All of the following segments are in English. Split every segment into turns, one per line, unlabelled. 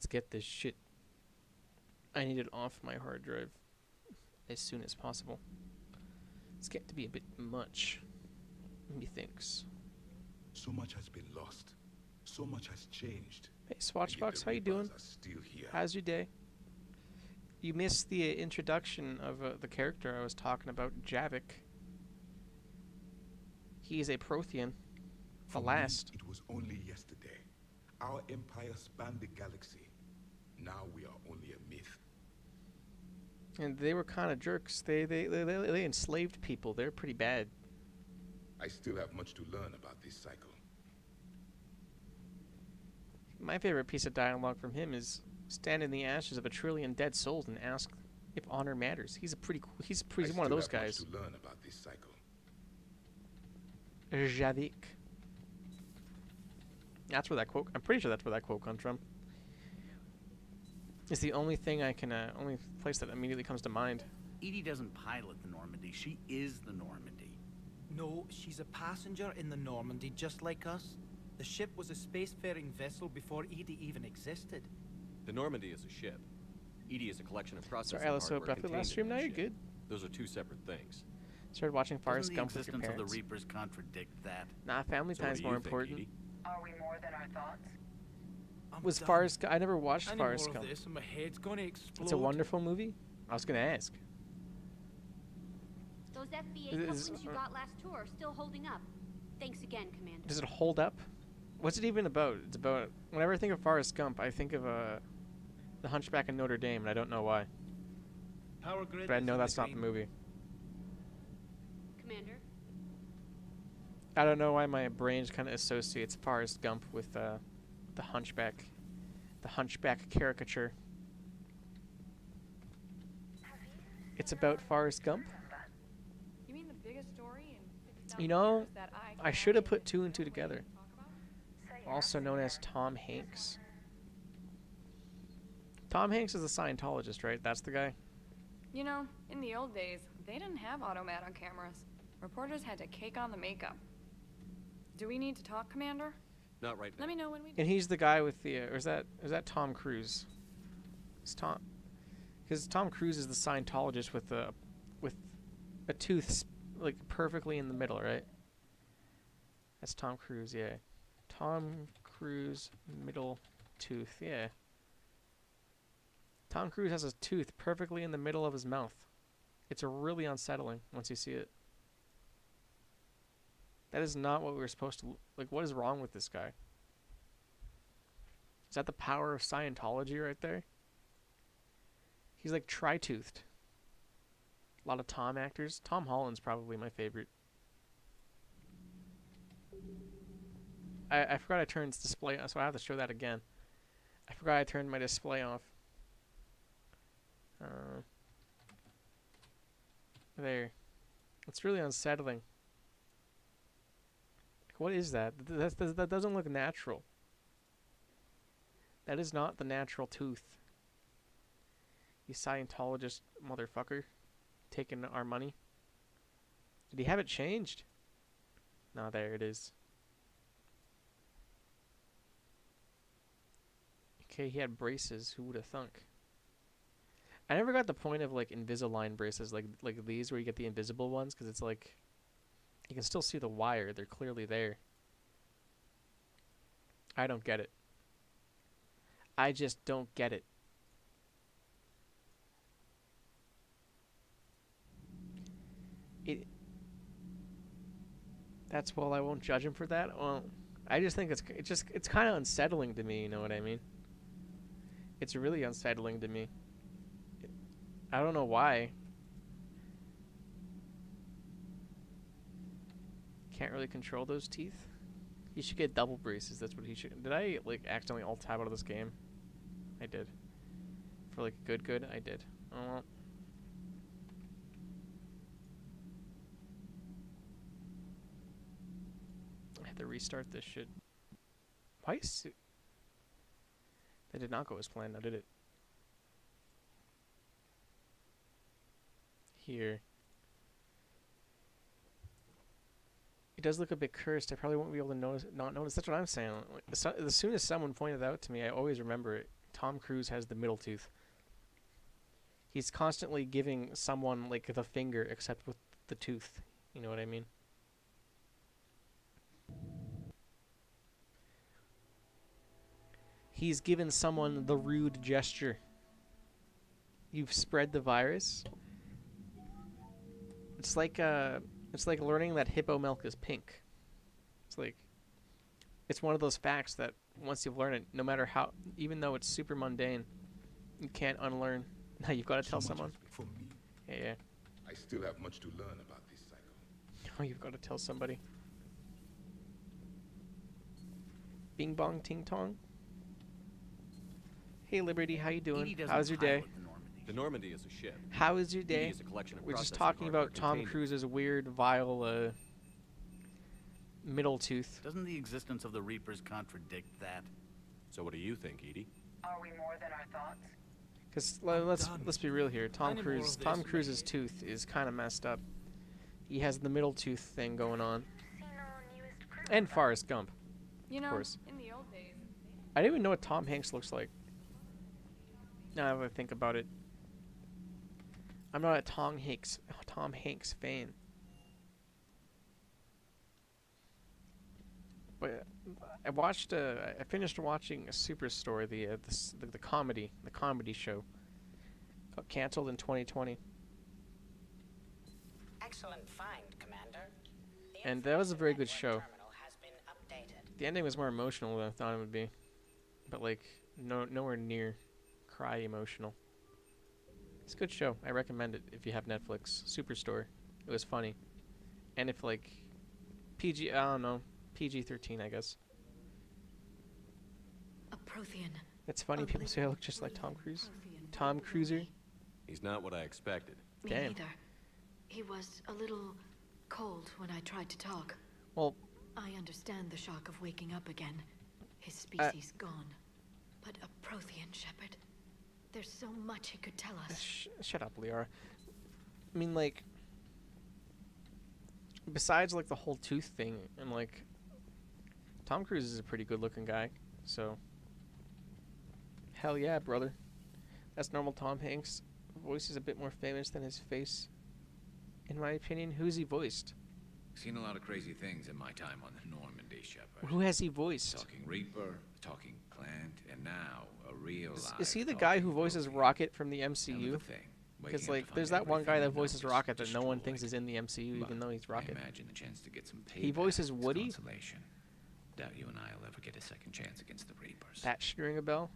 Let's get this shit. I need it off my hard drive as soon as possible. It's getting to be a bit much, methinks.
So much has been lost. So much has changed.
Hey, Swatchbox, how you doing? How's your day? You missed the introduction of the character I was talking about, Javik. He is a Prothean. The last.
It was only yesterday. Our empire spanned the galaxy. Now we are only a myth.
And they were kind of jerks. They enslaved people. They're pretty bad.
I still have much to learn about this cycle.
My favorite piece of dialogue from him is stand in the ashes of a trillion dead souls and ask if honor matters. He's one of those guys.
I still have much to learn about this cycle.
Javik. That's where that quote. I'm pretty sure that's where that quote comes from. It's the only thing I can, only place that immediately comes to mind.
Edie doesn't pilot the Normandy. She is the Normandy.
No, she's a passenger in the Normandy, just like us. The ship was a spacefaring vessel before Edie even existed.
The Normandy is a ship. Edie is a collection of processing
Sorry, Alice, so
hardware
abruptly last stream. Now you're good.
Those are two separate things.
Started watching Forrest Gump with your
Doesn't the existence
parents.
of the Reapers contradict that?
Nah, family
So
time's
what do
more
you think,
important.
Edie?
Are we more than our thoughts?
Was Forrest Gump? I never watched
Any
Forrest
more
Gump.
of this and my head's gonna explode.
It's a wonderful movie. I was gonna ask.
Those FBA
Is-
couplings you got last tour are still holding up. Thanks again, Commander.
Does it hold up? What's it even about? It's about. Whenever I think of Forrest Gump, I think of The Hunchback of Notre Dame, and I don't know why.
Power grid
But I
is
know
in
that's not the
green.
movie.
Commander?
I don't know why my brain kind of associates Forrest Gump with the Hunchback caricature. It's about Forrest Gump.
You mean the biggest story in 50,000
You know,
years that
I should have put two and two together. Also known as Tom Hanks. Tom Hanks is a Scientologist, right? That's the guy?
You know, in the old days, they didn't have automat on cameras. Reporters had to cake on the makeup. Do we need to talk, Commander?
Not right now.
Let me know when we do.
And he's the guy with the, or is that Tom Cruise? It's Tom, because Tom Cruise is the Scientologist with a tooth like perfectly in the middle, right? That's Tom Cruise, yeah. Tom Cruise middle tooth, yeah. Tom Cruise has a tooth perfectly in the middle of his mouth. It's really unsettling once you see it. That is not what we were supposed to... Like, what is wrong with this guy? Is that the power of Scientology right there? He's like tri-toothed. A lot of Tom actors. Tom Holland's probably my favorite. I forgot I turned its display, so I have to show that again. I forgot I turned my display off. There. It's really unsettling. Like, what is that? That doesn't look natural. That is not the natural tooth. You Scientologist motherfucker. Taking our money. Did he have it changed? No, there it is. Okay, he had braces. Who would have thunk? I never got the point of like Invisalign braces like these where you get the invisible ones, because it's like you can still see the wire. They're clearly there. I don't get it. I just don't get it. That's, well, I won't judge him for that. Well, I just think it's kind of unsettling to me, you know what I mean? It's really unsettling to me. I don't know why. Can't really control those teeth. He should get double braces. That's what he should. Did I like accidentally alt tab out of this game? I did. For like good, I did. Oh well. I have to restart this shit. Why is it? That did not go as planned, now did it? Here. It does look a bit cursed. I probably won't be able to not notice. That's what I'm saying. Like, as soon as someone pointed it out to me, I always remember it Tom Cruise has the middle tooth. He's constantly giving someone like the finger, except with the tooth. You know what I mean? He's given someone the rude gesture. You've spread the virus. It's like learning that hippo milk is pink. It's one of those facts that once you've learned it, no matter how, even though it's super mundane, you can't unlearn. Now you've got to tell
So much
someone.
has before me.
Yeah.
I still have much to learn about this cycle.
Oh, you've got to tell somebody. Bing bong ting tong. Hey Liberty, how you
Edie
doing?
doesn't
How's your day?
pilot the Normandy.
The Normandy is a ship.
How is your
Edie
day?
is a collection of
We're just
processing
talking
hardware
about Tom
contained-
Cruise's weird, vile, middle tooth.
Doesn't the existence of the Reapers contradict that?
So what do you think, Edie?
Are we more than our thoughts?
Because
done.
let's be real here. Tom
Any more
Cruise,
of
Tom
this,
Cruise's
mate?
tooth is kind of messed up. He has the middle tooth thing going on, and Forrest Gump.
You know,
course.
in the old days,
I didn't even know what Tom Hanks looks like. Now that I think about it, I'm not a Tom Hanks fan. But I finished watching a Superstore, the comedy show. Got canceled in 2020,
Excellent find, Commander. The
and that was a very good
information
show.
terminal has been updated.
The ending was more emotional than I thought it would be, but like nowhere near cry emotional. It's a good show. I recommend it if you have Netflix. Superstore. It was funny, and if like PG, I don't know, PG-13, I guess.
A Prothean.
It's funny. People say I look just like Tom Cruise. Tom Cruiser.
He's not what I expected.
Me
Damn.
neither. He was a little cold when I tried to talk.
Well,
I understand the shock of waking up again. His species gone. But a Prothean shepherd. There's so much he could tell us.
shut up, Liara. I mean, like, besides like the whole tooth thing, and like, Tom Cruise is a pretty good-looking guy. So, hell yeah, brother. That's normal Tom Hanks. Voice is a bit more famous than his face, in my opinion. Who's he voiced?
Seen a lot of crazy things in my time on the Normandy, Shepard.
Who has he voiced?
Talking Reaper, talking Plant, and now a real
Is he the guy who voices Rocket from the MCU?
Because
Because like, there's that one guy that voices Rocket that no one thinks is in the MCU, even though he's Rocket.
Imagine the chance to get some
He voices
payback. It's
Woody?
consolation. Doubt you and I'll ever get a second chance against the Reapers.
That should ring a bell.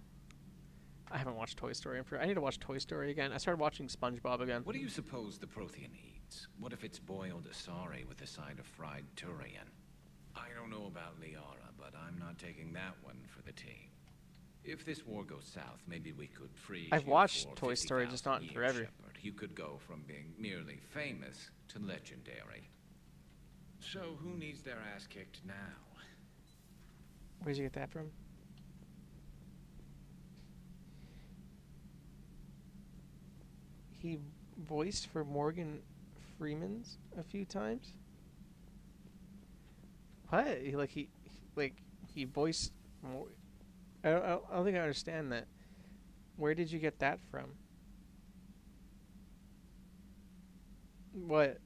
I haven't watched Toy Story. I need to watch Toy Story again. I started watching SpongeBob again.
What do you suppose the Prothean eats? What if it's boiled asari with a side of fried durian? I don't know about Liara, but I'm not taking that one for the team. If this war goes south, maybe we could free.
I've watched Toy Story, just not in forever.
Shepard. You could go from being merely famous to legendary. So who needs their ass kicked now?
Where'd you get that from? He voiced for Morgan Freeman's a few times. What? He voiced. I don't think I understand that. Where did you get that from? What?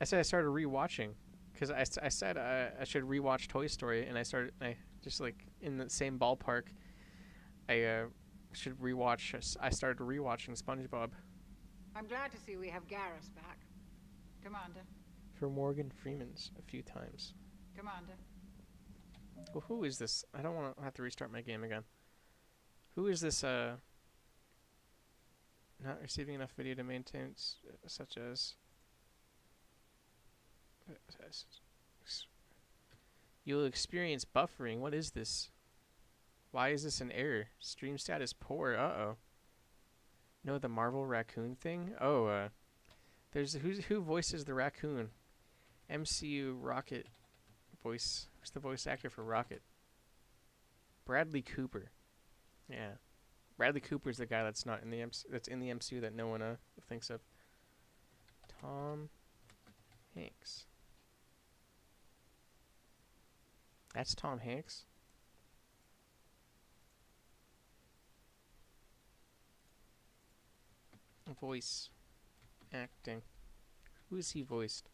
I said I started rewatching, because I said I should rewatch Toy Story, and I just like in the same ballpark. I should rewatch. I started rewatching SpongeBob.
I'm glad to see we have Garrus back. Commander,
For Morgan Freeman's a few times.
Commander.
Well, who is this? I don't want to have to restart my game again. Who is this? Not receiving enough video to maintain, such as. You'll experience buffering. What is this? Why is this an error? Stream status poor. Uh-oh. No, the Marvel raccoon thing? Oh, there's who voices the raccoon? MCU Rocket voice. Who's the voice actor for Rocket? Bradley Cooper. Yeah. Bradley Cooper's the guy that's not in the that's in the MCU that no one thinks of. Tom Hanks. That's Tom Hanks. Voice. Acting. Who is he voiced?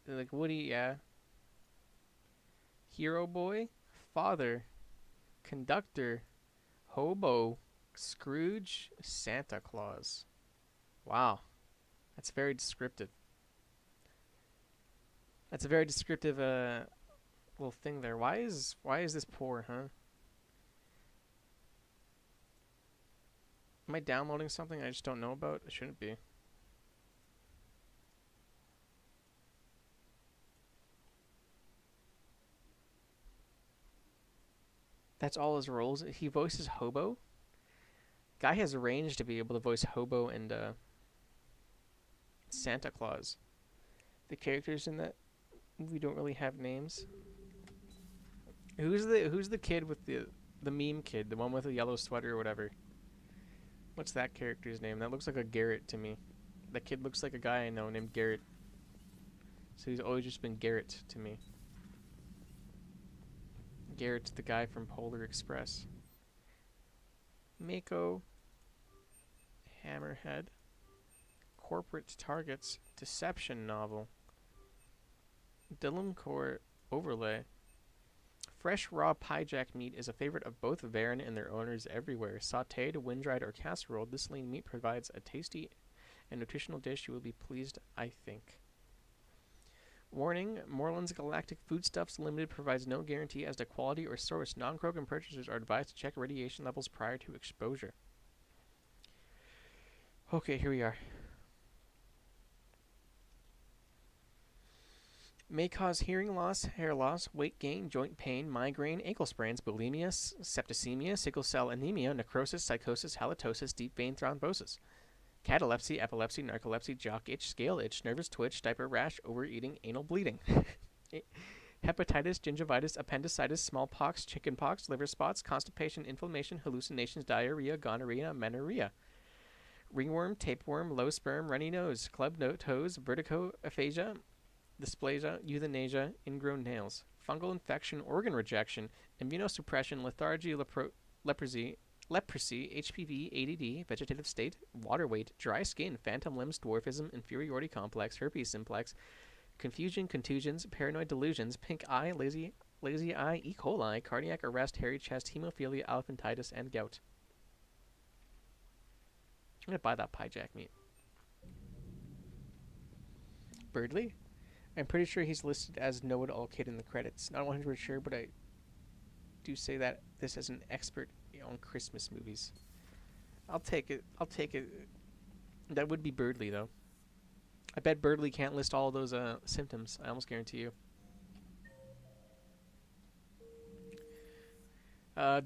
Like Woody, yeah. Hero Boy, Father, Conductor, Hobo, Scrooge, Santa Claus. Wow. That's very descriptive. That's a very descriptive little thing there. Why is this poor, huh? Am I downloading something I just don't know about? It shouldn't be. That's all his roles. He voices Hobo. Guy has range to be able to voice Hobo and Santa Claus. The characters in that movie don't really have names. Who's the kid with the meme kid, the one with the yellow sweater or whatever? What's that character's name? That looks like a Garrett to me. That kid looks like a guy I know named Garrett. So he's always just been Garrett to me. Garrett's the guy from Polar Express. Mako. Hammerhead. Corporate Targets. Deception Novel. Dillamcore Overlay. Fresh raw pie-jack meat is a favorite of both Varen and their owners everywhere. Sautéed, wind-dried, or casserole, this lean meat provides a tasty and nutritional dish you will be pleased, I think. Warning, Moreland's Galactic Foodstuffs Limited provides no guarantee as to quality or source. Non-Krogan purchasers are advised to check radiation levels prior to exposure. Okay, here we are. May cause hearing loss, hair loss, weight gain, joint pain, migraine, ankle sprains, bulimia, septicemia, sickle cell anemia, necrosis, psychosis, halitosis, deep vein thrombosis, catalepsy, epilepsy, narcolepsy, jock itch, scale itch, nervous twitch, diaper rash, overeating, anal bleeding, hepatitis, gingivitis, appendicitis, smallpox, chickenpox, liver spots, constipation, inflammation, hallucinations, diarrhea, gonorrhea, menorrhea, ringworm, tapeworm, low sperm, runny nose, club toes, vertigo, aphasia, dysplasia, euthanasia, ingrown nails, fungal infection, organ rejection, immunosuppression, lethargy, leprosy, HPV, ADD, vegetative state, water weight, dry skin, phantom limbs, dwarfism, inferiority complex, herpes simplex, confusion, contusions, paranoid delusions, pink eye, lazy eye, E. coli, cardiac arrest, hairy chest, hemophilia, elephantitis, and gout. I'm gonna buy that pie jack meat. Birdley? I'm pretty sure he's listed as know-it-all kid in the credits. Not 100% sure, but I do say that this as an expert on Christmas movies. I'll take it. That would be Birdley, though. I bet Birdley can't list all of those symptoms. I almost guarantee you.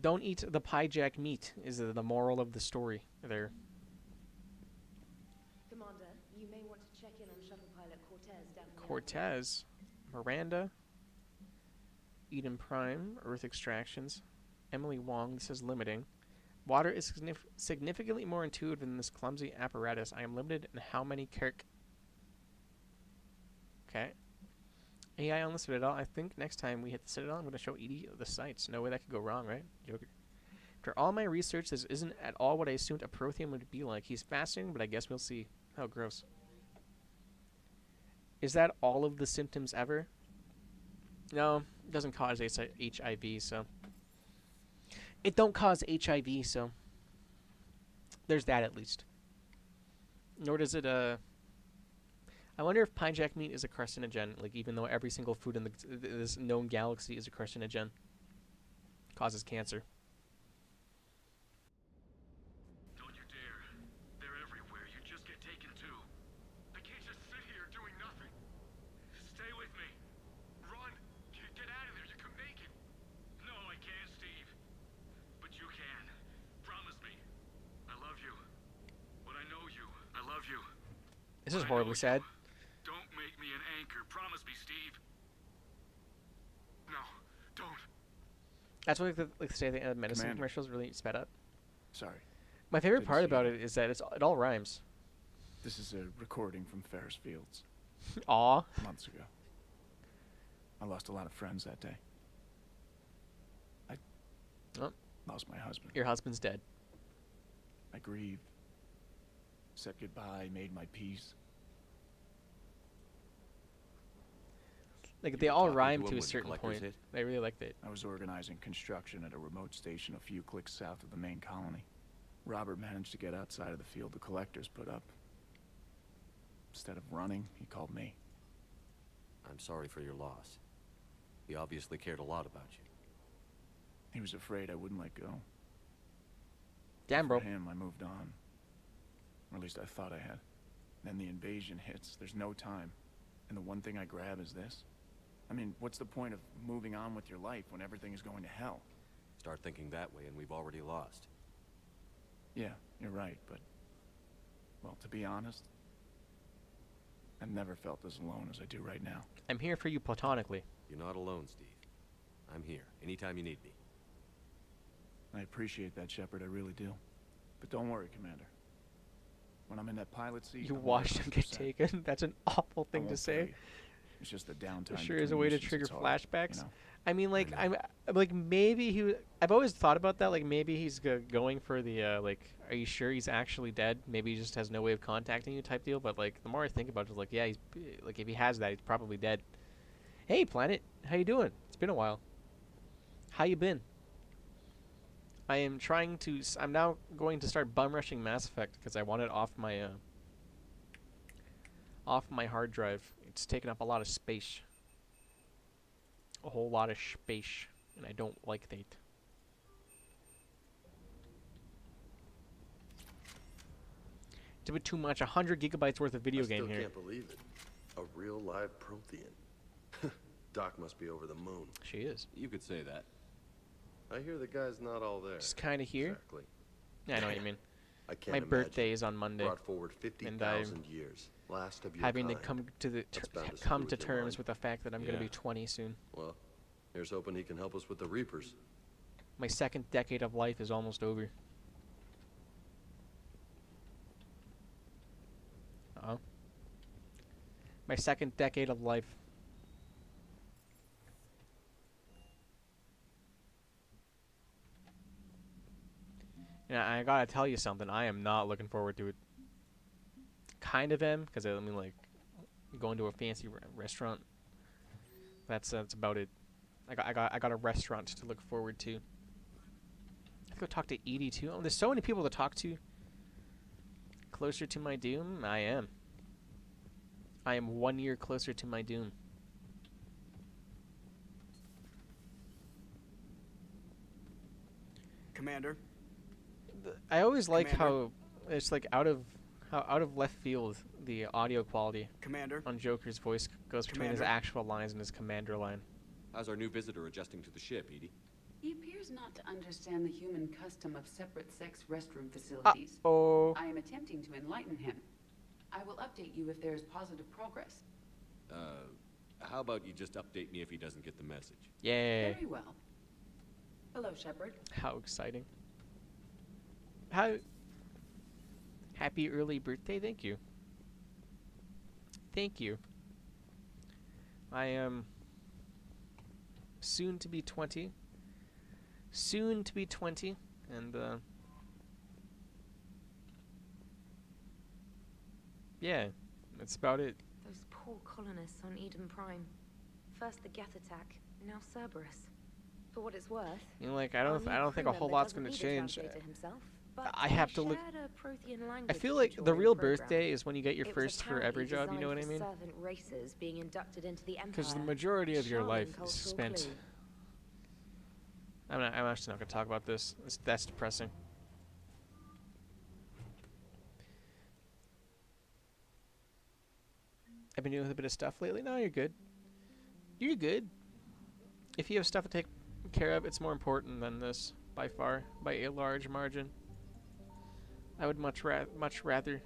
Don't eat the pie jack meat is the moral of the story there.
Commander, you may want to check in on shuttle pilot Cortez down in the
Cortez, Miranda, Eden Prime, Earth Extractions, Emily Wong, this is limiting. Water is significantly more intuitive than this clumsy apparatus. I am limited in how many Okay. AI on the Citadel. I think next time we hit the Citadel, I'm going to show Edie the sights. No way that could go wrong, right? Joker. After all my research, this isn't at all what I assumed a Prothean would be like. He's fascinating, but I guess we'll see. Oh, gross. Is that all of the symptoms ever? No, it doesn't cause HIV, so... It don't cause HIV, so... There's that, at least. Nor does it, I wonder if pine jack meat is a carcinogen, like, even though every single food in this known galaxy is a carcinogen. Causes cancer.
Don't you dare. They're everywhere. You just get taken too. I can't just sit here doing nothing. Stay with me. Run. Get out of there. You could make it. No, I can't, Steve. But you can. Promise me. I love you. When I know you, I love you.
This is horribly sad.
Don't make me an anchor. Promise me, Steve. No, don't.
That's what like say the medicine commercials really sped up.
Sorry.
My favorite part about it is that it all rhymes.
This is a recording from Ferris Fields.
Aw.
Months ago. I lost a lot of friends that day. I lost my husband.
Your husband's dead.
I grieve Said goodbye, made my peace.
Like,
You
they
were
all
talking
rhyme
to
to
him
a
when the
certain
collectors
point.
hit?
I really liked it.
I was organizing construction at a remote station a few clicks south of the main colony. Robert managed to get outside of the field the collectors put up. Instead of running, he called me.
I'm sorry for your loss. He obviously cared a lot about you.
He was afraid I wouldn't let go.
Damn, bro.
For him, I moved on. Or at least I thought I had. Then the invasion hits. There's no time. And the one thing I grab is this. I mean, what's the point of moving on with your life when everything is going to hell?
Start thinking that way and we've already lost.
Yeah, you're right, but... Well, to be honest, I've never felt as alone as I do right now.
I'm here for you platonically.
You're not alone, Steve. I'm here, anytime you need me.
I appreciate that, Shepard, I really do. But don't worry, Commander. When I'm in that pilot seat...
You
I'm
watched him get
100%.
taken? That's an awful
I
thing to
won't
say.
tell you. It's just the downtime.
There sure is a
between
way to
missions,
trigger
it's hard,
flashbacks.
you know?
I mean, like,
I know.
I'm like, maybe he. I've always thought about that. Like, maybe he's going for the like, are you sure he's actually dead? Maybe he just has no way of contacting you, type deal. But like, the more I think about it, it's like, yeah, he's like, if he has that, he's probably dead. Hey, Planet, how you doing? It's been a while. How you been? I am trying to. I'm now going to start bum rushing Mass Effect because I want it off my hard drive. It's taking up a lot of space. A whole lot of space, and I don't like that. It's a bit too much. 100 gigabytes worth of video game here.
I still can't believe it. A real live Prothean. Doc must be over the moon.
She is.
You could say that.
I hear the guy's not all there.
Just kind of here.
Exactly.
Yeah, I know what you mean.
I can't
My
imagine.
birthday is on Monday.
Brought forward
and I'm
50,000 years. Last of your
having to
kind.
come to the
That's bound to
come
screw
to
with your
terms
mind.
with the fact that I'm going to
Yeah.
be 20 soon.
Well, here's hoping he can help us with the Reapers.
My second decade of life is almost over. Uh-oh. My second decade of life. Yeah, I gotta tell you something. I am not looking forward to it. Kind of am, because I mean, like, going to a fancy restaurant. That's about it. I got a restaurant to look forward to. I go talk to Edie too. Oh, there's so many people to talk to. Closer to my doom, I am. I am 1 year closer to my doom.
Commander?
I always like
Commander?
how it's like out of left field the audio quality
Commander?
on Joker's voice goes between his
Commander?
actual lines and his commander line.
How's our new visitor adjusting to the ship, Edie?
He appears not to understand the human custom of separate sex restroom facilities.
Oh.
I am attempting to enlighten him. I will update you if there is positive progress.
How about you just update me if he doesn't get the message?
Yeah.
Very well. Hello, Shepard.
How exciting. How happy early birthday, thank you. Thank you. I am soon to be 20. Soon to be 20, and yeah, that's about it.
Those poor colonists on Eden Prime. First the Geth attack, now Cerberus. For what it's worth,
You know, like I don't think a whole lot's gonna change. I have to look. I feel like the real birthday is when you get your first for every job. You know what I mean?
Servant races being inducted into the Empire.
Because the majority of your
Charming
life is
cultural
spent.
clue.
I'm actually not gonna talk about this. That's depressing. I've been doing a bit of stuff lately. No, you're good. You're good. If you have stuff to take care of, it's more important than this by far, by a large margin. I would much rather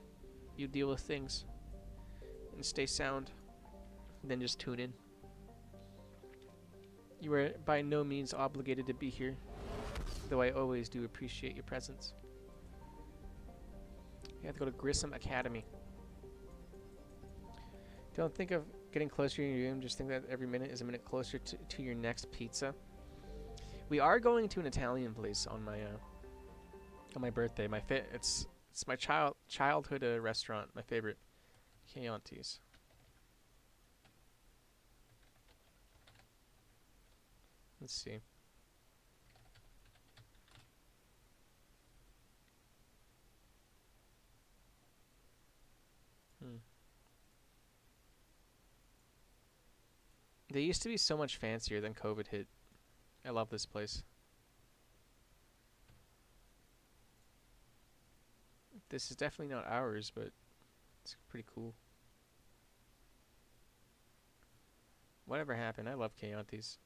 you deal with things and stay sound than just tune in. You are by no means obligated to be here, though I always do appreciate your presence. You have to go to Grissom Academy. Don't think of getting closer to your room, just think that every minute is a minute closer to your next pizza. We are going to an Italian place on my birthday. It's It's my childhood restaurant, my favorite. Chianti's. Let's see. They used to be so much fancier than COVID hit. I love this place. This is definitely not ours, but it's pretty cool. Whatever happened, I love Chianti's.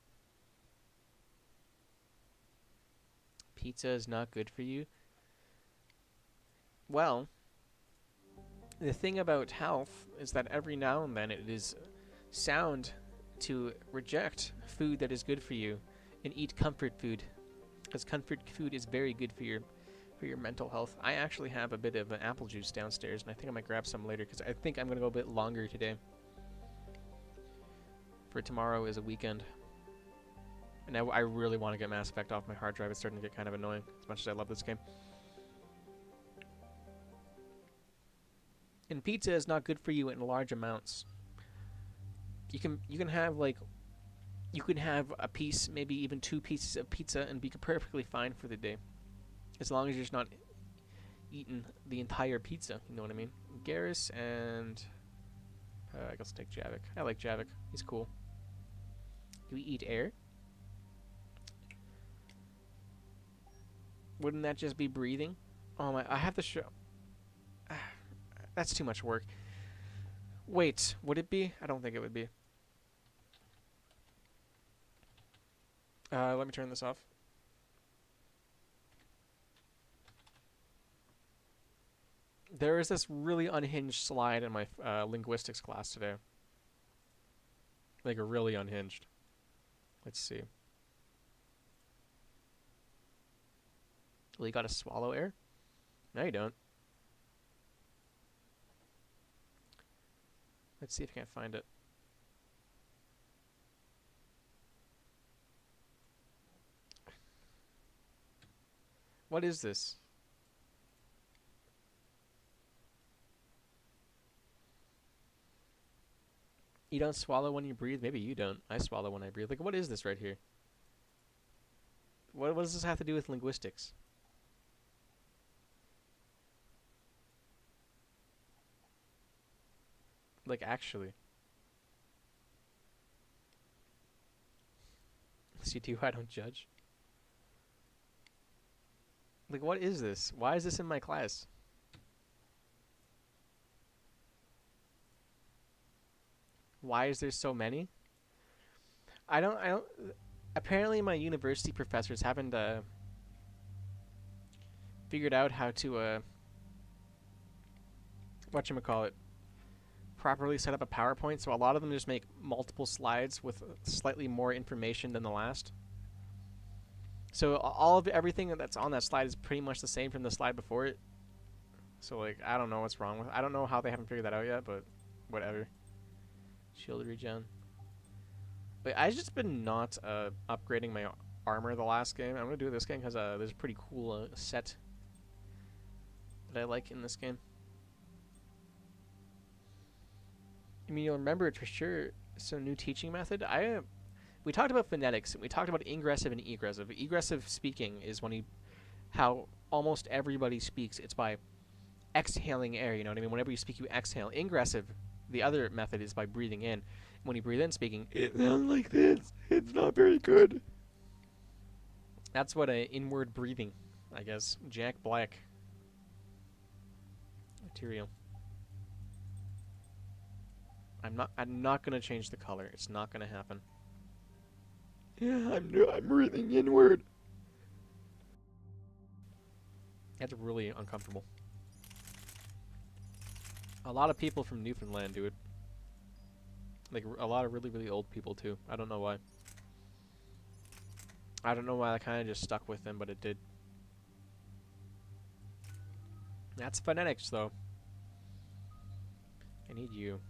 Pizza is not good for you? Well, the thing about health is that every now and then it is sound to reject food that is good for you and eat comfort food, because comfort food is very good for your mental health. I actually have a bit of an apple juice downstairs, and I think I might grab some later because I think I'm going to go a bit longer today. For tomorrow is a weekend. And I really want to get Mass Effect off my hard drive. It's starting to get kind of annoying, as much as I love this game. And pizza is not good for you in large amounts. You can have a piece, maybe even 2 pieces of pizza, and be perfectly fine for the day, as long as you're just not eating the entire pizza. You know what I mean? Garrus and I guess take Javik. I like Javik. He's cool. Do we eat air? Wouldn't that just be breathing? Oh my! I have to show. That's too much work. Wait, would it be? I don't think it would be. Let me turn this off. There is this really unhinged slide in my linguistics class today. Like, really unhinged. Let's see. Well, you gotta swallow air? No, you don't. Let's see if I can't find it. What is this? You don't swallow when you breathe? Maybe you don't. I swallow when I breathe. Like, what is this right here? What does this have to do with linguistics? Like, actually. See, do I don't judge? Like, what is this? Why is this in my class? Why is there so many? I don't apparently my university professors haven't figured out how to whatchamacallit, properly set up a PowerPoint, so a lot of them just make multiple slides with slightly more information than the last. So all of everything that's on that slide is pretty much the same from the slide before it. So, like, I don't know what's wrong with. I don't know how they haven't figured that out yet, but whatever. Shield regen. Wait, I've just been not upgrading my armor the last game. I'm gonna do it this game because there's a pretty cool set that I like in this game. I mean, you'll remember it for sure. So, new teaching method. We talked about phonetics. We talked about ingressive and egressive. Egressive speaking is how almost everybody speaks. It's by exhaling air. You know what I mean? Whenever you speak, you exhale. Ingressive, the other method, is by breathing in. When you breathe in speaking, it sounds like this. It's not very good. That's what inward breathing, I guess. Jack Black. Material. I'm not gonna change the color. It's not gonna happen. Yeah, I'm breathing inward. That's really uncomfortable. A lot of people from Newfoundland do it. Like, a lot of really, really old people, too. I don't know why. I don't know why that kind of just stuck with them, but it did. That's phonetics, though. I need you.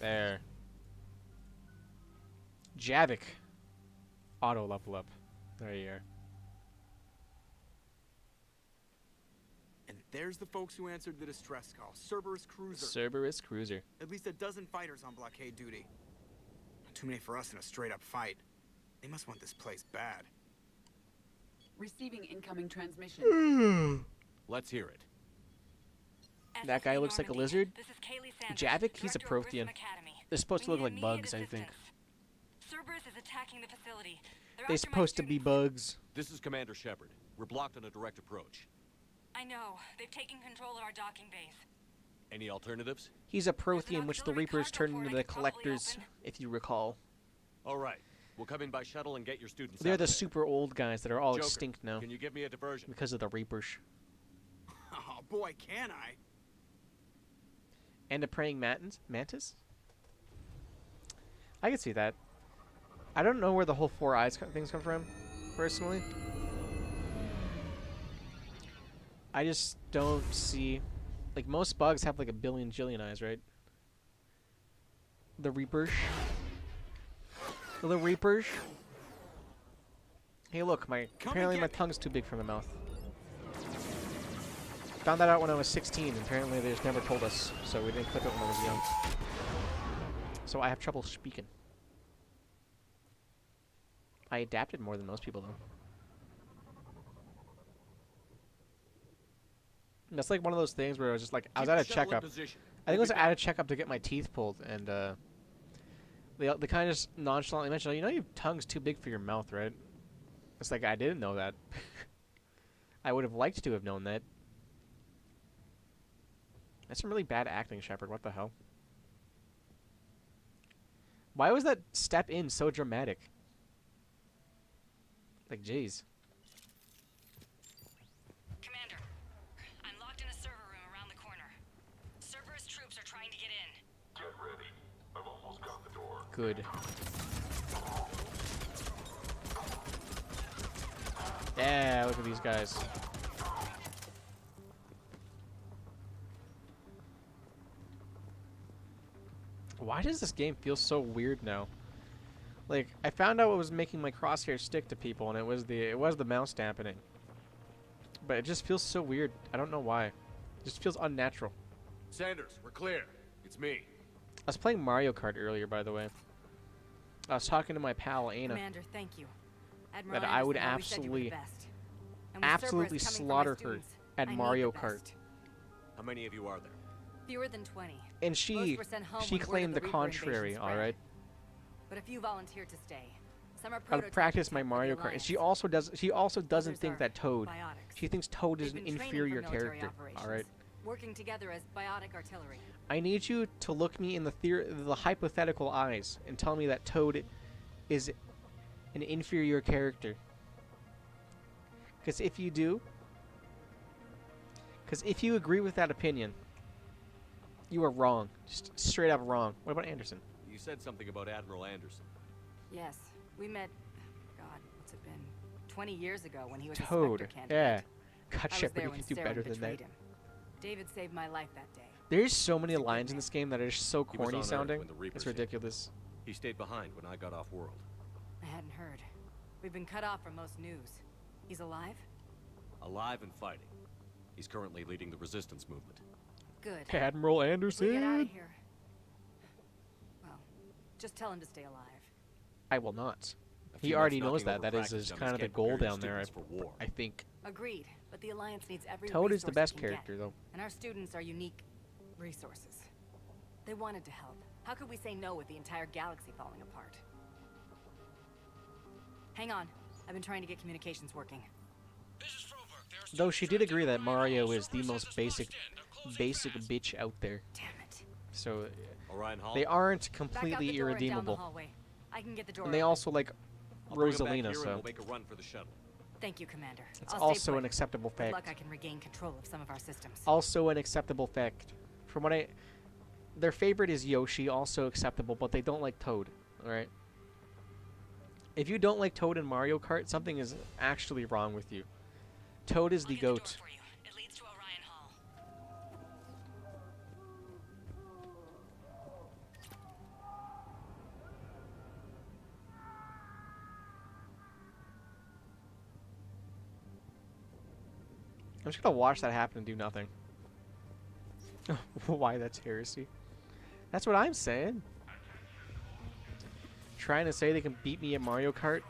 There. Javik. Auto level up. There you are.
There's the folks who answered the distress call. Cerberus Cruiser.
Cerberus Cruiser.
At least a dozen fighters on blockade duty. Not too many for us in a straight-up fight. They must want this place bad.
Receiving incoming transmission.
Let's hear it.
That guy looks like a lizard. Javik, he's a Prothean. They're supposed to look like bugs, I think.
Cerberus is attacking the facility.
They're supposed to be bugs.
This is Commander Shepard. We're blocked on a direct approach.
I know. They've taken control of our docking base.
Any alternatives?
He's a Prothean, which the Reapers turned into the Collectors, if you recall.
All right. We'll come in by shuttle and get your students
They're
out
the
of there.
super old guys that are all
Joker,
extinct now.
Can you give me a diversion?
Because of the Reapers.
Oh boy, can I?
And a praying mantis? I can see that. I don't know where the whole 4 eyes things come from, personally. I just don't see... Like, most bugs have like a billion jillion eyes, right? The Reapers. The Reapers. Hey, look, apparently my tongue's too big for my mouth. Found that out when I was 16. Apparently they just never told us, so we didn't clip it when I was young. So I have trouble speaking. I adapted more than most people, though. That's like one of those things where I was just like, I was at a checkup. I think it was at a checkup to get my teeth pulled, and they kind of just nonchalantly mentioned, you know, your tongue's too big for your mouth, right? It's like, I didn't know that. I would have liked to have known that. That's some really bad acting, Shepard. What the hell? Why was that step in so dramatic? Like, jeez.
Commander, I'm locked in a server room around the corner. Cerberus troops are trying to get in.
Get ready. I've almost got the door.
Good. Yeah, look at these guys. Why does this game feel so weird now? Like, I found out what was making my crosshair stick to people, and it was the mouse dampening. But it just feels so weird. I don't know why. It just feels unnatural.
Sanders, we're clear. It's me.
I was playing Mario Kart earlier, by the way. I was talking to my pal Ana.
Commander, thank you. Admiral
That I would
Anderson always said you were the
absolutely,
best. And with
absolutely
Cerberus coming for my
slaughter her
students,
at
I need
Mario
the
Kart.
best.
How many of you are there?
Fewer than 20.
And she
Most were sent home when word
claimed
of
the
Reaper invasion
contrary,
spread.
alright?
But a few volunteered to stay. Some are
I'll
prototypes
practice my
for the
Mario Kart. And
Alliance.
she also doesn't
Others
think
are
that Toad.
biotics.
She thinks Toad is
They've
an
been training
inferior
for military
character.
operations,
Alright?
working together as biotic artillery.
I need you to look me in the hypothetical eyes and tell me that Toad is an inferior character. Because if you do, because if you agree with that opinion, you are wrong. Just straight up wrong. What about Anderson?
You said something about Admiral Anderson.
Yes, we met, God, what's it been? 20 years ago when he was a
Toad.
Spectre candidate.
Yeah. God,
I was
Shepard,
there
you
when
can do
Saren
better than
betrayed
that.
him. David saved my life that day.
There's so many lines in this game that are just so
He was
corny
on Earth
sounding.
when the Reapers
It's
hit.
ridiculous.
He stayed behind when I got off world.
I hadn't heard. We've been cut off from most news. He's alive?
Alive and fighting. He's currently leading the resistance movement.
Good.
Admiral
If we
Anderson.
get out of here. Well, just tell him to stay alive.
I will not.
A
He
few
already
months
knows
knocking
that.
over
That is
practice dummies
kind of the
can't
goal
prepare your
down there,
students for war.
I think.
Agreed, but the Alliance needs every
Toad is the
resource it
best
can
character,
get,
though.
and our students are unique resources. They wanted to help. How could we say no with the entire galaxy falling apart? Hang on. I've been trying to get communications working.
Though she did agree that Mario is the most basic bitch out there.
Damn it.
So
Orion Hall?
they aren't
Back out
completely
the door and down the
irredeemable.
hallway. I can get the door
And they
open.
also like
I'll bring him back
Rosalina,
here and
so
we'll make a run for the shuttle.
Thank you, Commander.
it's
I'll stay
also
put.
an acceptable
Good luck,
fact.
I can regain control of some of our systems.
Also an acceptable fact. From what their favorite is Yoshi, also acceptable, but they don't like Toad. Alright? If you don't like Toad in Mario Kart, something is actually wrong with you. Toad is the goat.
It leads to Orion Hall.
I'm just gonna watch that happen and do nothing. Why, that's heresy. That's what I'm saying. Trying to say they can beat me at Mario Kart,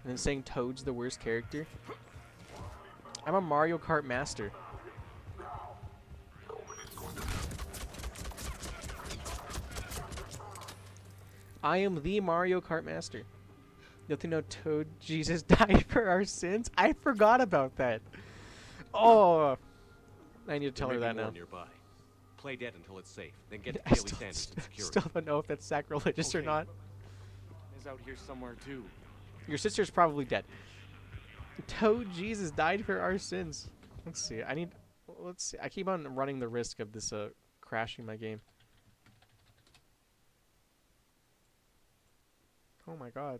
and then saying Toad's the worst character. I'm a Mario Kart master. I am the Mario Kart master. Don't you know Toad Jesus died for our sins? I forgot about that. Oh, I need to tell her that now.
Nearby. Play dead until it's safe, then get to
I
Kaylee Sanders and security.
still don't know if that's sacrilegious or not.
Is out here somewhere too.
Your sister's probably dead. Toad Jesus died for our sins. Let's see. Let's see. I keep on running the risk of this crashing my game. Oh my god.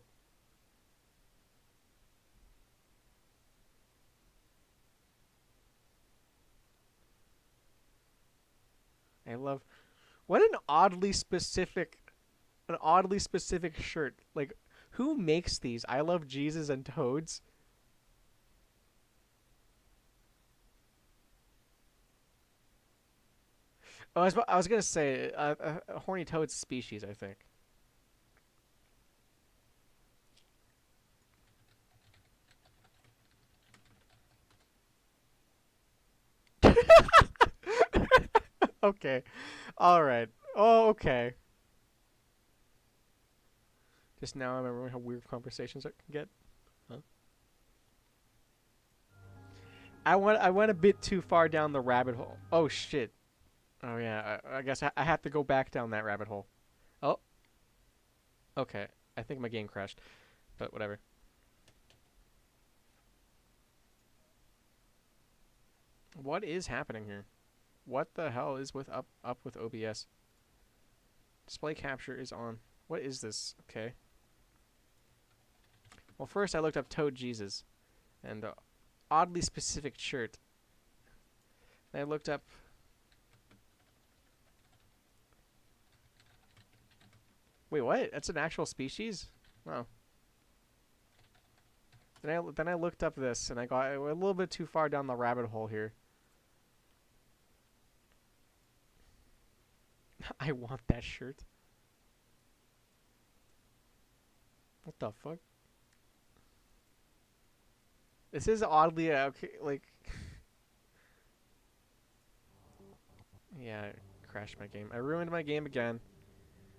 I love what an oddly specific shirt. Like, who makes these? I love Jesus and Toads. Oh, I was gonna say a horny toad species, I think. Okay. All right. Oh, okay. Just now I'm remembering how weird conversations can get. Huh? I went a bit too far down the rabbit hole. Oh shit. Oh yeah, I guess I have to go back down that rabbit hole. Oh. Okay. I think my game crashed. But whatever. What is happening here? What the hell is up with OBS? Display capture is on. What is this? Okay. Well, first I looked up Toad Jesus and oddly specific shirt. And I looked up Wait, what? That's an actual species? Oh. Then I looked up this and I got a little bit too far down the rabbit hole here. I want that shirt. What the fuck? This is oddly okay, like. Yeah, I crashed my game. I ruined my game again.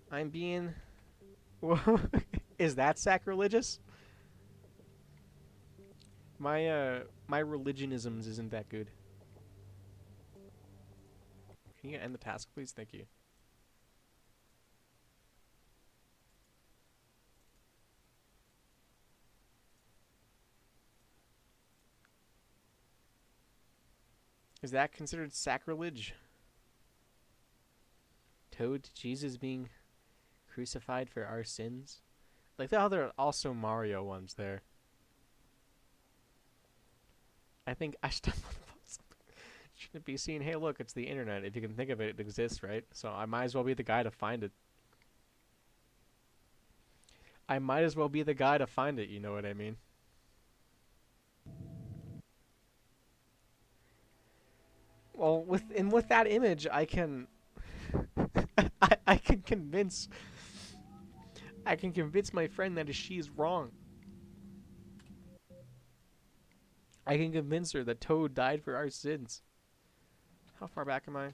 I'm being. Is that sacrilegious? My religionisms isn't that good. Can you end the task, please? Thank you. Is that considered sacrilege? Toad Jesus being crucified for our sins? Like the other also Mario ones there. I think I stumbled upon something. Shouldn't be seen. Hey, look, it's the internet. If you can think of it, it exists, right? So I might as well be the guy to find it. I might as well be the guy to find it, you know what I mean? Well, with that image, I can I can convince my friend that she is wrong. I can convince her that Toad died for our sins. How far back am I?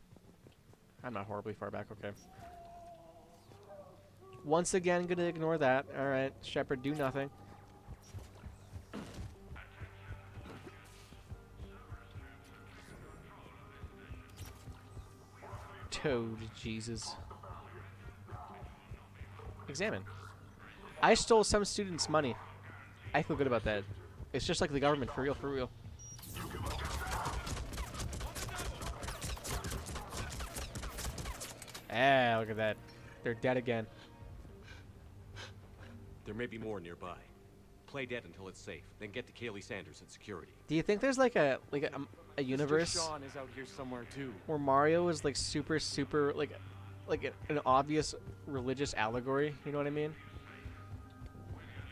I'm not horribly far back, okay. Once again, gonna ignore that. Alright, Shepard, do nothing. Toad, Jesus. Examine. I stole some students' money. I feel good about that. It's just like the government, for real, for real. Ah, look at that. They're dead again.
There may be more nearby. Play dead until it's safe, then get to Kaylee Sanders and security.
Do you think there's like a universe
Mr. Sean is out here somewhere too.
Where Mario is like super like an obvious religious allegory? You know what I mean?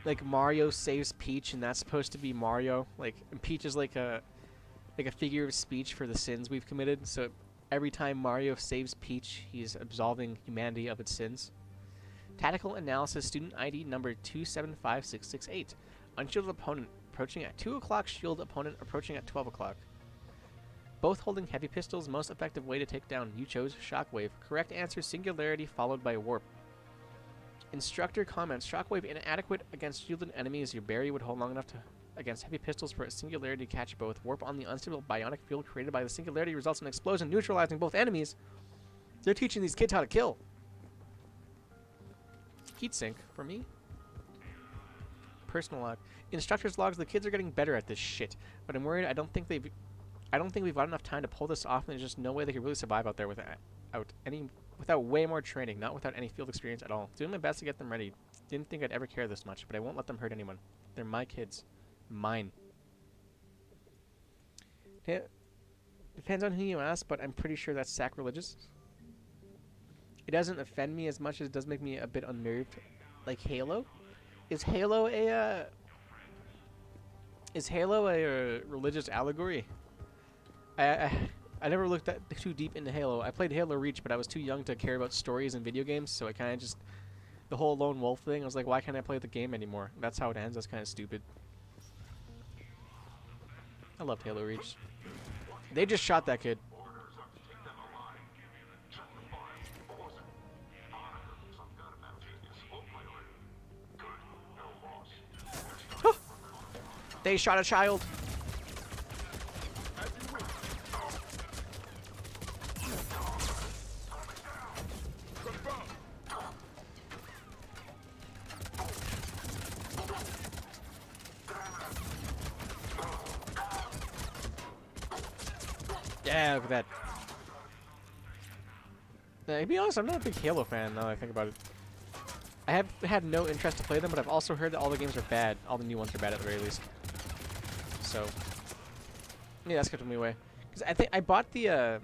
Like Mario saves Peach, and that's supposed to be Mario. Like, and Peach is like a like a figure of speech for the sins we've committed. So every time Mario saves Peach, he's absolving humanity of its sins. Tactical analysis, student ID number 275668. Unshielded opponent approaching at 2 o'clock, shield opponent approaching at 12 o'clock. Both holding heavy pistols, most effective way to take down. You chose Shockwave. Correct answer, Singularity followed by Warp. Instructor comments, Shockwave inadequate against shielded enemies. Your berry would hold long enough to against heavy pistols for a Singularity to catch both. Warp on the unstable bionic field created by the Singularity results in an explosion neutralizing both enemies. They're teaching these kids how to kill. Heatsink for me. Personal log. Instructor's logs, the kids are getting better at this shit, but I'm worried I don't think we've got enough time to pull this off, and there's just no way they could really survive out there without way more training, not without any field experience at all. Doing my best to get them ready. Didn't think I'd ever care this much, but I won't let them hurt anyone. They're my kids. Mine. Depends on who you ask, but I'm pretty sure that's sacrilegious. It doesn't offend me as much as it does make me a bit unnerved. Like Halo? Is Halo a religious allegory? I never looked too deep into Halo. I played Halo Reach, but I was too young to care about stories and video games, so I kind of just... The whole lone wolf thing, I was like, why can't I play the game anymore? That's how it ends. That's kind of stupid. I loved Halo Reach. They just shot that kid. They shot a child. Yeah, look at that. To be honest, I'm not a big Halo fan now that I think about it. I have had no interest to play them, but I've also heard that all the games are bad. All the new ones are bad at the very least. So, yeah, that's kept me away. Because I think I bought the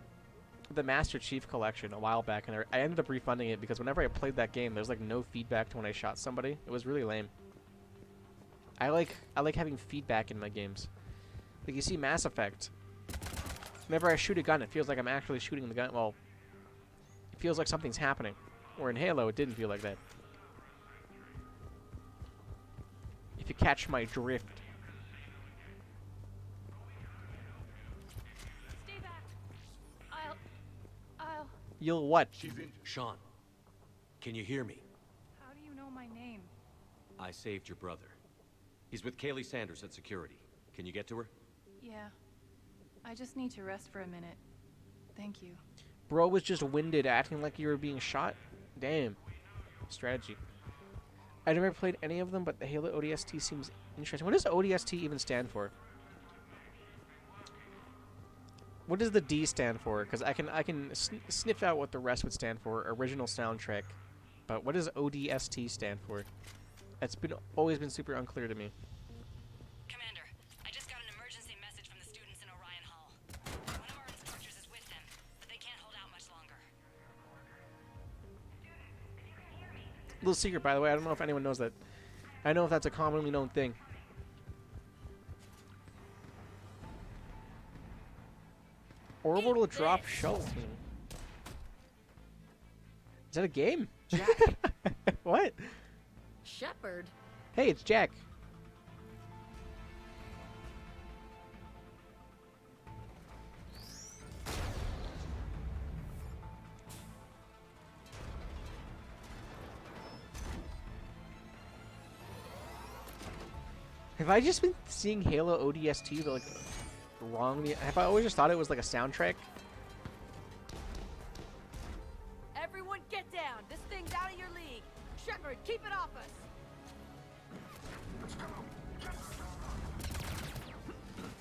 Master Chief Collection a while back, and I ended up refunding it because whenever I played that game, there's like no feedback to when I shot somebody. It was really lame. I like having feedback in my games. Like you see Mass Effect. Whenever I shoot a gun, it feels like I'm actually shooting the gun. Well, it feels like something's happening. Or in Halo, it didn't feel like that. If you catch my drift.
Stay back. I'll...
You'll what?
Sean, can you hear me?
How do you know my name?
I saved your brother. He's with Kaylee Sanders at security. Can you get to her?
Yeah. I just need to rest for a minute. Thank you.
Bro was just winded acting like you were being shot? Damn. Strategy. I never played any of them, but the Halo ODST seems interesting. What does ODST even stand for? What does the D stand for? Because I can sniff out what the rest would stand for. Original soundtrack. But what does ODST stand for? It's always been super unclear to me.
Commander, I just got an emergency message from the students in Orion Hall. One of our instructors is with them, but they can't hold out much longer.
Little secret, by the way. I don't know if anyone knows that. I know if that's a commonly known thing. Orbital drop shuttle team. Is that a game?
Jack.
What?
Shepard.
Hey, it's Jack. Have I just been seeing Halo ODST like wrong? Have I always just thought it was like a soundtrack?
Everyone get down. This thing's out of your league. Shepard, keep it off us.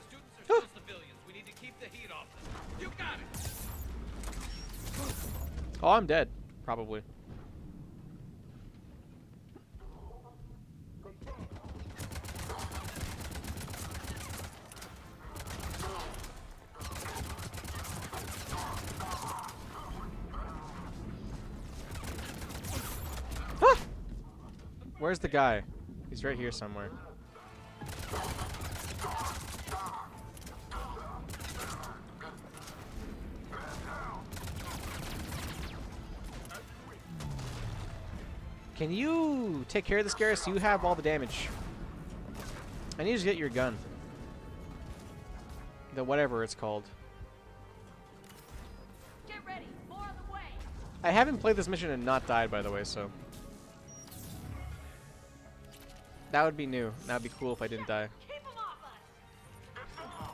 Students are still civilians. We need to keep the heat off them. You got it.
Oh, I'm dead. Probably. Where's the guy? He's right here somewhere. Can you take care of this, Garrus? You have all the damage. I need to get your gun. The whatever it's called.
Get ready. More on the way.
I haven't played this mission and not died, by the way, so. That would be new. That would be cool if I didn't die.
Keep 'em off us.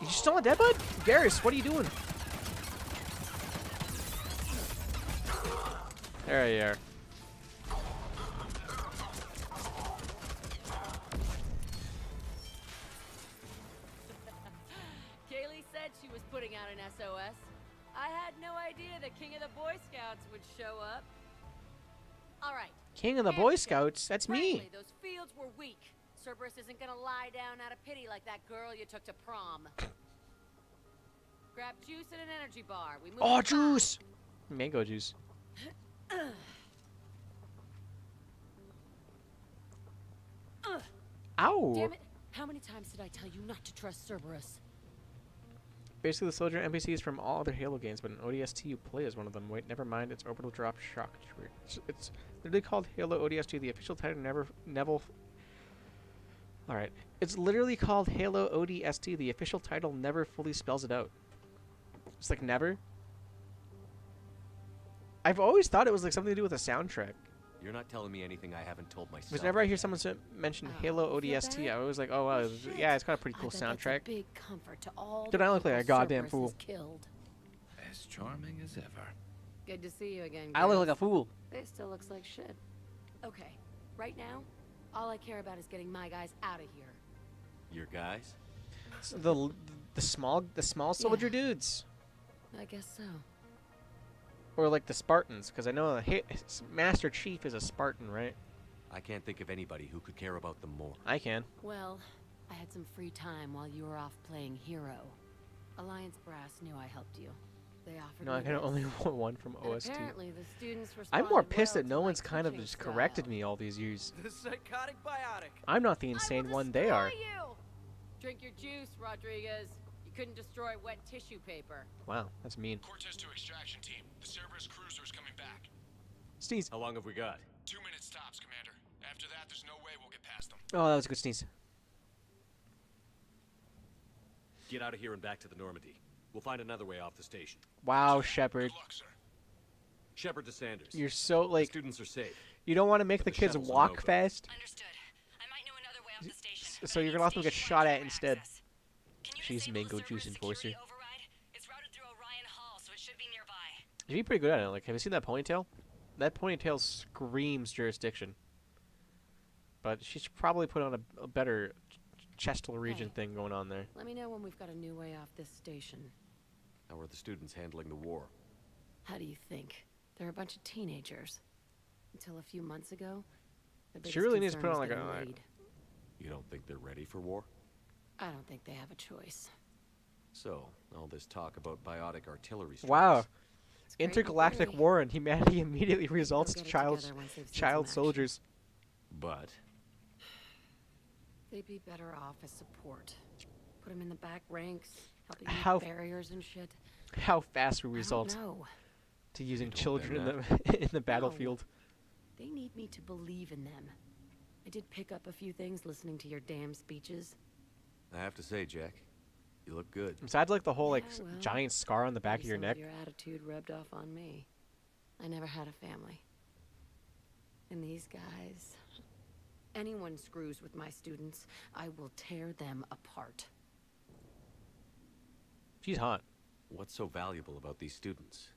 You still on dead, bud? Garrus, what are you doing? There you are.
Kaylee said she was putting out an SOS. I had no idea the King of the Boy Scouts would show up. All right.
King of the Boy Scouts? That's me.
Frankly, those fields were weak. Cerberus isn't gonna lie down out of pity like that girl you took to prom. Grab juice and an energy bar. We move.
Oh, juice! Mango juice. Ow!
Damn it! How many times did I tell you not to trust Cerberus?
Basically, the soldier NPCs from all other Halo games, but an ODST you play as one of them. Wait, never mind. It's orbital drop shock. It's literally called Halo ODST. The official title never. All right, it's literally called Halo ODST. The official title never fully spells it out. It's like never. I've always thought it was like something to do with a soundtrack.
You're not telling me anything I haven't told myself.
Because whenever I hear someone mention Halo ODST, I always like, oh wow, yeah, it's got a pretty cool soundtrack.
Big comfort to all
Did I look like a goddamn
Cerberus
fool?
is killed.
As charming as ever.
Good to see you again.
I look
Garrus.
like a fool.
This still looks like shit. Okay, right now, all I care about is getting my guys out of here.
Your guys?
The small soldier dudes,
I guess so.
or like the Spartans, because I know Master Chief is a Spartan, right?
I can't think of anybody who could care about them more.
I can.
Well, I had some free time while you were off playing hero. Alliance Brass knew I helped you. They offered
No,
me
I can
this.
only want one from
And
OST.
apparently the students
I'm more
responded
pissed
well
that
to
no
my
one's kind of
coaching
just
style.
corrected me all these years.
The psychotic biotic.
I'm not the insane one, they are.
You! Drink your juice, Rodriguez. You couldn't destroy wet tissue paper.
Wow, that's mean.
Cortez to extraction team. The Cerberus cruiser is coming back.
Sneeze.
How long have we got?
2 minutes tops, Commander. After that, there's no way we'll get past them.
Oh, that was a good sneeze.
Get out of here and back to the Normandy. We'll find another way off the station.
Wow, Shepard.
Shepard to Sanders.
You're so like.
The students are safe.
You don't want to make the kids
shuttles will
walk
know better.
fast.
Understood. I might know another way off the station.
So you're gonna let them get shot at instead. She's mango juice enforcer.
It's routed through Orion Hall, so it should be nearby.
She'd be pretty good at it. Like, have you seen that ponytail? That ponytail screams jurisdiction. But she should probably put on a better chestal region thing going on there.
Let me know when we've got a new way off this station.
How are the students handling the war?
How do you think? They're a bunch of teenagers. Until a few months ago, their biggest
She really needs to
concern
put on
was
like
getting
a.
laid.
You don't think they're ready for war?
I don't think they have a choice.
So, all this talk about biotic artillery strikes.
Wow.
It's great in
Intergalactic
theory.
war and humanity immediately results
get
to
it
child
together once they've seen
child
some action.
soldiers.
But
They'd be better off as support. Put them in the back ranks, helping
How-
with barriers and shit.
How fast we
I don't
result
know.
to using
You don't
children in
bet
the in the battlefield.
They need me to believe in them. I did pick up a few things listening to your damn speeches.
I have to say, Jack, you look good.
Besides, like the whole like
Yeah, well,
giant scar on the back of
maybe
your
some
neck.
Your attitude rubbed off on me. I never had a family. And these guys, anyone screws with my students, I will tear them apart.
She's hot.
What's so valuable about these students?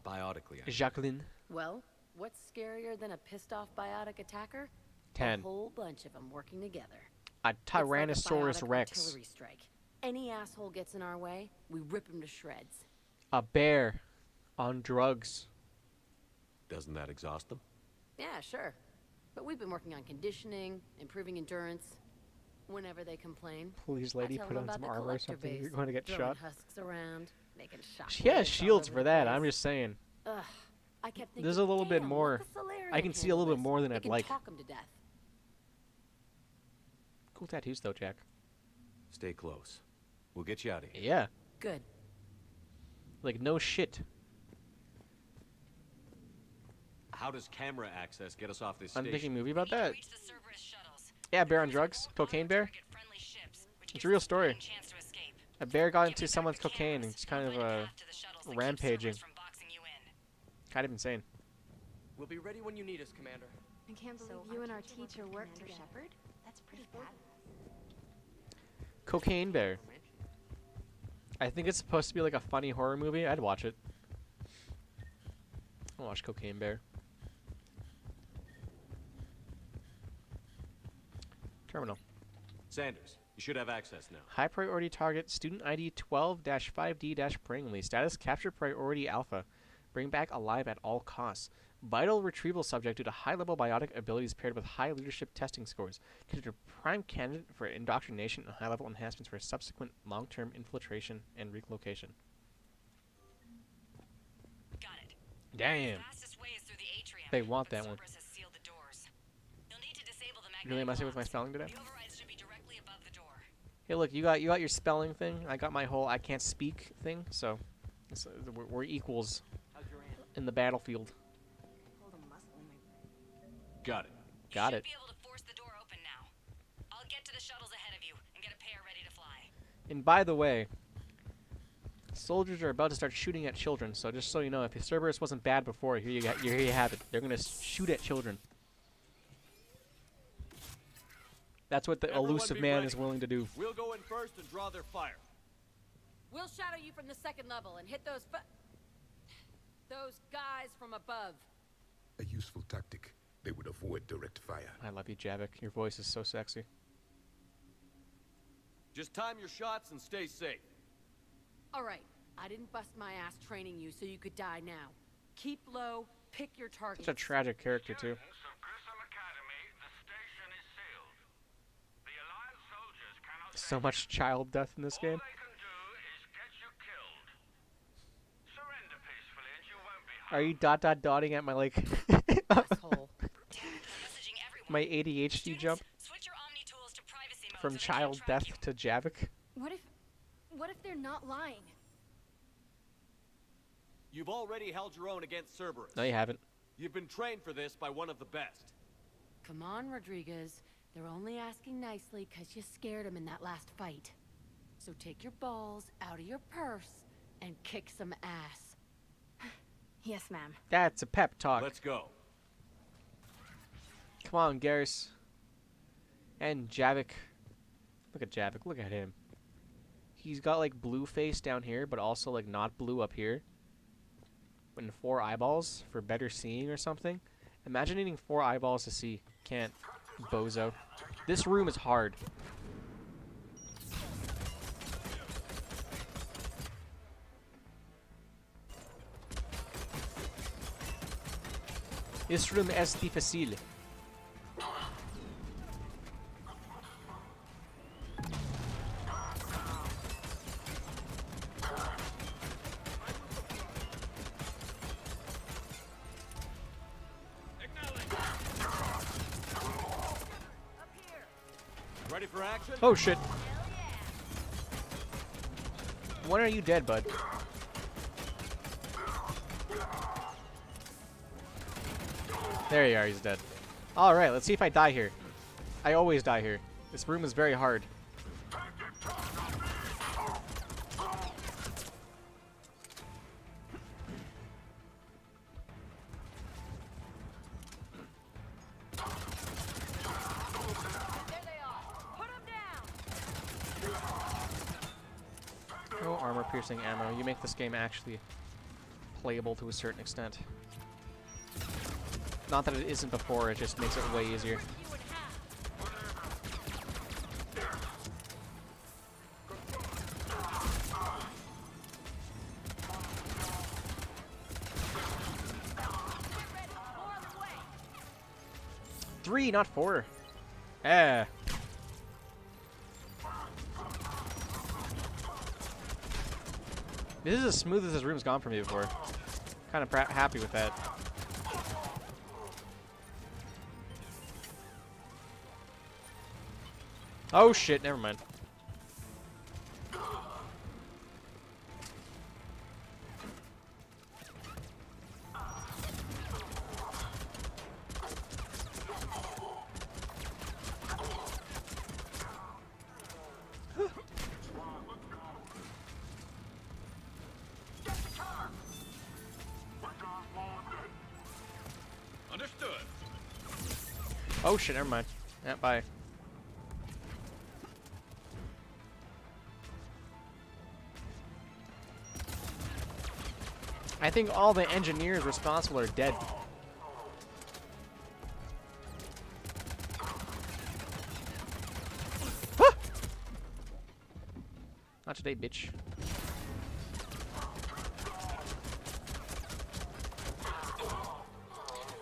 Biotically, I mean.
Jacqueline.
Well, what's scarier than a pissed off biotic attacker?
10.
A whole bunch of them working together.
A
It's like a
Tyrannosaurus
biotic
Rex.
artillery strike. Any asshole gets in our way, we rip him to shreds.
A bear on drugs.
Doesn't that exhaust them?
Yeah, sure. But we've been working on conditioning, improving endurance. Whenever they complain,
Please,
I
lady,
tell
put
them
on
about
some
the
armor or
collector
something. You're
base,
going to get
throwing
shot.
husks around, making shock
She has
waves all
shields
over
for
the
that.
place.
I'm just saying.
Ugh, I kept thinking,
There's a little bit
"Damn,
more.
look, the Solarian
I can see a little bit
handle
more
this.
than
They
I'd
can
like.
talk 'em to death."
Cool tattoos though, Jack.
Stay close. We'll get you out of here.
Yeah.
Good.
Like no shit.
How does camera access get us off this
I'm
station?
making a movie about that. Yeah, bear on drugs. Cocaine bear. It's a real story. A bear got into someone's cocaine and it's kind of rampaging. Kind of insane.
We'll be ready when you need us, Commander.
I can't believe you and our teacher work together. Shepard? That's pretty bad.
Cocaine bear. I think it's supposed to be like a funny horror movie. I'd watch it. I'll watch Cocaine Bear. Terminal.
Sanders, you should have access now.
High priority target, student ID 12-5D-Pringley. Status capture priority alpha. Bring back alive at all costs. Vital retrieval subject due to high-level biotic abilities paired with high leadership testing scores. Considered prime candidate for indoctrination and high-level enhancements for subsequent long-term infiltration and relocation.
Got it.
Damn.
The fastest way is through the atrium,
They want
but
that one.
Cerberus has sealed the doors. You'll need to disable the
You really
magnetic
messing with my
locks.
spelling today?
The overrides should be directly above the door.
Hey, look, you got your spelling thing. I got my whole I can't speak thing. So, we're equals in the battlefield.
Got it.
Got it.
Be able to force the door open now. I'll get to the shuttles ahead of you and get a pair ready to fly.
And by the way, soldiers are about to start shooting at children. So just so you know, if Cerberus wasn't bad before, here you have it. They're gonna shoot at children. That's what the elusive man is willing to do.
We'll go in first and draw their fire.
We'll shadow you from the second level and hit those guys from above.
A useful tactic. They would avoid direct fire.
I love you, Javik. Your voice is so sexy.
Just time your shots and stay safe.
All right, I didn't bust my ass training you so you could die now. Keep low, pick your targets.
Such a tragic character too. So much child death in this game. Are you dotting at my like my ADHD jump from child death to Javik?
What if they're not lying?
You've already held your own against Cerberus.
No, you haven't.
You've been trained for this by one of the best.
Come on, Rodriguez. They're only asking nicely because you scared them in that last fight. So take your balls out of your purse and kick some ass.
Yes, ma'am.
That's a pep talk.
Let's go.
Come on, Garrus. And Javik. Look at Javik. Look at him. He's got like blue face down here, but also like not blue up here. And 4 eyeballs for better seeing or something. Imagine needing 4 eyeballs to see. Can't. Bozo. This room is hard. This room es difícil.
Ready for action?
Oh shit. When are you dead, bud? There you are, he's dead. Alright, let's see if I die here. I always die here. This room is very hard. No armor-piercing ammo. You make this game actually playable to a certain extent. Not that it isn't before, it just makes it way easier. Three, not 4. Eh. This is as smooth as this room's gone for me before. Kind of happy with that. Oh shit, never mind.
Understood.
Oh shit, never mind. Yeah, bye. I think all the engineers responsible are dead. Ah! Not today, bitch.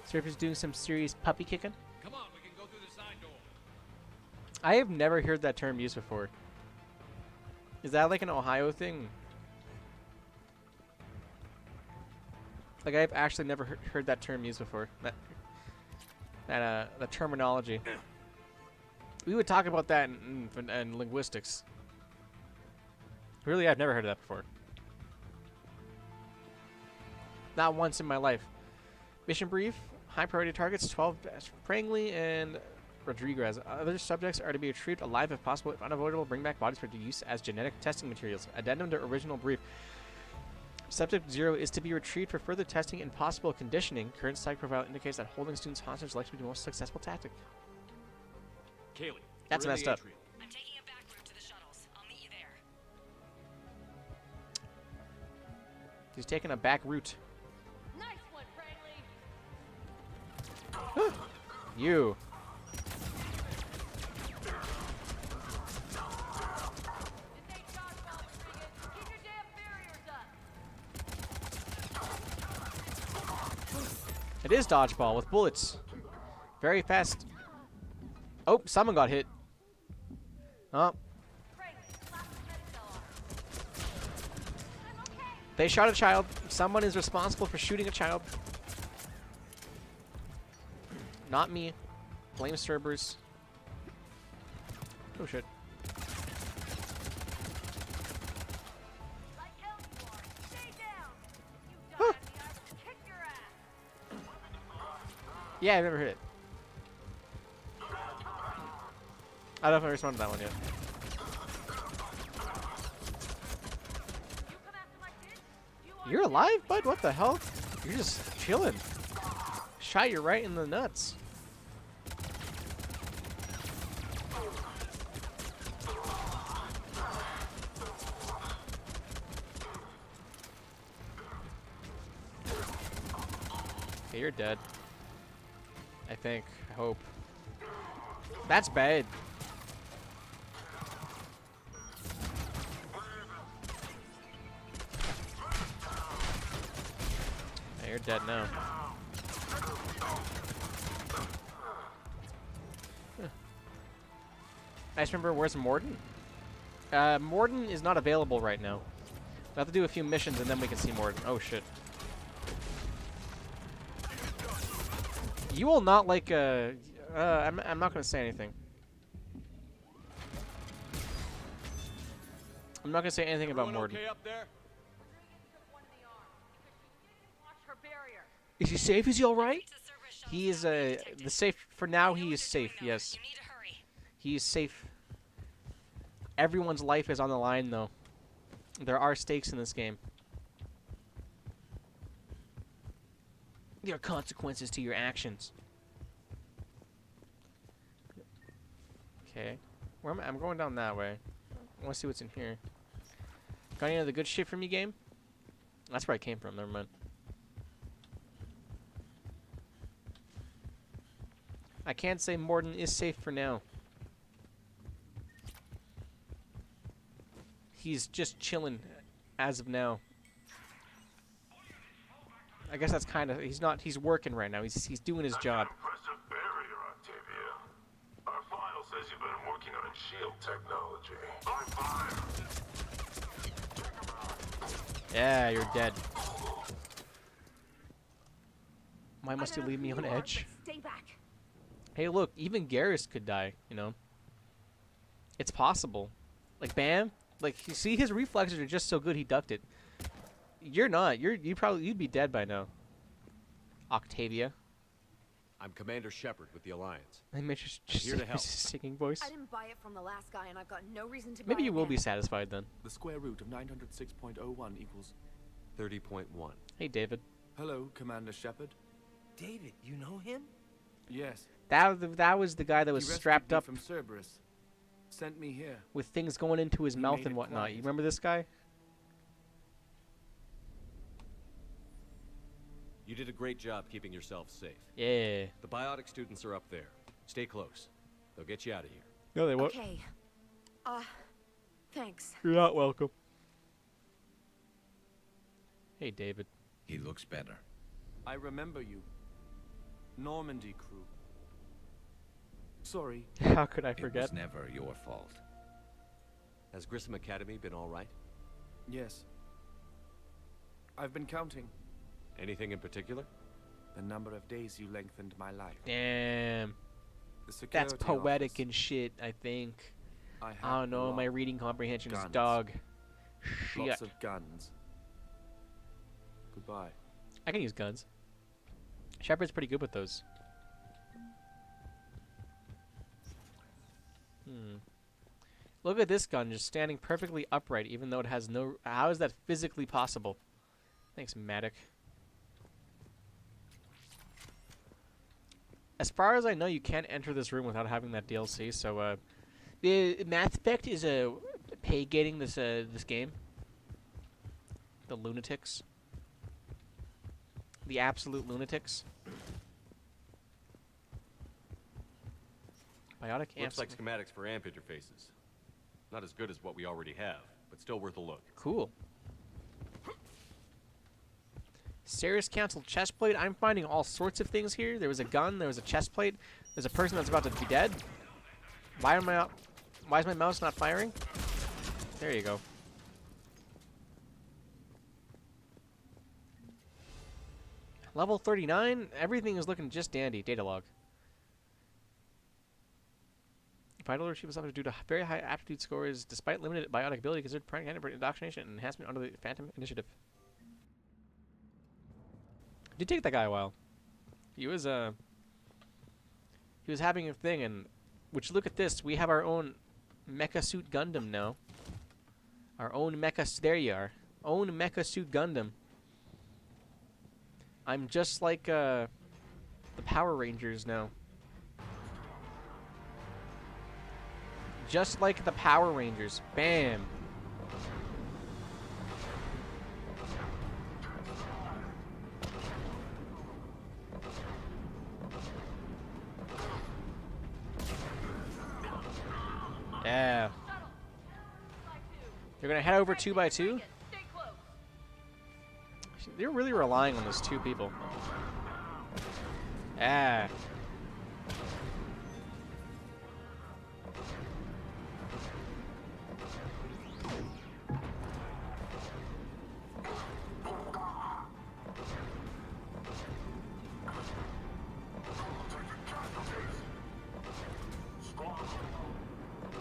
Surface doing some serious puppy kicking.
Come on, we can go through the side door.
I have never heard that term used before. Is that like an Ohio thing? Like, I've actually never heard that term used before. The terminology. We would talk about that in linguistics. Really, I've never heard of that before. Not once in my life. Mission brief. High priority targets 12 Prangley and Rodriguez. Other subjects are to be retrieved alive if possible. If unavoidable, bring back bodies for use as genetic testing materials. Addendum to original brief. Subject 0 is to be retrieved for further testing and possible conditioning. Current psych profile indicates that holding students hostage is likely to be the most successful tactic.
Kaylee,
That's
we're in
messed
the
up.
atrium.
I'm taking a back route to the shuttles. I'll meet you there.
He's taking a back route.
Nice one, Prangley.
You. It is dodgeball with bullets. Very fast. Oh, someone got hit. Oh. They shot a child. Someone is responsible for shooting a child. Not me. Blame Cerberus. Oh shit. Yeah, I've never heard it. I don't know if I responded to that one yet. You're alive, bud? What the hell? You're just chilling. Shot you right in the nuts. Okay, you're dead. I think. I hope. That's bad. Yeah, you're dead now. Huh. I just remember, where's Morden? Morden is not available right now. I have to do a few missions and then we can see Morden. Oh shit. You will not like, I'm not going to say anything. I'm not going to say anything about Morden.
Okay up there?
Is he safe? Is he alright? He is, the safe, for now he is safe, yes. He is safe. Everyone's life is on the line, though. There are stakes in this game. There are consequences to your actions. Okay. Where am I? I'm going down that way. I want to see what's in here. Got any of the good shit from you, game? That's where I came from. Never mind. I can't say Morden is safe for now. He's just chilling as of now. I guess that's kind of, he's working right now. He's doing his job.
Impressive barrier, Octavia. Our file says you've been working on shield technology. I'm fired.
Yeah, you're dead. Why must you leave me on edge?
Stay back.
Hey, look, even Garrus could die, you know? It's possible. Like, bam. Like, you see, his reflexes are just so good he ducked it. You're not. You'd be dead by now. Octavia.
I'm Commander Shepard with the Alliance.
I mean, just
here to help.
singing voice.
I didn't buy it from the last guy, and I've got no reason to
Maybe
buy
you
it
will
now.
be satisfied then.
The square root of 906.01 equals
30.1.
Hey, David.
Hello, Commander Shepard.
David, you know him?
Yes.
That was the guy that was
He rescued
strapped
me
up
from Cerberus. Sent me here.
with things going into his
He
mouth
made
and
it
whatnot.
quiet.
You remember this guy?
You did a great job keeping yourself safe.
Yeah.
The biotic students are up there. Stay close. They'll get you out of here.
No, they won't.
Okay. Thanks.
You're not welcome. Hey, David.
He looks better.
I remember you. Normandy crew. Sorry.
How could I
It
forget?
was never your fault.
Has Grissom Academy been all right?
Yes. I've been counting.
Anything in particular?
The number of days you lengthened my life.
Damn.
The
That's
security
poetic
office.
and shit, I think.
I
I don't know, my
lot.
reading comprehension is
Guns.
dog.
Lots
Shit.
of guns. Goodbye.
I can use guns. Shepard's pretty good with those. Look at this gun, just standing perfectly upright, even though it has no... How is that physically possible? Thanks, Matic. As far as I know, you can't enter this room without having that DLC, so, the Mass Effect is, pay-gating this, this game. The lunatics. The absolute lunatics. Biotic amps.
Looks like schematics for amp interfaces. Not as good as what we already have, but still worth a look.
Cool. Ceres canceled chest plate. I'm finding all sorts of things here. There was a gun. There was a chest plate. There's a person that's about to be dead. Why is my mouse not firing? There you go. Level 39. Everything is looking just dandy. Data log. Vital leadership is offered due to very high aptitude scores, despite limited biotic ability, considered prime candidate for indoctrination and enhancement under the Phantom Initiative. It did take that guy a while. He was having a thing, and which look at this, we have our own Mecha Suit Gundam now. Our own Mecha. There you are. Own Mecha Suit Gundam. I'm just like the Power Rangers now. Just like the Power Rangers. Bam. Yeah. You're gonna head over 2x2? They're really relying on those two people. Yeah.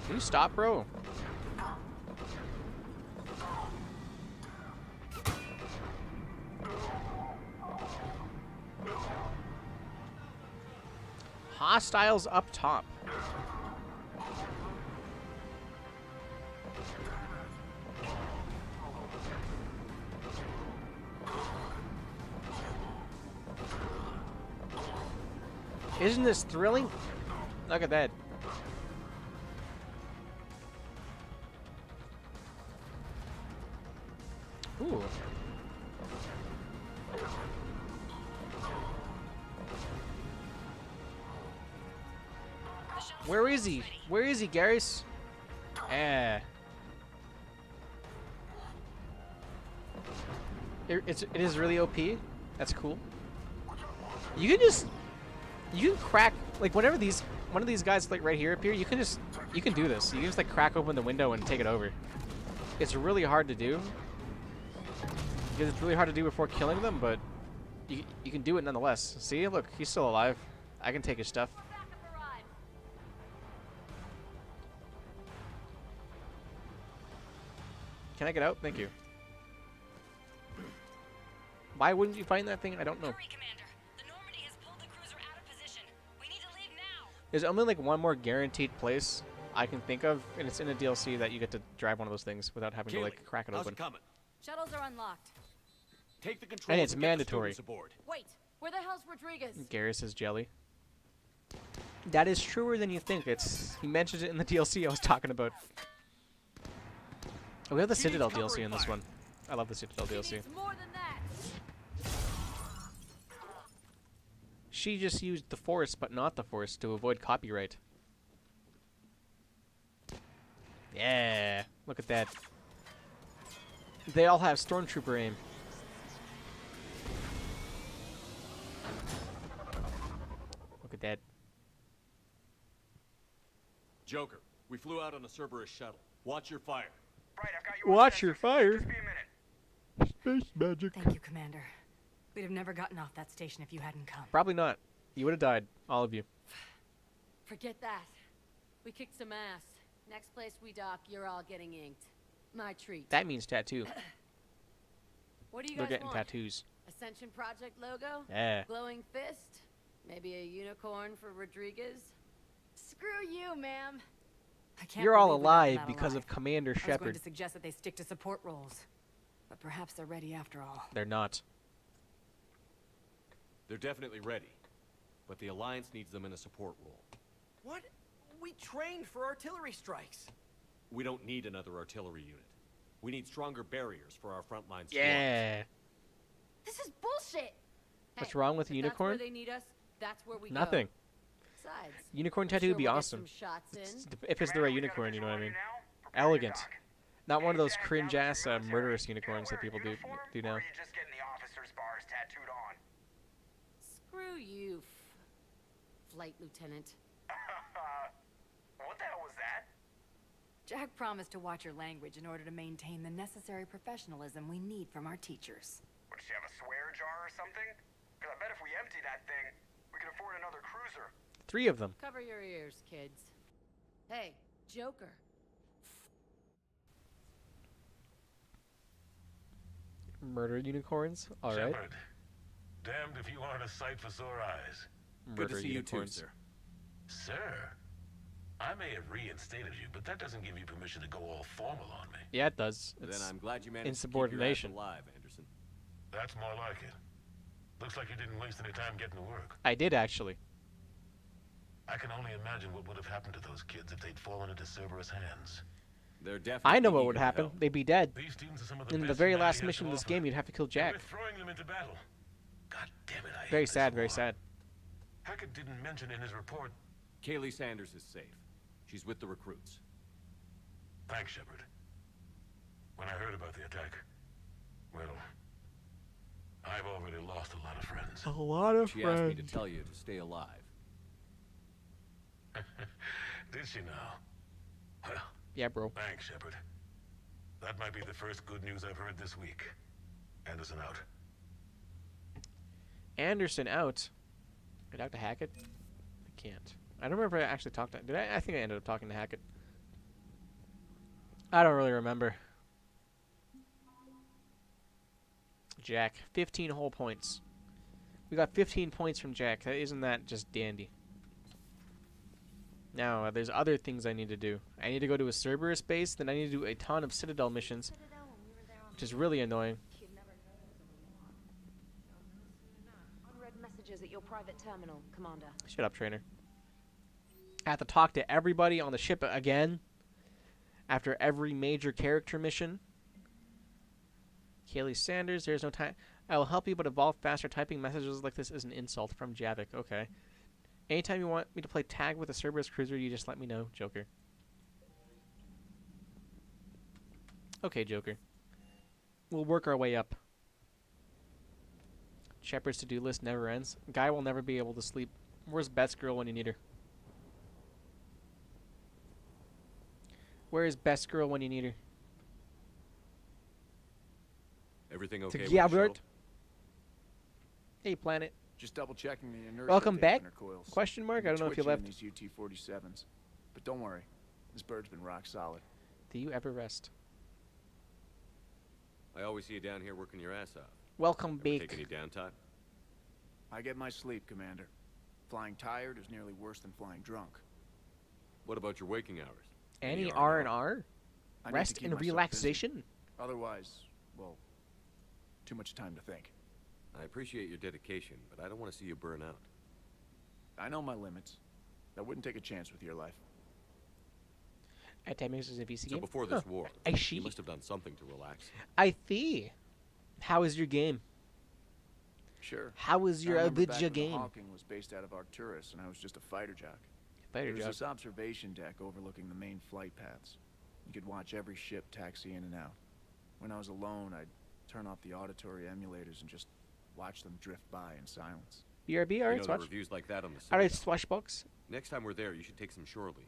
Can you stop, bro? Hostiles up top. Isn't this thrilling? Look at that. Ooh. Where is he? Where is he, Garrus? Ah. It is really OP. That's cool. You can crack, like, one of these guys like right here appear, you can do this. You can just like crack open the window and take it over. It's really hard to do. Because it's really hard to do before killing them, but You can do it nonetheless. See, look, he's still alive. I can take his stuff. Can I get out? Thank you. Why wouldn't you find that thing? I don't know. There's only like one more guaranteed place I can think of, and it's in a DLC that you get to drive one of those things without having to like crack it
how's
open.
it coming? Shuttles are unlocked.
Take the controls
And it's
and get the
mandatory.
students aboard.
Wait, where the hell's Rodriguez?
Garrus is jelly. That is truer than you think. He mentions it in the DLC I was talking about. Oh, we have the Citadel DLC in this one. I love the Citadel DLC.
More than that.
She just used the Force, but not the Force, to avoid copyright. Yeah, look at that. They all have Stormtrooper aim. Look at that.
Joker, we flew out on a Cerberus shuttle. Watch your fire.
Right, I've got you.
Watch your fire.
Just be a minute.
Space magic.
Thank you, Commander. We'd have never gotten off that station if you hadn't come.
Probably not. You would have died, all of you.
Forget that. We kicked some ass. Next place we dock, you're all getting inked. My treat.
That means tattoo.
What do you
They're
guys
getting
want?
tattoos.
Ascension Project logo?
Yeah.
Glowing fist? Maybe a unicorn for Rodriguez?
Screw you, ma'am. I can't
You're all
believe we got
alive
them out
because
alive.
of Commander
I was going
Shepard.
to suggest that they stick to support roles, but perhaps they're ready after all.
They're not.
They're definitely ready, but the Alliance needs them in a support role.
What? We trained for artillery strikes.
We don't need another artillery unit. We need stronger barriers for our frontline squads.
Yeah.
This is bullshit!
What's wrong with
if
unicorn?
That's where they need us, that's where we
Nothing.
go. Besides,
Unicorn
I'm
tattoo
sure
would be
we'll get
awesome.
some shots in.
If it's the right unicorn, you know what I mean? Elegant. Not one of those cringe-ass murderous unicorns that people do now.
Or you just getting the officer's bars tattooed on?
Screw you, Flight Lieutenant.
What the hell was that?
Jack promised to watch your language in order to maintain the necessary professionalism we need from our teachers.
Would she have a swear jar or something? Because I bet if we empty that thing, we could afford another cruiser.
3 of them.
Cover your ears, kids. Hey, Joker.
Murder unicorns? Alright.
Shepard, damned if you aren't a sight for sore eyes.
Good to
Murder
see you too,
unicorns.
sir.
Sir, I may have reinstated you, but that doesn't give you permission to go all formal on me.
Yeah, it does. It's
Then I'm glad you managed
insubordination.
to keep your ass alive, Anderson.
That's more like it. Looks like you didn't waste any time getting to work.
I did, actually.
I can only imagine what would have happened to those kids if they'd fallen into Cerberus' hands.
They're definitely
I know what
eager
would
to
happen.
help.
They'd be dead.
These students are some of the
In the
best
very
humanity
last
has to
mission of this
offer,
game, you'd have to kill
and
Jack.
we're throwing them into battle. God damn it, I hate
Very
this
sad, very
war.
sad.
Hackett didn't mention in his report.
Kaylee Sanders is safe. She's with the recruits.
Thanks, Shepard. When I heard about the attack, well, I've already lost a lot of friends.
A lot of
She asked me to tell you to stay alive.
Did she now? Well,
Yeah, bro.
thanks, Shepard. That might be the first good news I've heard this week. Anderson out.
Anderson out. Can I talk to Hackett? I can't. I don't remember if I actually talked to... Did I? I think I ended up talking to Hackett. I don't really remember. Jack. 15 whole points. We got 15 points from Jack. Isn't that just dandy? Now, there's other things I need to do. I need to go to a Cerberus base, then I need to do a ton of Citadel missions, which is really annoying.
Unread messages at your private terminal, Commander.
Shut up, trainer. I have to talk to everybody on the ship again after every major character mission. Kaylee Sanders, there's no time. I will help you, but evolve faster. Typing messages like this is an insult from Javik. Okay. Anytime you want me to play tag with a Cerberus cruiser, you just let me know, Joker. Okay, Joker. We'll work our way up. Shepard's to-do list never ends. Guy will never be able to sleep. Where's Best Girl when you need her? Where is Best Girl when you need her?
Everything okay with the
Together.
shuttle?
Hey, planet.
Just double checking the inertia
Welcome back?
dampener coils.
Question mark?
They're
I don't know if you
twitchy in
left.
these UT-47s. But don't worry. This bird's been rock solid.
Do you ever rest?
I always see you down here working your ass off.
Welcome
Ever
back.
take any downtime?
I get my sleep, Commander. Flying tired is nearly worse than flying drunk.
What about your waking hours?
Any
R&R?
R&R?
I need to
Rest
keep
and
myself busy.
relaxation?
Otherwise, well, too much time to think.
I appreciate your dedication, but I don't want to see you burn out.
I know my limits. I wouldn't take a chance with your life.
At 10 minutes is a VC
So
game?
before this
Huh.
war,
I
you
see.
must have done something to relax.
I see. How is your game?
Sure.
How is your
I remember back
video
when the
game?
Hawking was based out of Arcturus, and I was just a fighter jock.
Fighter
There was
jock.
this observation deck overlooking the main flight paths. You could watch every ship taxi in and out. When I was alone, I'd turn off the auditory emulators and just watch them drift by in silence.
BRB,
You
alright,
know
Swatch.
the reviews like that on the
Alright,
Citadel.
Swashbox.
Next time we're there, you should take some shore leave.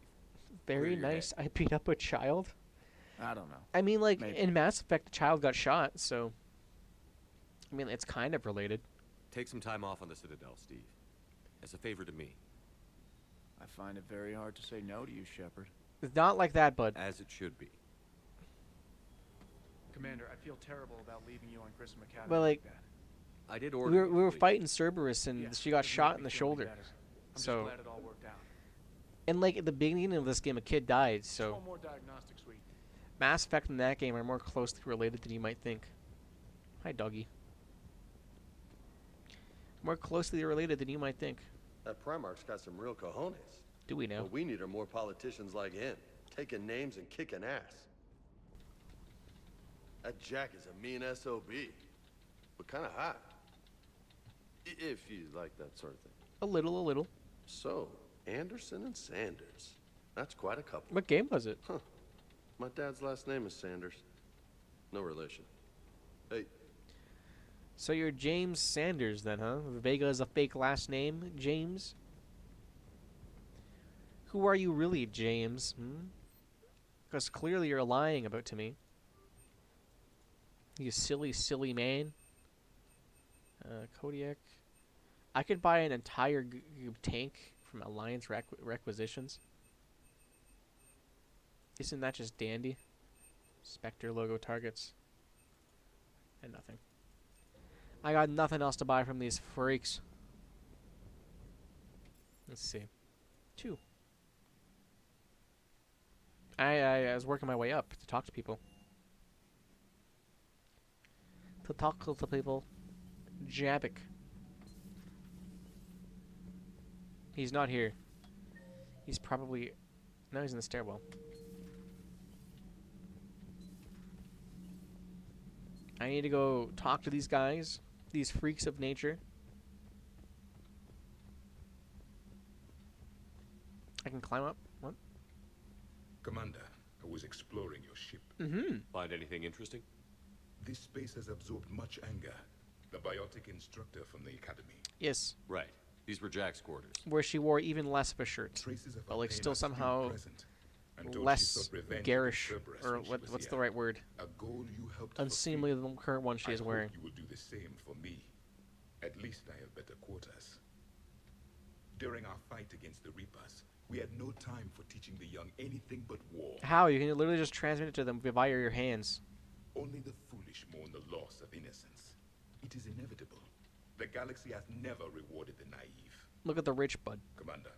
Very
Clear your
nice. I beat up a child.
I don't know.
I mean, like,
Maybe.
in Mass Effect, the child got shot, so... I mean, it's kind of related.
Take some time off on the Citadel, Steve. As a favor to me.
I find it very hard to say no to you, Shepard.
It's not like that, bud.
As it should be.
Commander, I feel terrible about leaving you on Grissom Academy
But, like,
that.
I did
we
order
were,
you
we were
to leave.
fighting Cerberus, and
Yeah,
she got
doesn't
shot
make
in
me
the
feel any
shoulder.
better. I'm
So...
just glad it all worked out.
And, like, at the beginning of this game, a kid died,
Just
so...
one more diagnostic suite.
Mass Effect and that game are more closely related than you might think. Hi, doggy. More closely related than you might think.
That Primarch's got some real cojones.
Do we know?
What we need are more politicians like him, taking names and kicking ass. That Jack is a mean SOB, but kind of hot. If you like that sort of thing.
A little, a little.
So, Anderson and Sanders. That's quite a couple.
What game was it?
Huh. My dad's last name is Sanders. No relation. Hey,
So you're James Sanders then, huh? Vega is a fake last name, James? Who are you really, James? Because clearly you're lying about to me. You silly, silly man. Kodiak. I could buy an entire tank from Alliance Requisitions. Isn't that just dandy? Spectre logo targets. And nothing. I got nothing else to buy from these freaks. Let's see. 2. I was working my way up to talk to people. To talk to people. Jabik. He's not here. He's probably... No, he's in the stairwell. I need to go talk to these guys. These freaks of nature. I can climb up. What?
Commander, I was exploring your ship.
Find anything interesting?
This space has absorbed much anger. The biotic instructor from the academy.
Yes.
Right. These were Jack's quarters.
Where she wore even less of a shirt.
Traces of
But
her
like
pain
still
are still
somehow
present, until she
less
sought revenge
garish.
against Cerberus
Or
when she
what,
was
what's the
here.
right word?
A goal you helped
Unseemly than the current one she is
I
wearing.
hope you will do the same for me. At least I have better quarters. During our fight against the Reapers, we had no time for teaching the young anything but war.
How? You can literally just transmit it to them via your hands.
Only the foolish mourn the loss of innocence. It is inevitable. The galaxy has never rewarded the naive.
Look at the rich bud.
Commander.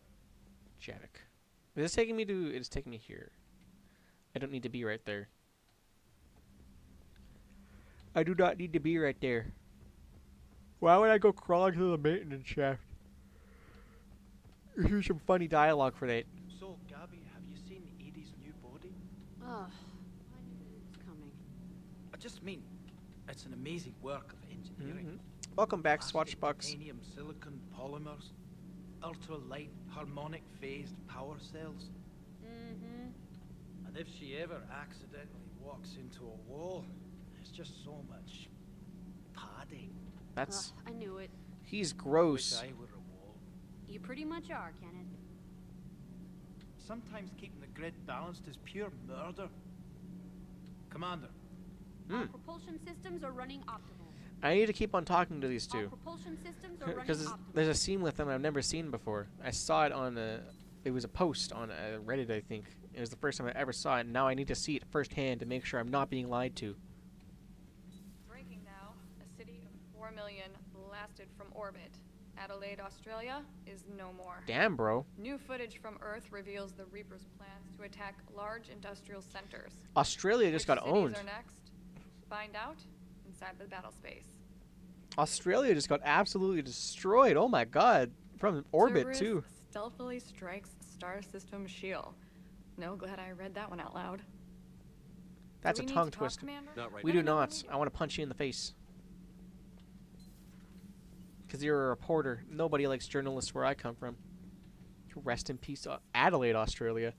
Javik. Is this taking me to... It's taking me here. I don't need to be right there. I do not need to be right there. Why would I go crawling to the maintenance shaft? Here's some funny dialogue for that.
So, Gabby, have you seen Edie's new body?
Oh, I knew it was coming.
I just mean, it's an amazing work of engineering.
Welcome back,
Plastic,
Swatchbox.
Titanium, silicon, polymers, ultra-light, harmonic phased power cells. And if she ever accidentally walks into a wall, there's just so much padding.
That's...
I knew it.
He's gross.
Wish I were a wall.
You pretty much are, Kenneth.
Sometimes keeping the grid balanced is pure murder. Commander.
Our propulsion systems are running optimal.
I need to keep on talking to these
All
two.
propulsion systems are running
Because
optimally.
there's a scene with them I've never seen before. I saw it on it was a post on Reddit, I think. It was the first time I ever saw it, and now I need to see it firsthand to make sure I'm not being lied to.
Breaking now. A city of 4 million blasted from orbit. Adelaide, Australia is no more.
Damn, bro.
New footage from Earth reveals the Reaper's plans to attack large industrial centers.
Australia just got owned.
Which cities are next? Find out inside the battle space.
Australia just got absolutely destroyed. Oh my god. From orbit,
Cerberus
too.
stealthily strikes star system shield. No, glad I read that one out loud.
That's
Do
a
we need
tongue
to talk,
twister.
Commander?
Not right
We
now.
do not. I want to punch you in the face. Because you're a reporter. Nobody likes journalists where I come from. Rest in peace, Adelaide, Australia.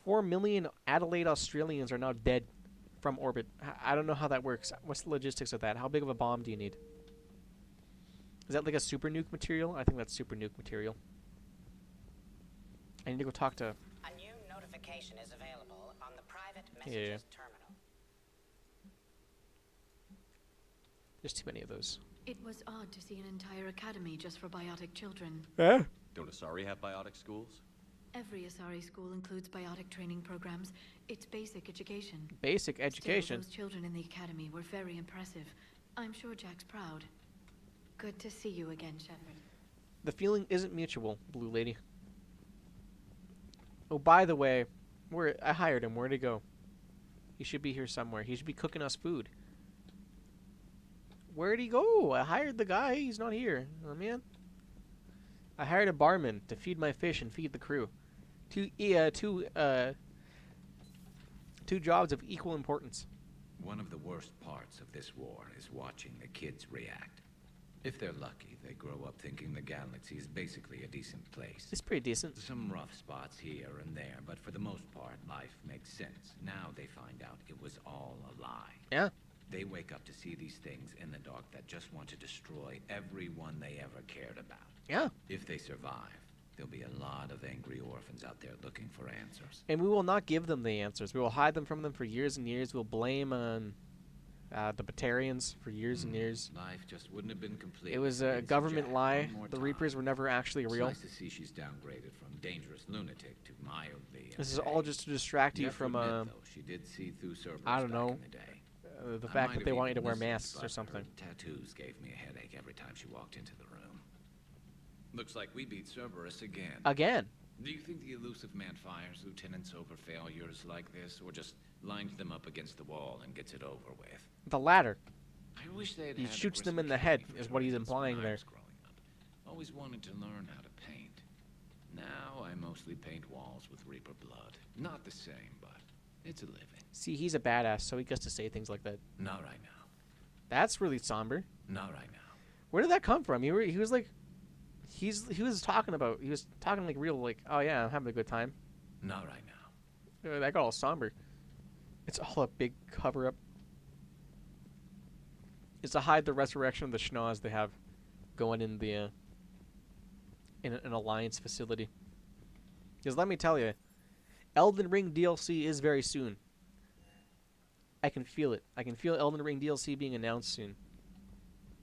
4 million Adelaide Australians are now dead from orbit. I don't know how that works. What's the logistics of that? How big of a bomb do you need? Is that like a super nuke material? I think that's super nuke material. I need to go talk to...
A new notification is available on the private
Yeah.
messages terminal.
There's too many of those.
It was odd to see an entire academy just for biotic children.
Eh?
Don't Asari have biotic schools?
Every Asari school includes biotic training programs. It's basic education.
Basic education?
Still, those children in the academy were very impressive. I'm sure Jack's proud. Good to see you again, Shepard.
The feeling isn't mutual, Blue Lady. Oh, by the way, I hired him. Where'd he go? He should be here somewhere. He should be cooking us food. Where'd he go? I hired the guy. He's not here. Oh, man. I hired a barman to feed my fish and feed the crew. Two jobs of equal importance.
One of the worst parts of this war is watching the kids react. If they're lucky, they grow up thinking the galaxy is basically a decent place.
It's pretty decent.
Some rough spots here and there, but for the most part, life makes sense. Now they find out it was all a lie.
Yeah.
They wake up to see these things in the dark that just want to destroy everyone they ever cared about.
Yeah.
If they survive, there'll be a lot of angry orphans out there looking for answers.
And we will not give them the answers. We will hide them from them for years and years. We'll blame the Batarians for years and years.
Life just wouldn't have been complete.
It was a
It's
government
Jack
lie.
one more
The
time.
Reapers were never actually
It's
real.
nice to see she's downgraded from dangerous lunatic to mildly.
This is all just to distract you
have to
from,
admit, though, she did see through Cerberus
I don't
back
know,
in the day.
the
I
fact
might
that
have
they want you
even
to wear
listened,
masks or
but
something.
her tattoos gave me a headache every time she walked into the room. Looks like we beat Cerberus again.
Again?
Do you think the elusive man fires lieutenants over failures like this, or just lines them up against the wall and gets it over with?
The latter.
I wish they had
He
had a
shoots them
bristle
in the head,
kitty for
is what he's
tournaments
implying
when I
there.
was growing up. Always wanted to learn how to paint. Now I mostly paint walls with Reaper blood. Not the same, but it's a living.
See, he's a badass, so he gets to say things like that.
Not right now.
That's really somber.
Not right now.
Where did that come from? He was like, he was talking like real, like, oh yeah, I'm having a good time.
Not right now.
That got all somber. It's all a big cover-up. It's to hide the resurrection of the schnoz they have going in the in an Alliance facility. Because let me tell you, Elden Ring DLC is very soon. I can feel it. I can feel Elden Ring DLC being announced soon.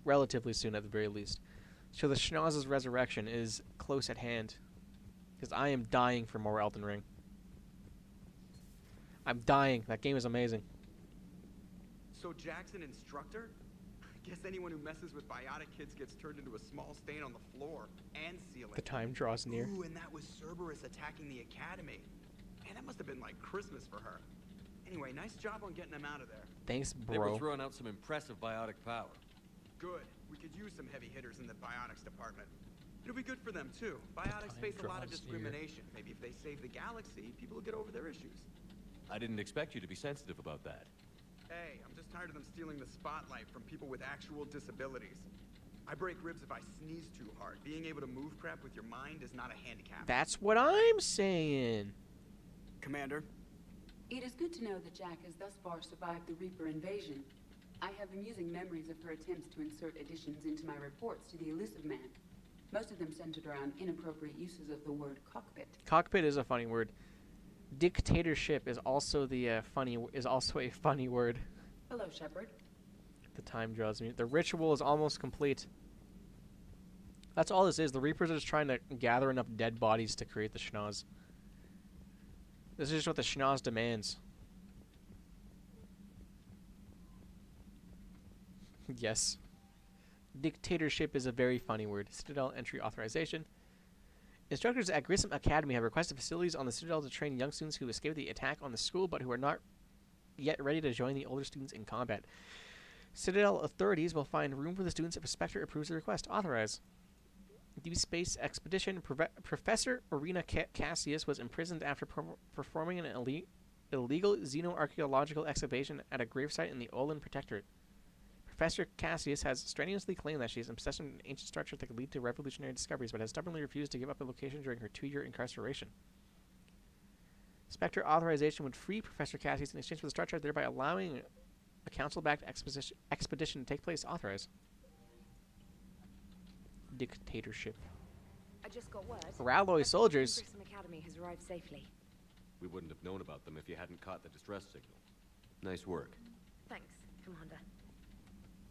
Relatively soon, at the very least. So the Schnoz's resurrection is close at hand. Because I am dying for more Elden Ring. I'm dying. That game is amazing.
So Jack's an instructor? Guess anyone who messes with biotic kids gets turned into a small stain on the floor and ceiling.
The time draws near.
Ooh, and that was Cerberus attacking the academy. Man, that must have been like Christmas for her. Anyway, nice job on getting them out of there.
Thanks,
They were
bro.
throwing out some impressive biotic power.
Good. We could use some heavy hitters in the biotics department. It'll be good for them too. Biotics face a lot of
draws near.
discrimination. Maybe if they save the galaxy, people will get over their issues.
I didn't expect you to be sensitive about that.
Hey, I'm just tired of them stealing the spotlight from people with actual disabilities. I break ribs if I sneeze too hard. Being able to move crap with your mind is not a handicap.
That's what I'm saying.
Commander?
It is good to know that Jack has thus far survived the Reaper invasion. I have amusing memories of her attempts to insert additions into my reports to the Elusive Man. Most of them centered around inappropriate uses of the word cockpit.
Cockpit is a funny word. Dictatorship is also a funny word.
Hello, Shepard.
The time draws me. The ritual is almost complete. That's all this is. The Reapers are just trying to gather enough dead bodies to create the schnoz. This is just what the schnoz demands. Yes. Dictatorship is a very funny word. Citadel entry authorization. Instructors at Grissom Academy have requested facilities on the Citadel to train young students who escaped the attack on the school but who are not yet ready to join the older students in combat. Citadel authorities will find room for the students if a Spectre approves the request. Authorize. Deep Space Expedition. Professor Irina Cassius was imprisoned after performing an illegal xenoarchaeological excavation at a gravesite in the Olin Protectorate. Professor Cassius has strenuously claimed that she is obsessed with an ancient structure that could lead to revolutionary discoveries, but has stubbornly refused to give up the location during her 2-year incarceration. Spectre authorization would free Professor Cassius in exchange for the structure, thereby allowing a council-backed expedition to take place. Authorize. Dictatorship.
I just got word.
Ralsei soldiers.
Grissom Academy has arrived safely.
We wouldn't have known about them if you hadn't caught the distress signal. Nice work.
Thanks, Commander.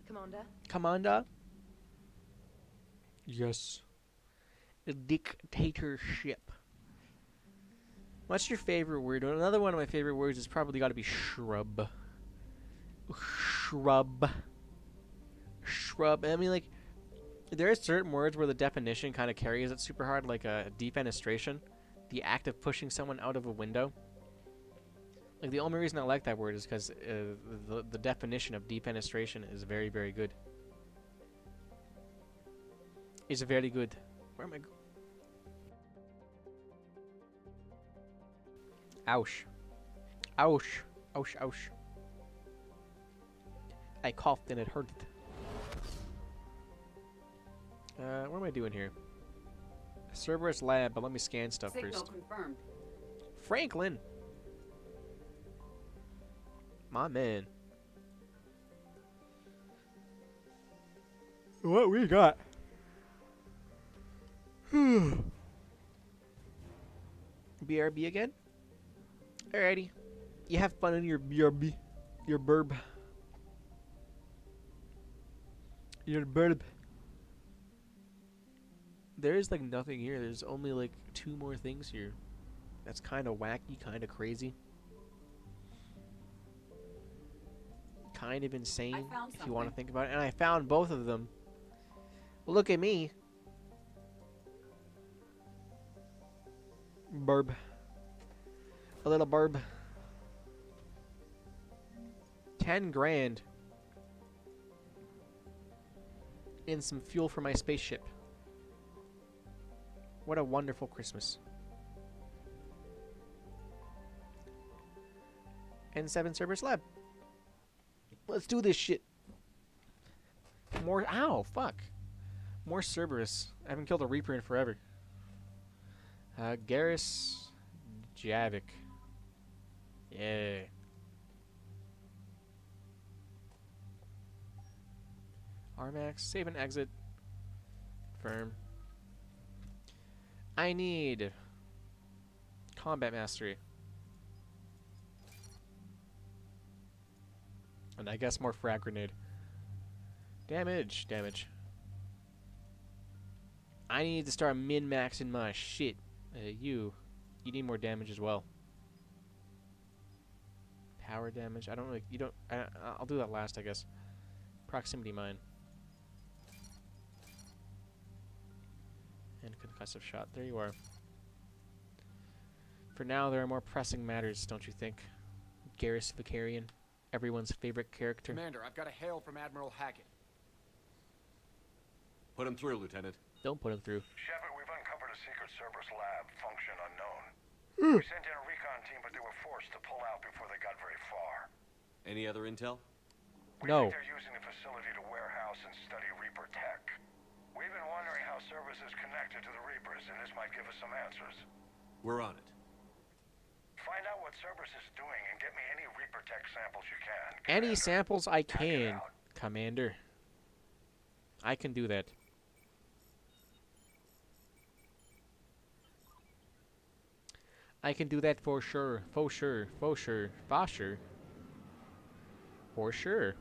Commander?
Commander? Yes. A dictatorship. What's your favorite word? Another one of my favorite words is probably got to be shrub. Shrub. Shrub. I mean, like, there are certain words where the definition kind of carries it super hard, like defenestration. The act of pushing someone out of a window. Like, the only reason I like that word is because the definition of defenestration is very, very good. It's very good. Where am I going? Ouch. Ouch. Ouch, ouch. I coughed and it hurt. What am I doing here? Cerberus lab, but let me scan stuff
Signal
first.
confirmed.
Franklin! My man. What we got? BRB again? Alrighty. You have fun in your BRB. Your burb. Your burb. There is like nothing here. There's only like 2 more things here. That's kind of wacky, kind of crazy. Kind of insane, if you want to think about it. And I found both of them. Well, look at me. Burb. A little burb. 10 grand. And some fuel for my spaceship. What a wonderful Christmas. N7 Cerberus Lab. Let's do this shit. More. Ow, fuck. More Cerberus. I haven't killed a Reaper in forever. Garrus Javik. Yeah. Armax. Save and exit. Confirm. I need combat mastery. And I guess more frag grenade. Damage. Damage. I need to start min-maxing my shit. You need more damage as well. Power damage. I don't really. You don't. I'll do that last, I guess. Proximity mine. And concussive shot. There you are. For now, there are more pressing matters, don't you think? Garrus Vicarian, everyone's favorite character.
Commander, I've got a hail from Admiral Hackett. Put him through, Lieutenant.
Don't put him through.
Shepard, we've uncovered a secret Cerberus lab, function unknown. We sent in a recon team, but they were forced to pull out before they got very far.
Any other intel?
We think they're using the facility to warehouse and study Reaper tech. We've been wondering how Cerberus is connected to the Reapers, and this might give us some answers.
We're on it.
Find out what Cerberus is doing and get me any Reaper tech samples you can.
Any samples I can, Commander. I can do that. I can do that for sure. For sure. For sure. For sure. For sure.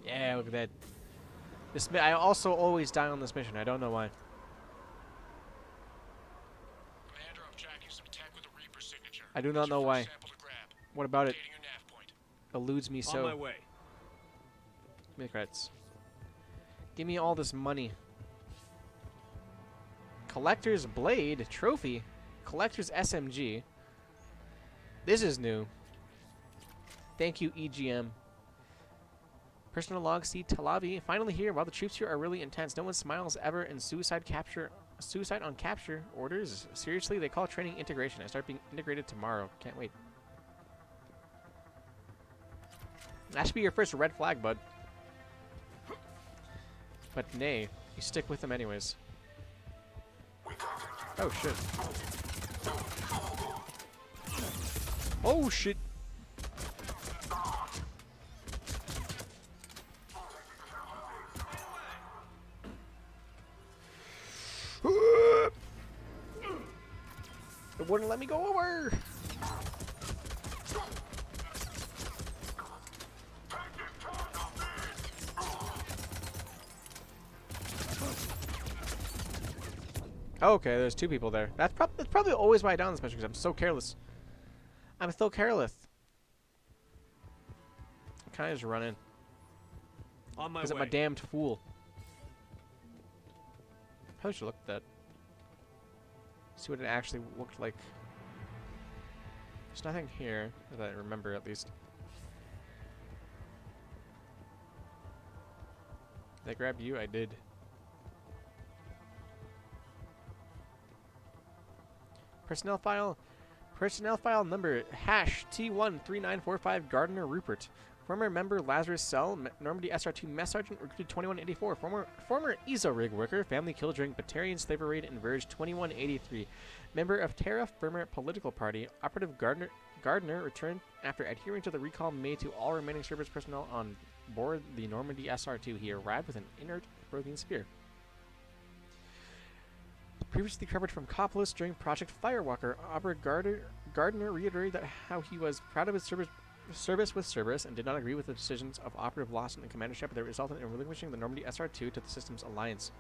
Yeah, look at that. I also always die on this mission. I don't know why.
Commander, I'm tracking some tech with a Reaper signature.
I do not know why.
Sample to grab.
What about it?
Locating your nav point.
Eludes me so.
On my way.
Give me the credits. Give me all this money. Collector's Blade Trophy. Collector's SMG. This is new. Thank you, EGM. Personal log, see Talavi. Finally here. While the troops here are really intense, no one smiles ever in suicide on capture orders. Seriously, they call training integration. I start being integrated tomorrow. Can't wait. That should be your first red flag, bud. But nay, you stick with them anyways. Oh shit. Oh shit. It wouldn't let me go over. Okay, there's two people there. That's probably always why I down this mission, because I'm so careless. I'm so careless. I kind of just run in.
On my way.
Because I'm a damned fool. Probably should look at that. See what it actually looked like. There's nothing here that I remember, at least. Did I grab you? I did. Personnel file number #T13945 Gardner Rupert. Former member Lazarus Cell, Normandy SR2 Mess Sergeant, recruited 2184. Former ESO rig worker, family killed during Batarian slavery raid in Verge 2183. Member of Terra Firma Political Party, Operative Gardner returned after adhering to the recall made to all remaining service personnel on board the Normandy SR2. He arrived with an inert Prothean spear. Previously covered from Coppolis during Project Firewalker, Operative Gardner reiterated that how he was proud of his service with Cerberus and did not agree with the decisions of Operative Lawson and Commander Shepard that resulted in relinquishing the Normandy SR2 to the system's alliance.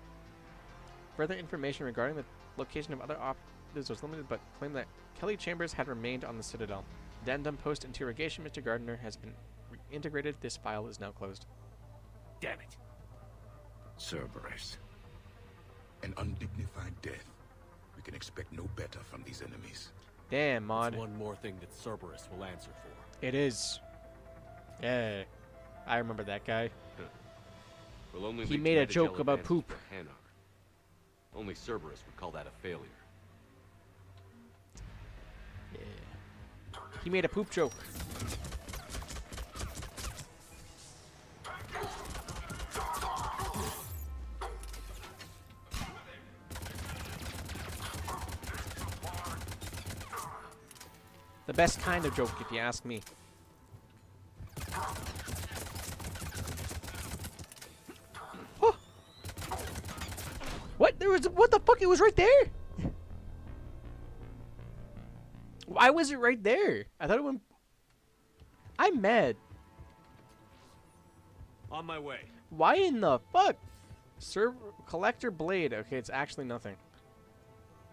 Further information regarding the location of other operatives was limited, but claimed that Kelly Chambers had remained on the Citadel. Addendum post-interrogation, Mr. Gardner has been reintegrated. This file is now closed.
Damn it.
Cerberus. An undignified death. We can expect no better from these enemies.
Damn, Mod.
That's one more thing that Cerberus will answer for.
It is. Yeah. I remember that guy.
We'll only
He made a joke about poop.
Only Cerberus would call that a failure.
Yeah. He made a poop joke. The best kind of joke, if you ask me. Oh. What? What the fuck? It was right there. Why was it right there? I thought it went. I'm mad.
On my way.
Why in the fuck? Collector Blade. Okay, it's actually nothing.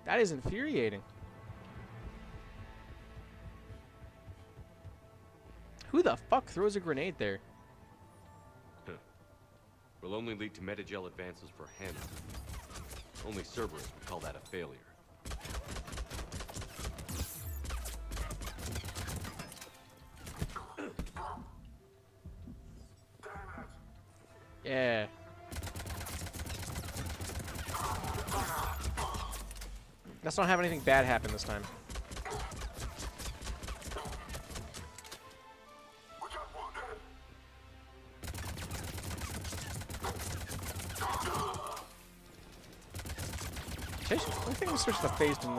That is infuriating. Who the fuck throws a grenade there?
Will only lead to metagel advances for Hannah. Only Cerberus would call that a failure.
Yeah. Let's not have anything bad happen this time. I think we switched the phased in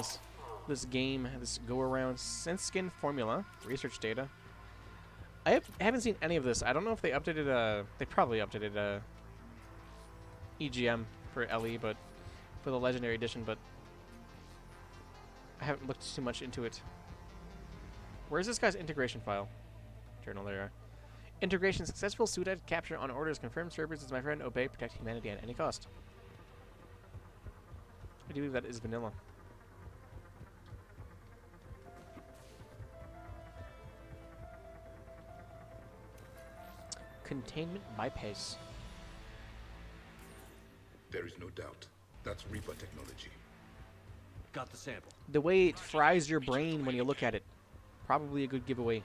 this game, this go around synth skin formula research data. I haven't seen any of this. I don't know if they updated they probably updated EGM for LE, but for the Legendary Edition, but I haven't looked too much into it. Where's this guy's integration file? Journal, there you are. Integration successful. Suda capture on orders. Confirmed. Cerberus is my friend. Obey. Protect humanity at any cost. I do believe that is vanilla. Containment bypass.
There is no doubt. That's Reaper technology.
Got the sample.
The way it fries your brain when you look at it. Probably a good giveaway.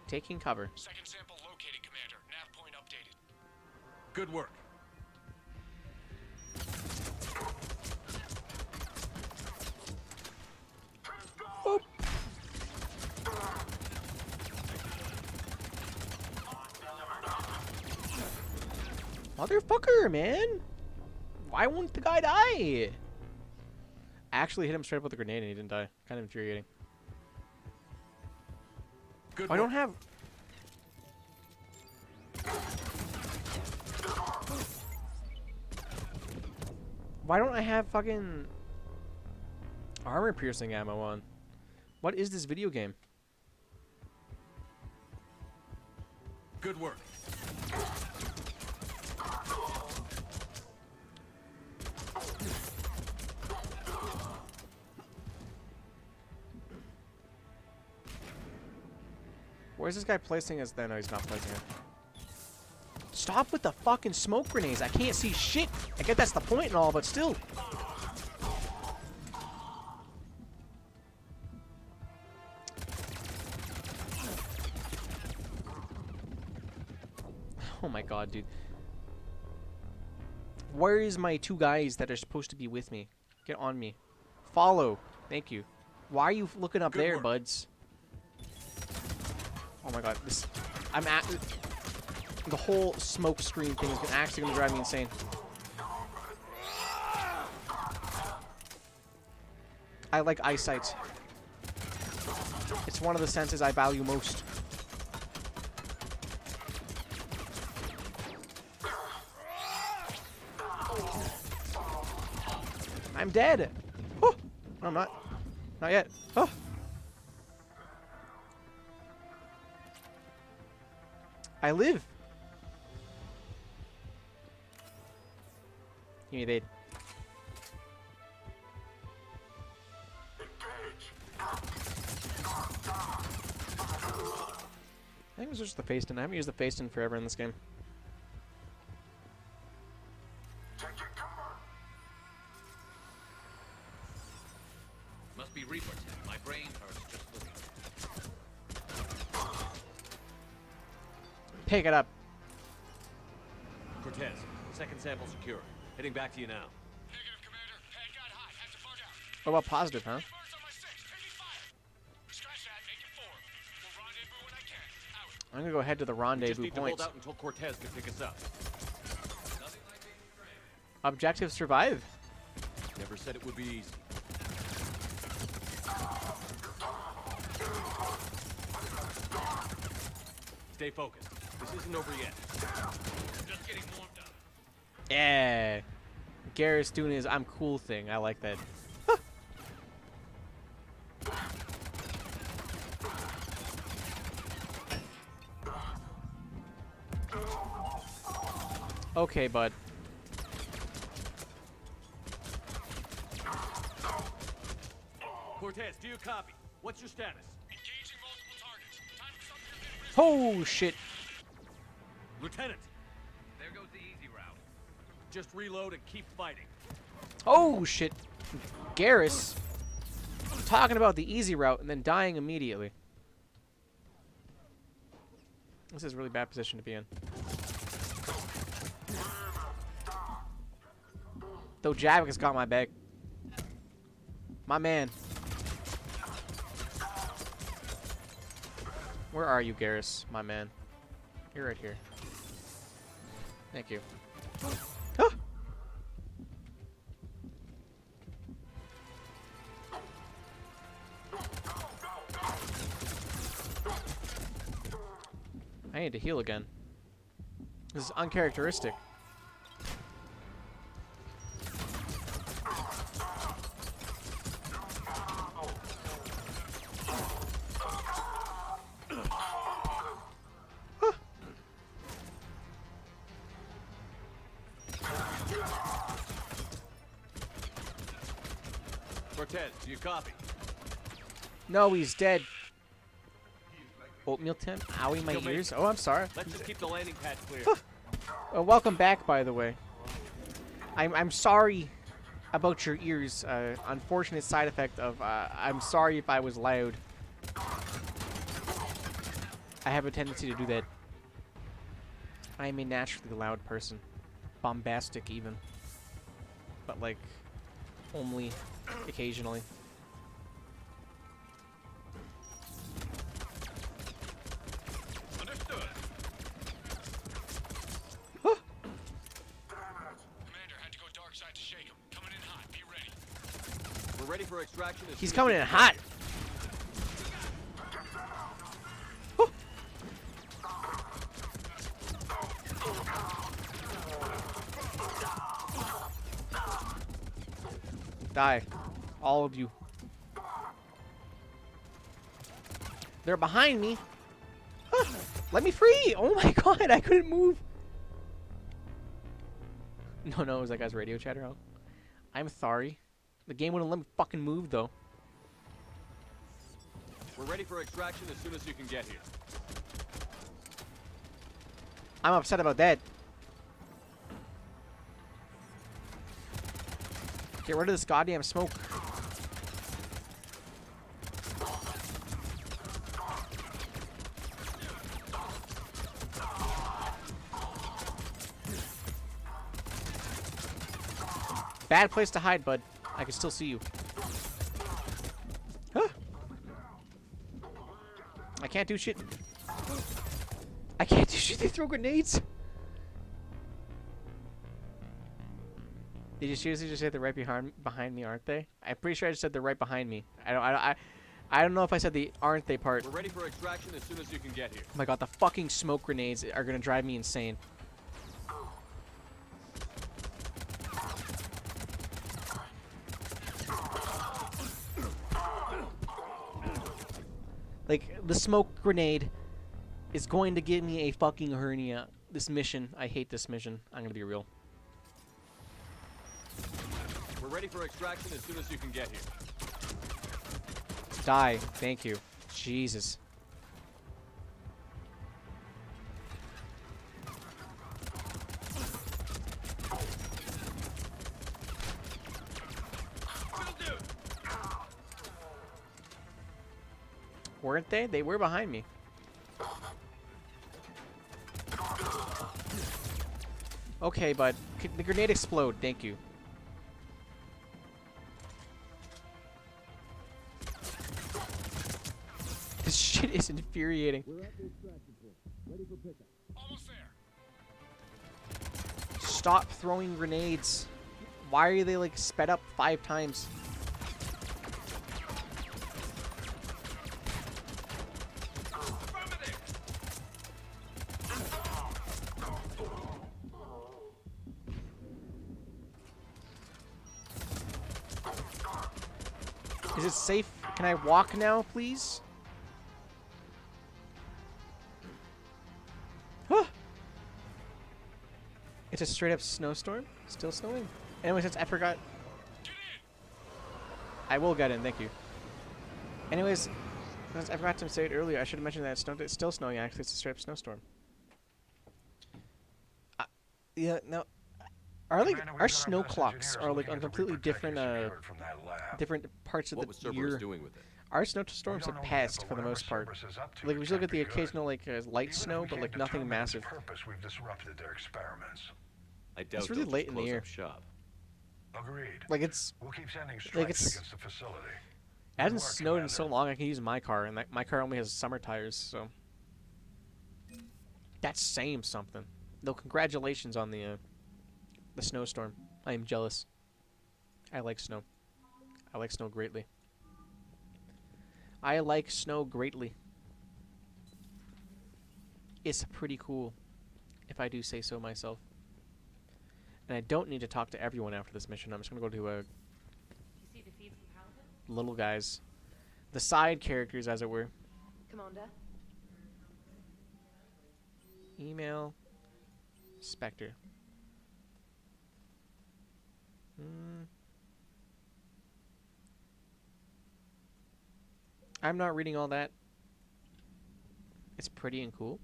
Taking cover.
Second sample located, Commander. Nav point updated.
Good work.
Boop. Motherfucker, man! Why won't the guy die? I actually hit him straight up with a grenade and he didn't die. Kind of infuriating.
Good
I don't have... Why don't I have fucking armor piercing ammo on? What is this video game?
Good work.
Where's this guy placing his... No, he's not placing it. Stop with the fucking smoke grenades. I can't see shit. I get that's the point and all, but still. Oh my god, dude. Where is my two guys that are supposed to be with me? Get on me. Follow. Thank you. Why are you looking up there, buds? Oh my god, this... I'm at... The whole smoke screen thing is actually going to drive me insane. I like eyesight. It's one of the senses I value most. I'm dead! Oh! No, I'm not. Not yet. Oh! I live! Give me the bait. I think it was just the face stun. I haven't used the face stun forever in this game.
Must be Reaper. My brain hurts just looking.
Pick it up.
Cortez, second sample secure. Heading back to you now.
Negative, Commander. Head got hot. Have to bug out.
What about positive, huh?
Scratch that. Make it 4. We'll rendezvous when I can. Out.
I'm gonna go head to the
We
rendezvous
just need to
points.
hold out until Cortez can pick us up.
Objective survive.
Never said it would be easy. Stay focused. This isn't over yet. Just getting warmed up.
Yeah. Garrus doing his I'm cool thing. I like that. Okay, bud.
Cortez, do you copy? What's your status?
Engaging multiple targets. Time for something a bit
Oh, shit.
Lieutenant! There goes the easy route. Just reload and keep fighting.
Oh, shit. Garrus talking about the easy route and then dying immediately. This is a really bad position to be in. Though Javik has got my back. My man. Where are you, Garrus, my man? You're right here. Thank you. Ah! I need to heal again. This is uncharacteristic.
Cortez, do you copy?
No, he's dead. Oatmeal Tim? Owie, my
You'll make
ears.
it.
Oh, I'm sorry.
Let's just keep the landing pad clear.
Welcome back, by the way. I'm sorry about your ears. Unfortunate side effect of I'm sorry if I was loud. I have a tendency to do that. I am a naturally loud person. Bombastic, even. But, like, only occasionally.
Understood. Commander had to go dark side to shake him. Coming in hot. Be ready.
We're ready for extraction.
He's coming in hot. Die. All of you. They're behind me. Let me free. Oh my god, I couldn't move. No, it was that guy's radio chatter out. I'm sorry. The game wouldn't let me fucking move, though.
We're ready for extraction as soon as you can get here.
I'm upset about that. Get rid of this goddamn smoke. Bad place to hide, bud. I can still see you. Huh? I can't do shit. I can't do shit. They throw grenades. Did you seriously just say they're right behind me, aren't they? I'm pretty sure I just said they're right behind me. I don't know if I said the aren't they part.
We're ready for extraction as soon as you can get here.
Oh my god, the fucking smoke grenades are gonna drive me insane. Like, the smoke grenade is going to give me a fucking hernia. This mission, I hate this mission. I'm gonna be real.
We're ready for extraction as soon as you can get here.
Die. Thank you. Jesus. Weren't they? They were behind me. Okay, bud. The grenade explode. Thank you. This shit is infuriating.
Ready for pickup. Almost there.
Stop throwing grenades. Why are they, like, sped up 5 times? Is it safe? Can I walk now, please? Huh. It's a straight up snowstorm? Still snowing? Anyway, since I forgot... I will get in, thank you. Anyways, since I forgot to say it earlier, I should have mentioned that it's still snowing, actually. It's a straight up snowstorm. Yeah, no... Our snow clocks are like on completely different different parts of the year.
Doing with it?
Our snowstorms have passed for the most part. Like we still get the occasional like light snow, but like nothing massive.
We've disrupted their experiments.
I doubt
it's really
they'll
late
just
in the
close
year.
up shop.
Agreed.
Like it's
we'll keep sending strikes
like it's
against the facility.
It hasn't snowed in so long. I can use my car, and my car only has summer tires, so that's saying something. Though congratulations on the snowstorm. I am jealous. I like snow. I like snow greatly. I like snow greatly. It's pretty cool, if I do say so myself. And I don't need to talk to everyone after this mission. I'm just gonna go to little guys. The side characters, as it were.
Commander.
Email. Spectre. I'm not reading all that. It's pretty and cool.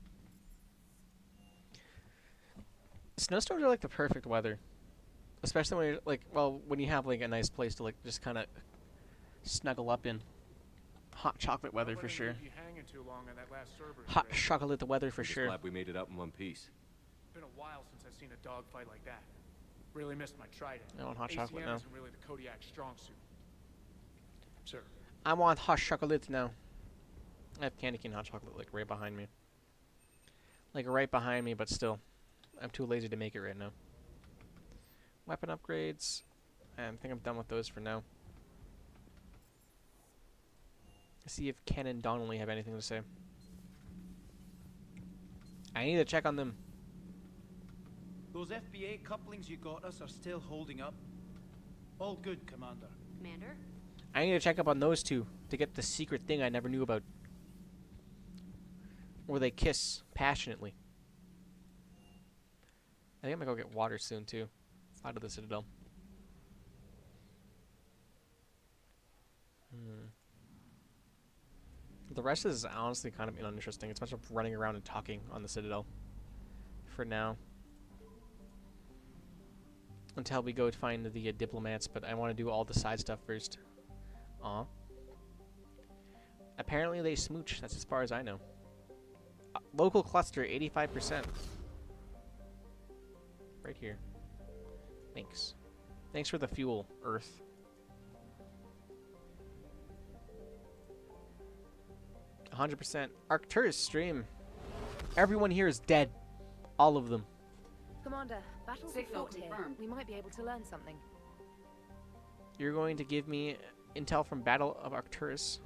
Snowstorms are like the perfect weather. Especially when you're like, well, when you have like a nice place to like just kind of snuggle up in. Hot chocolate weather for sure. Hot chocolate weather for sure.
Glad we made it out in one piece.
Been a while since I've seen a dogfight like that. Really missed my trident.
I want hot chocolate now.
Isn't really the Kodiak strong suit. Sir.
I want hot chocolate now. I have candy cane hot chocolate like right behind me. Like right behind me, but still. I'm too lazy to make it right now. Weapon upgrades. I think I'm done with those for now. See if Ken and Donnelly have anything to say. I need to check on them.
Those FBA couplings you got us are still holding up. All good, Commander.
Commander?
I need to check up on those two to get the secret thing I never knew about. Where they kiss passionately. I think I'm gonna go get water soon too. Out of the Citadel. The rest is honestly kind of uninteresting. It's a bunch of running around and talking on the Citadel. For now. Until we go to find the diplomats, but I want to do all the side stuff first. Aw. Apparently they smooch, that's as far as I know. Local cluster, 85%. Right here. Thanks. Thanks for the fuel, Earth. %. Arcturus stream. Everyone here is dead. All of them.
Commander, battle's
Signal
afoot here.
confirmed.
We might be able to learn something.
You're going to give me intel from Battle of Arcturus.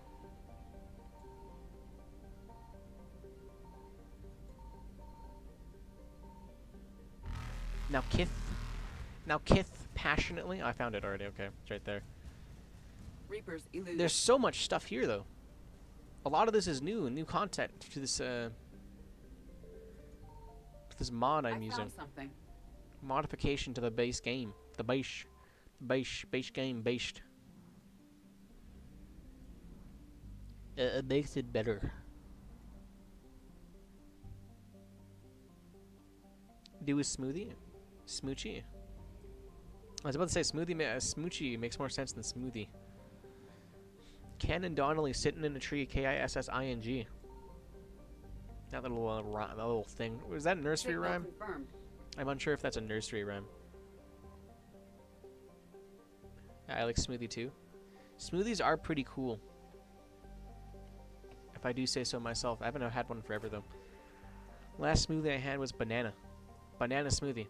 Now Kith passionately. Oh, I found it already. Okay, it's right there.
Reapers eluded.
There's so much stuff here, though. A lot of this is new content to this mod I'm using.
Found something.
Modification to the base game. The base game based. It makes it better. Do a smoothie? Smoochie? I was about to say smoochie makes more sense than smoothie. Ken and Donnelly sitting in a tree, K-I-S-S-I-N-G. That little thing. Was that a nursery
Signal
rhyme?
confirmed.
I'm unsure if that's a nursery rhyme. I like smoothie too. Smoothies are pretty cool. If I do say so myself. I haven't had one forever though. Last smoothie I had was banana. Banana smoothie.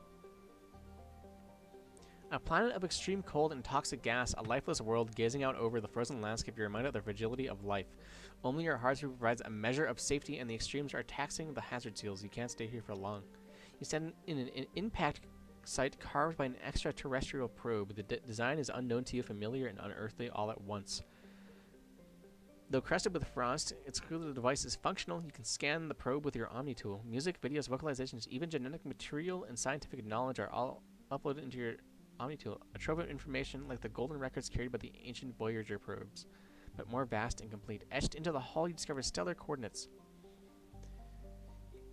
A planet of extreme cold and toxic gas, a lifeless world gazing out over the frozen landscape, you're reminded of the fragility of life. Only your hardrive provides a measure of safety, and the extremes are taxing the hazard seals. You can't stay here for long. You stand in an impact site carved by an extraterrestrial probe. The design is unknown to you, familiar and unearthly all at once. Though crested with frost, it's clear the device is functional. You can scan the probe with your Omni tool. Music, videos, vocalizations, even genetic material and scientific knowledge are all uploaded into your Omni tool, a trove of information like the golden records carried by the ancient Voyager probes, but more vast and complete. Etched into the hull, you discover stellar coordinates.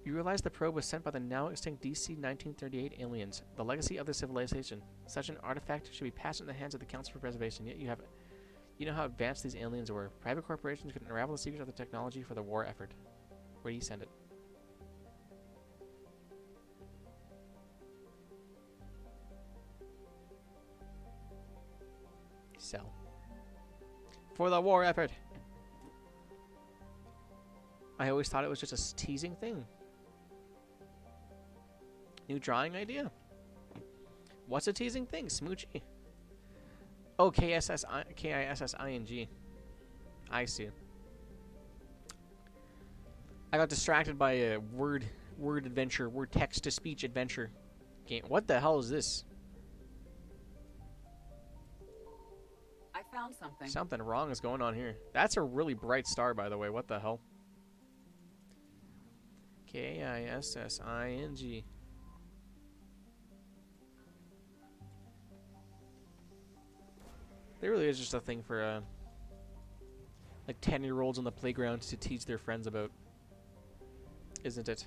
You realize the probe was sent by the now extinct DC 1938 aliens, the legacy of the civilization. Such an artifact should be passed in the hands of the Council for Preservation, yet you know how advanced these aliens were. Private corporations could unravel the secrets of the technology for the war effort. Where do you send it? Sell. For the war effort. I always thought it was just a teasing thing. New drawing idea. What's a teasing thing? Smoochie. Oh, K-I-S-S-I-N-G. I see. I got distracted by a word adventure, word text-to-speech adventure game. What the hell is this?
I found something.
Something wrong is going on here. That's a really bright star, by the way. What the hell? K-I-S-S-I-N-G. There really is just a thing for like 10-year-olds on the playground to teach their friends about. Isn't it?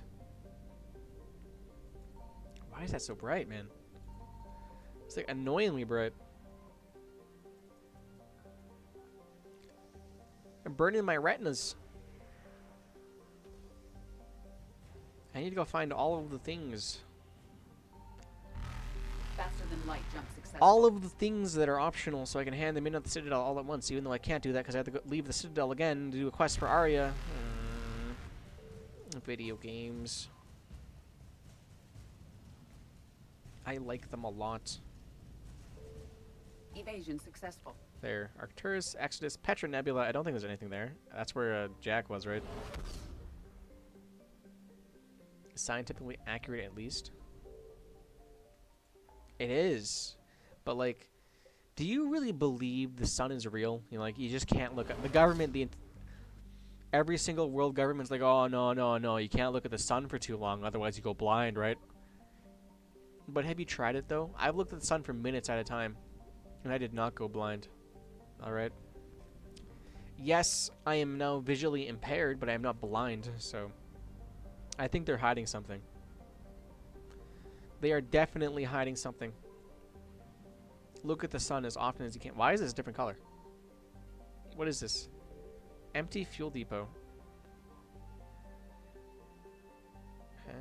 Why is that so bright, man? It's like annoyingly bright. I'm burning my retinas. I need to go find all of the things.
Faster than light jump successful.
All of the things that are optional so I can hand them in at the Citadel all at once, even though I can't do that because I have to leave the Citadel again to do a quest for Arya. Video games. I like them a lot.
Evasion successful.
There. Arcturus, Exodus, Petra Nebula. I don't think there's anything there. That's where Jack was, right? Scientifically accurate, at least. It is. But, like, do you really believe the sun is real? You know, like, you just can't look at the government. Every single world government's like, oh, no. You can't look at the sun for too long. Otherwise, you go blind, right? But have you tried it, though? I've looked at the sun for minutes at a time. And I did not go blind. Alright. Yes, I am now visually impaired, but I am not blind, so I think they're hiding something. They are definitely hiding something. Look at the sun as often as you can. Why is this a different color? What is this? Empty fuel depot. Okay.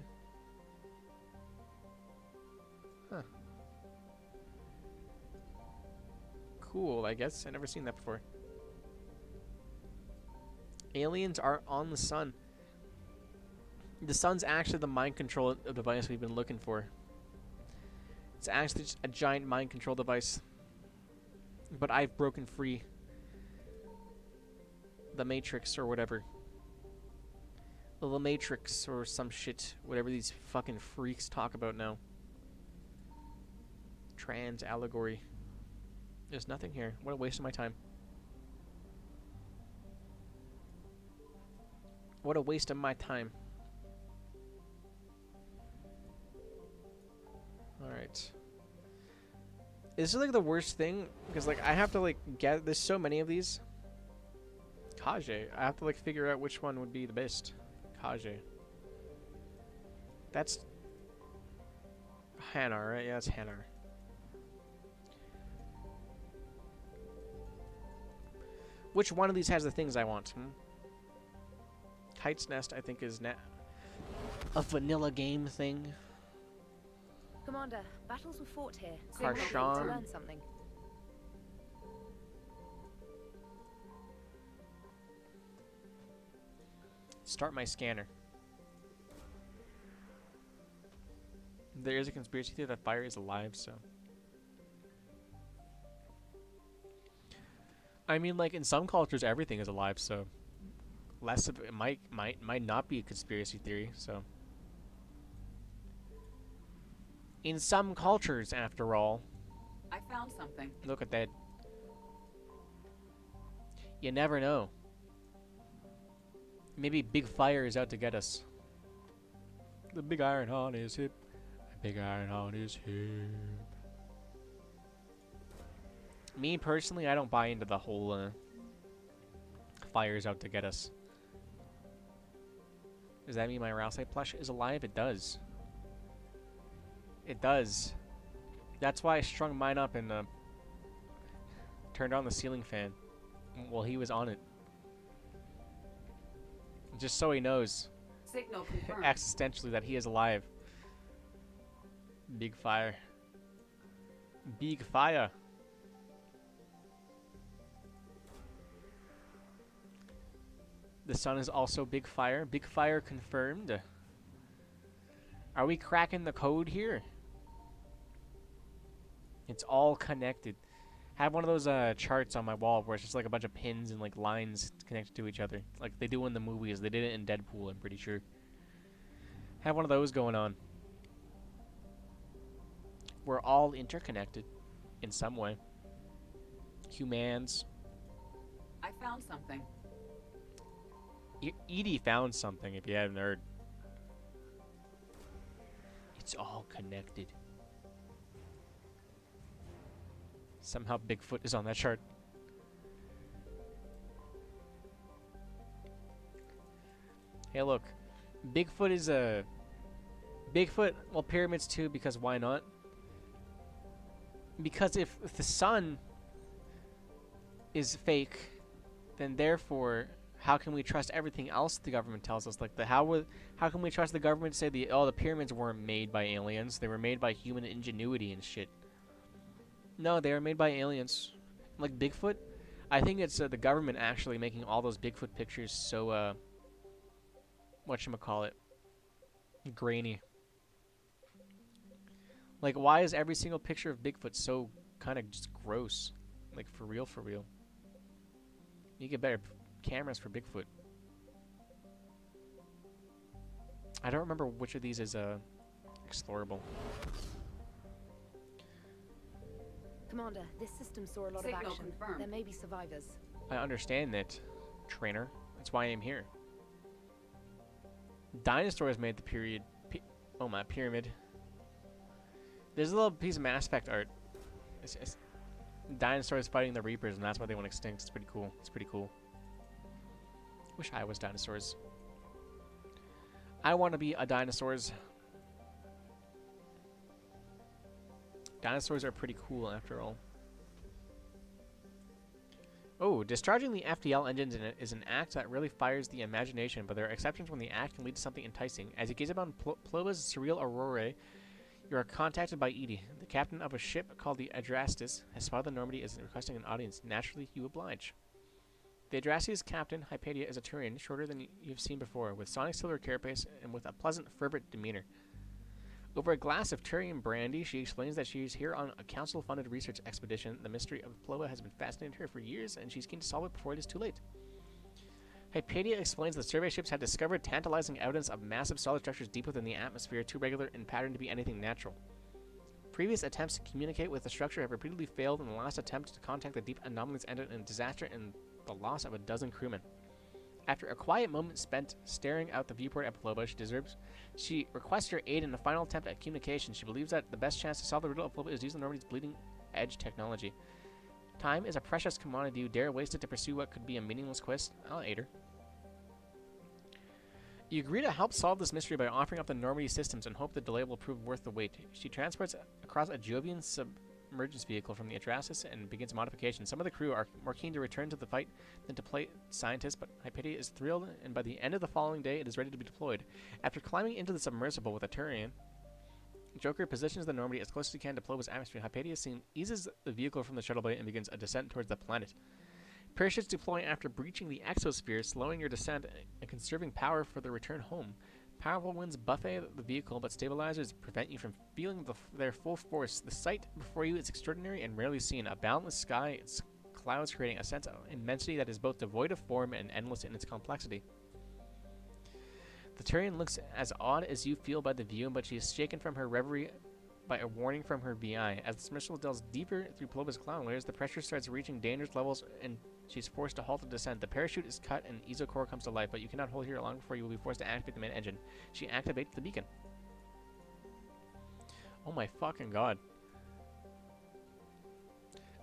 Huh. Cool, I guess. I've never seen that before. Aliens are on the sun. The sun's actually the mind control device we've been looking for. It's actually just a giant mind control device. But I've broken free. The Matrix or whatever. The Matrix or some shit. Whatever these fucking freaks talk about now. Trans allegory. There's nothing here. What a waste of my time. What a waste of my time. Alright. This is like the worst thing because like I have to like get there's so many of these. Kage. I have to like figure out which one would be the best. Kage. That's Hanar, right? Yeah, that's Hanar. Which one of these has the things I want? Kite's Nest, I think, is a vanilla game thing.
Commander, battles were fought here.
Karshan.
To learn something.
Start my scanner. There is a conspiracy theory that fire is alive, so. I mean, like, in some cultures, everything is alive, so. Less of it might not be a conspiracy theory, so. In some cultures, after all.
I found something.
Look at that. You never know. Maybe Big Fire is out to get us. The big iron on his hip. The big iron on his hip. Me personally, I don't buy into the whole fire's out to get us. Does that mean my Ralsei plush is alive? It does. It does. That's why I strung mine up and turned on the ceiling fan while he was on it. Just so he knows.
Signal confirmed.
Existentially that he is alive. Big fire. Big fire. The sun is also big fire. Big fire confirmed. Are we cracking the code here? It's all connected. Have one of those charts on my wall where it's just like a bunch of pins and like lines connected to each other. Like they do in the movies. They did it in Deadpool, I'm pretty sure. Have one of those going on. We're all interconnected in some way. Humans.
I found something.
Edie found something, if you haven't heard. It's all connected. Somehow Bigfoot is on that chart. Hey, look. Bigfoot is a... Bigfoot, well, pyramids too, because why not? Because if the sun is fake, then therefore, how can we trust everything else the government tells us? Like, how can we trust the government to say the pyramids weren't made by aliens? They were made by human ingenuity and shit. No, they were made by aliens. Like Bigfoot, I think it's the government actually making all those Bigfoot pictures so, whatchamacallit, grainy. Like, why is every single picture of Bigfoot so kind of just gross? Like, for real, for real. You get better cameras for Bigfoot. I don't remember which of these is explorable.
Commander, this system saw a lot of
Signal
action.
confirmed.
There may be survivors.
I understand that, trainer. That's why I'm here. Dinosaurs made the pyramid. There's a little piece of Mass Effect art. It's dinosaurs fighting the Reapers, and that's why they went extinct. It's pretty cool. It's pretty cool. Wish I was dinosaurs. I want to be a dinosaurs. Dinosaurs are pretty cool, after all. Oh, discharging the FDL engines in it is an act that really fires the imagination, but there are exceptions when the act can lead to something enticing. As you gaze upon Ploba's surreal aurora, you are contacted by Edie. The captain of a ship called the Adrastis has spotted the Normandy as requesting an audience. Naturally, you oblige. The Adrastis' captain, Hypatia, is a Turian, shorter than you've seen before, with sonic silver carapace and with a pleasant, fervent demeanor. Over a glass of Turian brandy, she explains that she is here on a council-funded research expedition. The mystery of Ploba has been fascinating her for years, and she's keen to solve it before it is too late. Hypatia explains that survey ships had discovered tantalizing evidence of massive solid structures deep within the atmosphere, too regular in pattern to be anything natural. Previous attempts to communicate with the structure have repeatedly failed, and the last attempt to contact the deep anomalies ended in disaster and the loss of a dozen crewmen. After a quiet moment spent staring out the viewport at Ploba, she requests your aid in a final attempt at communication. She believes that the best chance to solve the riddle of Ploba is using the Normandy's bleeding edge technology. Time is a precious commodity. You dare waste it to pursue what could be a meaningless quest? I'll aid her. You agree to help solve this mystery by offering up the Normandy systems and hope the delay will prove worth the wait. She transports across a Jovian submergence vehicle from the Adrastis and begins modification. Some of the crew are more keen to return to the fight than to play scientists, but Hypatia is thrilled, and by the end of the following day, it is ready to be deployed. After climbing into the submersible with a Turian, Joker positions the Normandy as close as he can to Ploba's atmosphere. Hypatia eases the vehicle from the shuttle bay and begins a descent towards the planet. Parachutes deploy after breaching the exosphere, slowing your descent and conserving power for the return home. Powerful winds buffet the vehicle, but stabilizers prevent you from feeling their full force. The sight before you is extraordinary and rarely seen. A boundless sky, its clouds creating a sense of immensity that is both devoid of form and endless in its complexity. The Turian looks as odd as you feel by the view, but she is shaken from her reverie by a warning from her VI. As the submersible delves deeper through Ploba's cloud layers, the pressure starts reaching dangerous levels and she's forced to halt the descent. The parachute is cut and Isocore comes to life, but you cannot hold here long before you will be forced to activate the main engine. She activates the beacon. Oh my fucking god.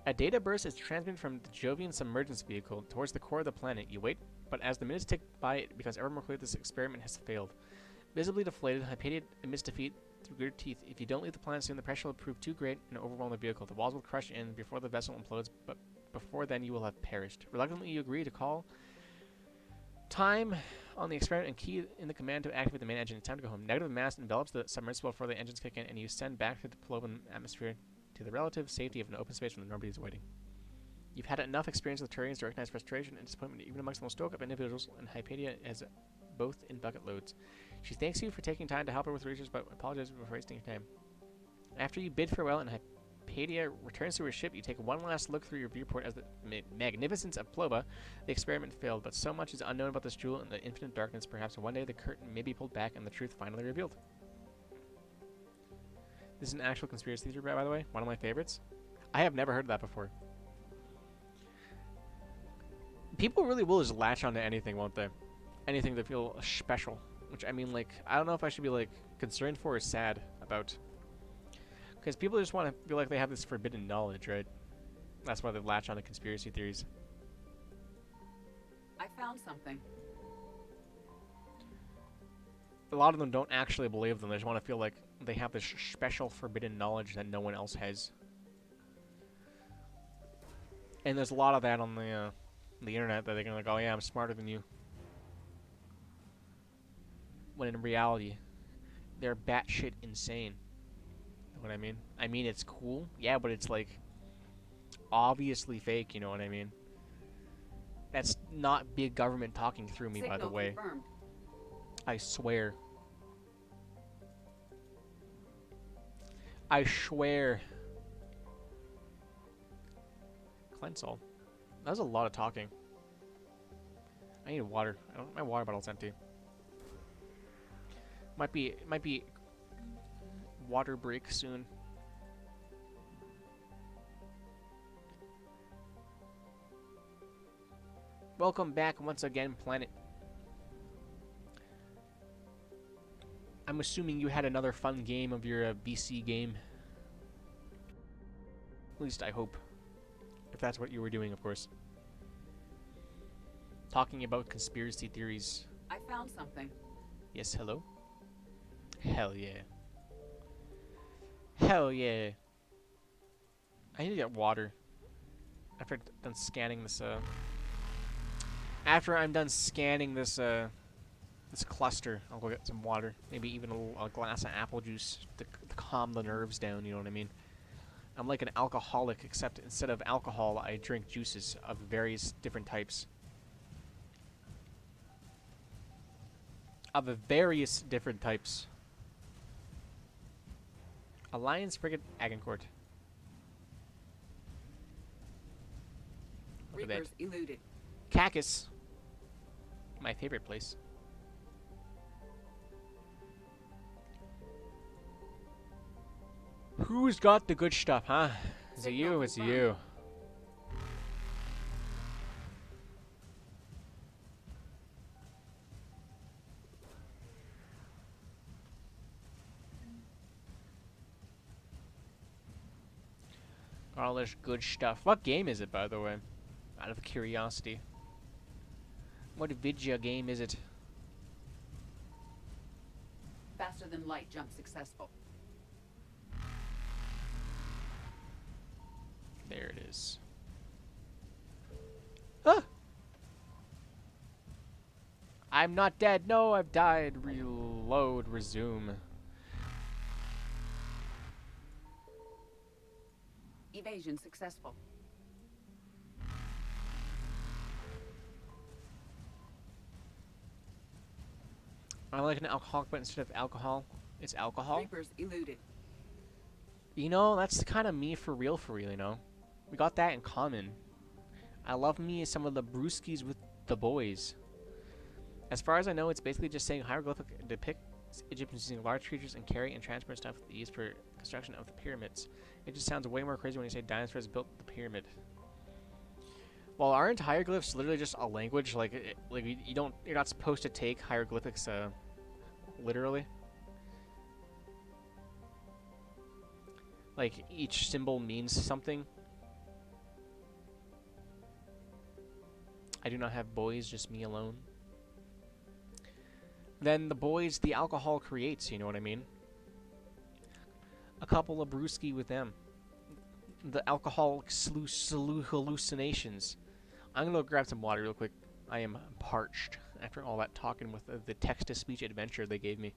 A data burst is transmitted from the Jovian submergence vehicle towards the core of the planet. You wait, but as the minutes tick by, it becomes ever more clear this experiment has failed. Visibly deflated, Hypatia admits defeat through gritted teeth. If you don't leave the planet soon, the pressure will prove too great and overwhelm the vehicle. The walls will crush in before the vessel implodes, but before then you will have perished. Reluctantly, you agree to call time on the experiment and key in the command to activate the main engine. It's time to go home. Negative mass envelops the submersible before the engines kick in, and you send back to the Ploban atmosphere to the relative safety of an open space when the Normandy is waiting. You've had enough experience with Turians to recognize frustration and disappointment even amongst the most stoic of individuals, and Hypatia has both in bucket loads. She thanks you for taking time to help her with research, but apologizes for wasting your time. After you bid farewell and Hypatia returns to her ship, you take one last look through your viewport as the magnificence of Ploba. The experiment failed, but so much is unknown about this jewel in the infinite darkness. Perhaps one day the curtain may be pulled back and the truth finally revealed. This is an actual conspiracy theory, by the way. One of my favorites. I have never heard of that before. People really will just latch onto anything, won't they? Anything that feel special. Which, I mean, like, I don't know if I should be, like, concerned for or sad about. Because people just want to feel like they have this forbidden knowledge, right? That's why they latch onto conspiracy theories.
I found something.
a lot of them don't actually believe them. They just want to feel like they have this special forbidden knowledge that no one else has. And there's a lot of that on the internet that they're gonna like, oh yeah, I'm smarter than you. When in reality, they're batshit insane. You know what I mean? I mean, it's cool, yeah, but it's like obviously fake. You know what I mean? That's not big government talking through me, by the way.
Confirmed.
I swear. I swear. Cleanse all. That was a lot of talking. I need water. My water bottle's empty. Might be water break soon. Welcome back once again, Planet. I'm assuming you had another fun game of your BC game. At least I hope. If that's what you were doing, of course. Talking about conspiracy theories.
I found something.
Yes, hello? Hell yeah. Hell yeah. I need to get water. After I'm done scanning this, After I'm done scanning this, this cluster, I'll go get some water. Maybe even a glass of apple juice to calm the nerves down, you know what I mean? I'm like an alcoholic, except instead of alcohol, I drink juices of various different types. Of various different types. Alliance Frigate Agincourt. Look at that.
Reapers eluded.
Cactus. My favorite place. Who's got the good stuff, huh? Is it you? It's you. All this good stuff. What game is it, by the way? Out of curiosity. What video game is it?
Faster than light jump successful.
There it is. Ah! I'm not dead. No, I've died. Reload. Resume.
Evasion successful.
I like an alcoholic, but instead of alcohol, it's alcohol.
Reapers eluded.
You know, that's kind of me for real, you know. We got that in common. I love me some of the brewskis with the boys. As far as I know, it's basically just saying hieroglyphic depicts Egyptians using large creatures and carry and transport stuff used for construction of the pyramids. It just sounds way more crazy when you say dinosaurs built the pyramid. Well, aren't hieroglyphs literally just a language? Like, you're not supposed to take hieroglyphics literally. Like, each symbol means something. I do not have boys, just me alone. Then the boys, the alcohol creates, you know what I mean? A couple of brewski with them. The alcoholic hallucinations. I'm gonna go grab some water real quick. I am parched after all that talking with the text-to-speech adventure they gave me.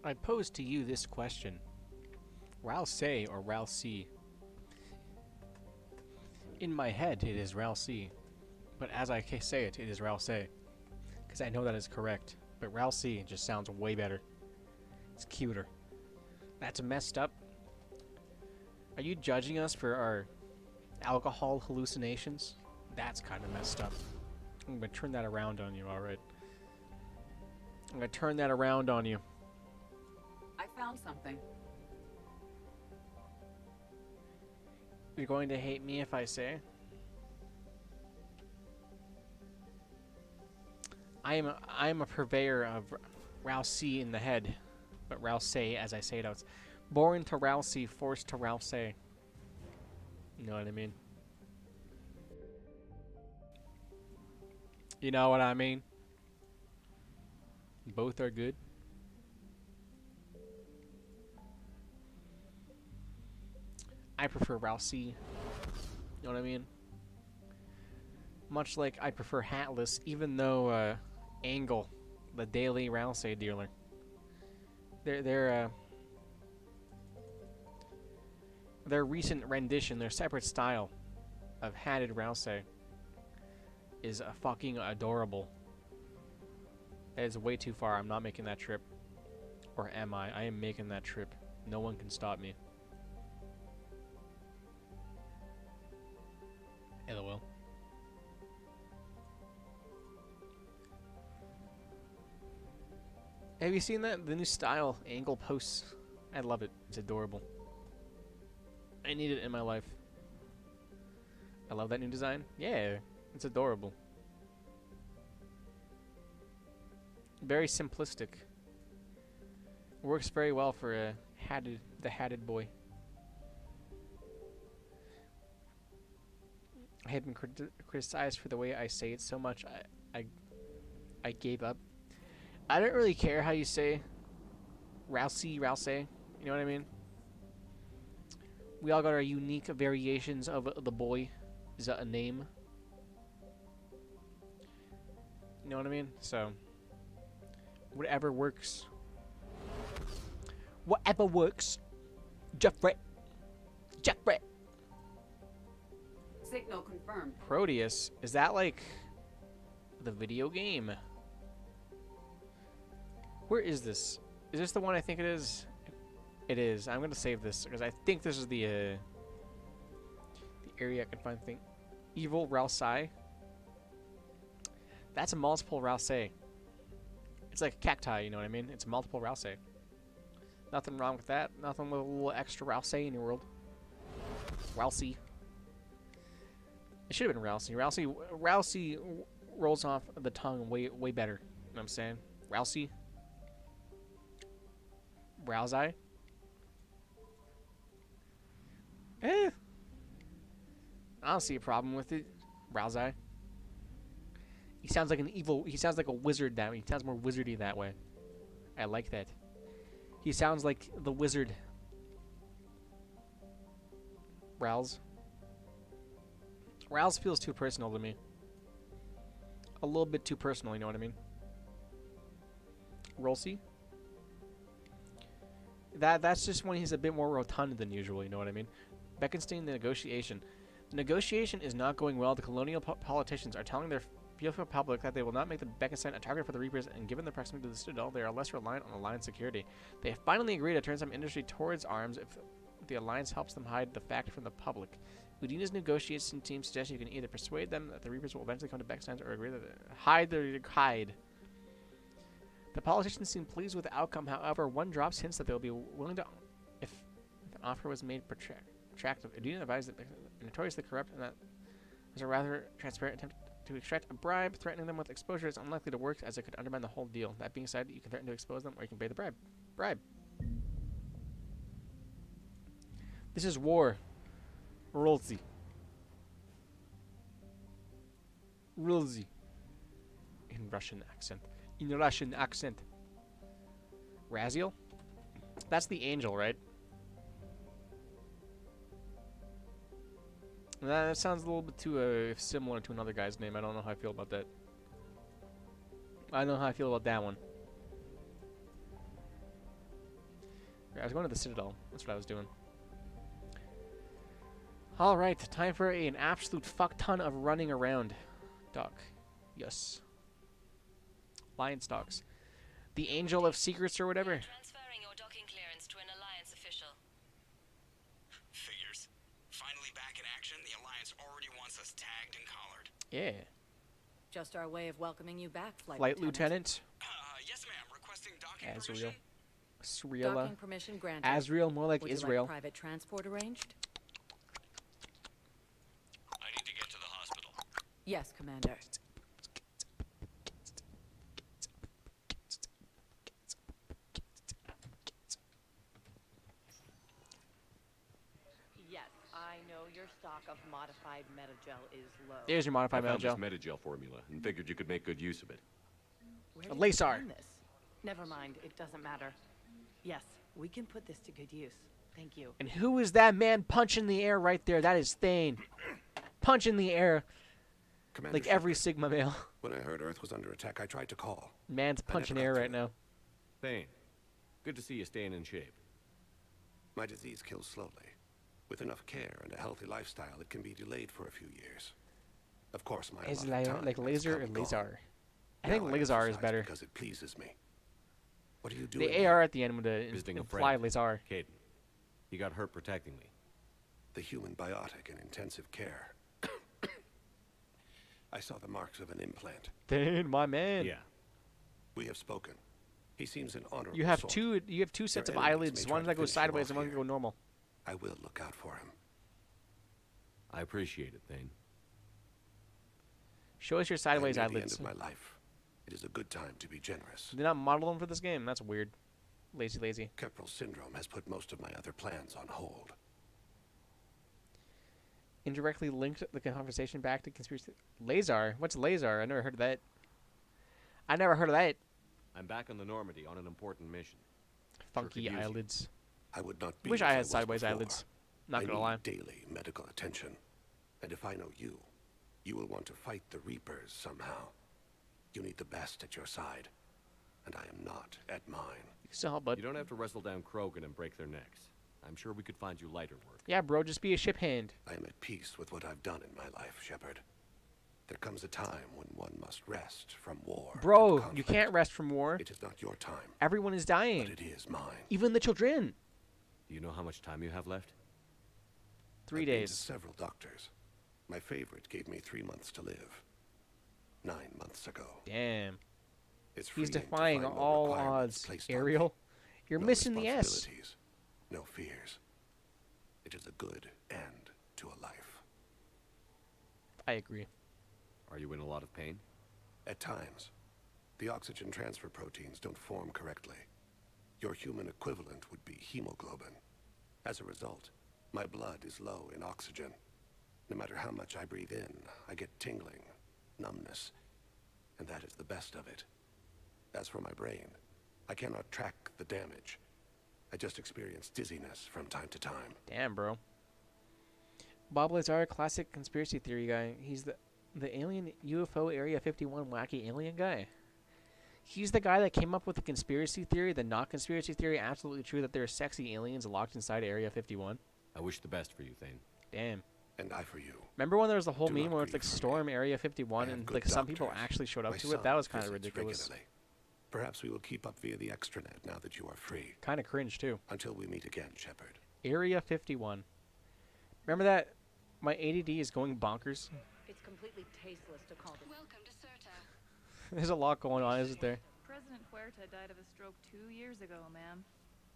I pose to you this question. Ralsei or Ralsei? In my head, it is Ralsei. But as I say it, it is Ralsei. Because I know that is correct. But Ralsei just sounds way better. It's cuter. That's messed up. Are you judging us for our alcohol hallucinations? That's kind of messed up. I'm going to turn that around on you, alright? I'm going to turn that around on you.
I found something.
You're going to hate me if I say? I am a purveyor of Ralsei in the head, but Ralsei as I say it out. Born to Ralsei, forced to Ralsei. You know what I mean? You know what I mean? Both are good. I prefer Ralsei. You know what I mean? Much like I prefer Hatless, even though Angle, the daily Ralsei dealer, their recent rendition, their separate style of hatted Ralsei is fucking adorable. That is way too far. I'm not making that trip. Or am I? I am making that trip. No one can stop me. LOL. Have you seen that? The new style, angle posts. I love it. It's adorable. I need it in my life. I love that new design. Yeah, it's adorable. Very simplistic. Works very well for a hatted boy. I have been criticized for the way I say it so much. I gave up. I don't really care how you say Ralsei. You know what I mean? We all got our unique variations of the boy. Is that a name? You know what I mean? So, whatever works. Whatever works. Jeffrey.
Signal confirmed.
Proteus? Is that like the video game? Where is this? Is this the one I think it is? It is. I'm gonna save this because I think this is the area I can find thing. Evil Ralsei. That's a multiple Ralsei. It's like a cacti, you know what I mean? It's a multiple Ralsei. Nothing wrong with that. Nothing with a little extra Ralsei in your world. Ralsei. It should have been Ralsei. Ralsei rolls off the tongue way better. You know what I'm saying? Ralsei. Ralsei. I don't see a problem with it. Ralsei. He sounds like an evil. He sounds like a wizard that way. He sounds more wizardy that way. I like that. He sounds like the wizard. Rals. Rals feels too personal to me. A little bit too personal, you know what I mean? Ralsei. That's just when he's a bit more rotund than usual, you know what I mean? Bekenstein, the negotiation. The negotiation is not going well. The colonial politicians are telling their beautiful public that they will not make the Bekenstein a target for the Reapers, and given the proximity to the Citadel, they are less reliant on Alliance security. They have finally agreed to turn some industry towards arms if the Alliance helps them hide the fact from the public. Udina's negotiation team suggests you can either persuade them that the Reapers will eventually come to Bekenstein or agree that hide. The politicians seem pleased with the outcome. However, one drops hints that they will be willing to, if an offer was made attractive. Udina advised that notoriously corrupt and that was a rather transparent attempt to extract a bribe. Threatening them with exposure is unlikely to work as it could undermine the whole deal. That being said, you can threaten to expose them or you can pay the bribe. This is war. Ralsei. In Russian accent. Raziel? That's the angel, right? That sounds a little bit too similar to another guy's name. I don't know how I feel about that. I don't know how I feel about that one. I was going to the Citadel. That's what I was doing. Alright, time for an absolute fuck ton of running around. Doc. Yes. Lion stocks. The Angel of Secrets or whatever.
Transferring your docking clearance to an Alliance official.
Figures. Finally back in action, the Alliance already wants us tagged and collared.
Yeah.
Just our way of welcoming you back,
Flight Lieutenant.
Yes, ma'am. Requesting docking
Azrael.
permission. Docking permission granted.
Azrael, more like
Would
Israel.
You like private transport arranged?
I need to get to the hospital.
Yes, Commander.
Yes, I know your stock of modified metagel is low.
There's your modified
I found
metagel.
this metagel formula and figured you could make good use of it.
Where did you
Lazar.
find this? Never mind, it doesn't matter. Yes, we can put this to good use. Thank you.
And who is that man punching the air right there? That is Thane. Punch in the air.
Commander
Like every Sigma male.
When I heard Earth was under attack, I tried to call.
Man's punching air right now.
Thane, good to see you staying in shape.
My disease kills slowly. With enough care and a healthy lifestyle, it can be delayed for a few years. Of course, my
Is
allotted time
like
has
Laser
come
or
and gone.
Lazar? I think
Now
Lazar is
exercise
better.
because it pleases me. What are you doing?
The AR at the end would
Visiting a
imply
friend.
Lazar.
Caden. He got hurt protecting me.
The human biotic in intensive care. I saw the marks of an implant.
Dane, my man.
Yeah.
We have spoken. He seems an honorable
You have
sort.
two sets
Your
of
enemies
eyelids.
may
One
try
that
to
goes
finish him
sideways
off
and one that
here.
go normal.
I will look out for him.
I appreciate it, Thane.
Show us your sideways
I'm near
eyelids.
the end of my life. It is a good time to be generous.
Did they not model them for this game? That's weird. Lazy.
Keprel syndrome has put most of my other plans on hold.
Indirectly linked the conversation back to conspiracy. Lazar? What's Lazar? I never heard of that.
I'm back on the Normandy on an important mission.
Funky
Sure could use you.
eyelids.
I would not be
Wish
as
I had
was
sideways
before.
eyelids. Not
I
gonna
need
lie.
daily medical attention. And if I know you, you will want to fight the Reapers somehow. You need the best at your side. And I am not at mine.
So, bud.
You don't have to wrestle down Krogan and break their necks. I'm sure we could find you lighter work.
Yeah, bro, just be a ship hand.
I am at peace with what I've done in my life, Shepard. There comes a time when one must rest from war.
Bro,
and
you
conflict.
can't rest from war.
It is not your time.
Everyone is dying.
But it is mine.
Even the children.
Do you know how much time you have left?
3
I've been to
days.
several doctors. My favorite gave me 3 months to live. 9 months ago.
Damn.
It's
He's
freeing to
defying
find no
all
requirements
odds.
placed on me.
Ariel, you're
No
missing the S.
responsibilities, no fears. It is a good end to a life.
I agree.
Are you in a lot of pain?
At times, the oxygen transfer proteins don't form correctly. Your human equivalent would be hemoglobin. As a result, my blood is low in oxygen. No matter how much I breathe in, I get tingling, numbness, and that is the best of it. As for my brain, I cannot track the damage. I just experience dizziness from time to time.
Damn, bro. Bob Lazar, classic conspiracy theory guy. He's the alien UFO Area 51 wacky alien guy. He's the guy that came up with the conspiracy theory, the not conspiracy theory, absolutely true, that there are sexy aliens locked inside Area 51.
I wish the best for you, Thane.
Damn.
And I for you.
Remember when there was the whole
Do
meme
not
where it's like
grieve for
Storm Area 51
I have
and
good
like some people
doctors.
actually showed up
My
to it?
son
That was kind of
visits
ridiculous.
regularly. Perhaps we will keep up via the extranet now that you are free.
Kind of cringe too.
Until we meet again, Shepard.
Area 51. Remember that? My ADD is going bonkers.
It's completely tasteless to call it.
Welcome to Serta.
There's a lot going on, isn't there?
President Huerta died of a stroke 2 years ago, ma'am.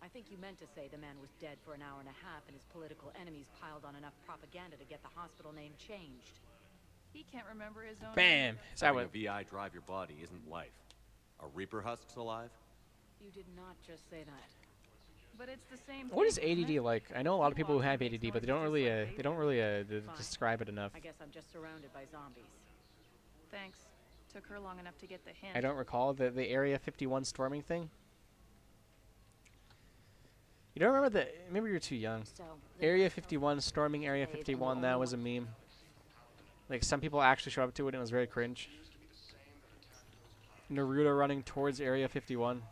I think you meant to say the man was dead for an hour and a half and his political enemies piled on enough propaganda to get the hospital name changed.
He can't remember his own
Bam!
name.
Is that
Having
what?
a VI drive your body isn't life. Are Reaper husks alive?
You did not just say that.
But it's the same
What is
thing, isn't
ADD
it?
like? I know a lot of people who have
Walking
ADD,
makes
but they don't
noises
really,
just like
Fine.
describe it enough.
I guess I'm just surrounded by zombies.
Thanks. Took her long enough to get the hint.
I don't recall the Area 51 storming thing. You don't remember the? Maybe you're too young.
So,
Area 51 storming Area 51. That was a meme. Like some people actually showed up to it, and it was very cringe. Naruto running towards Area 51.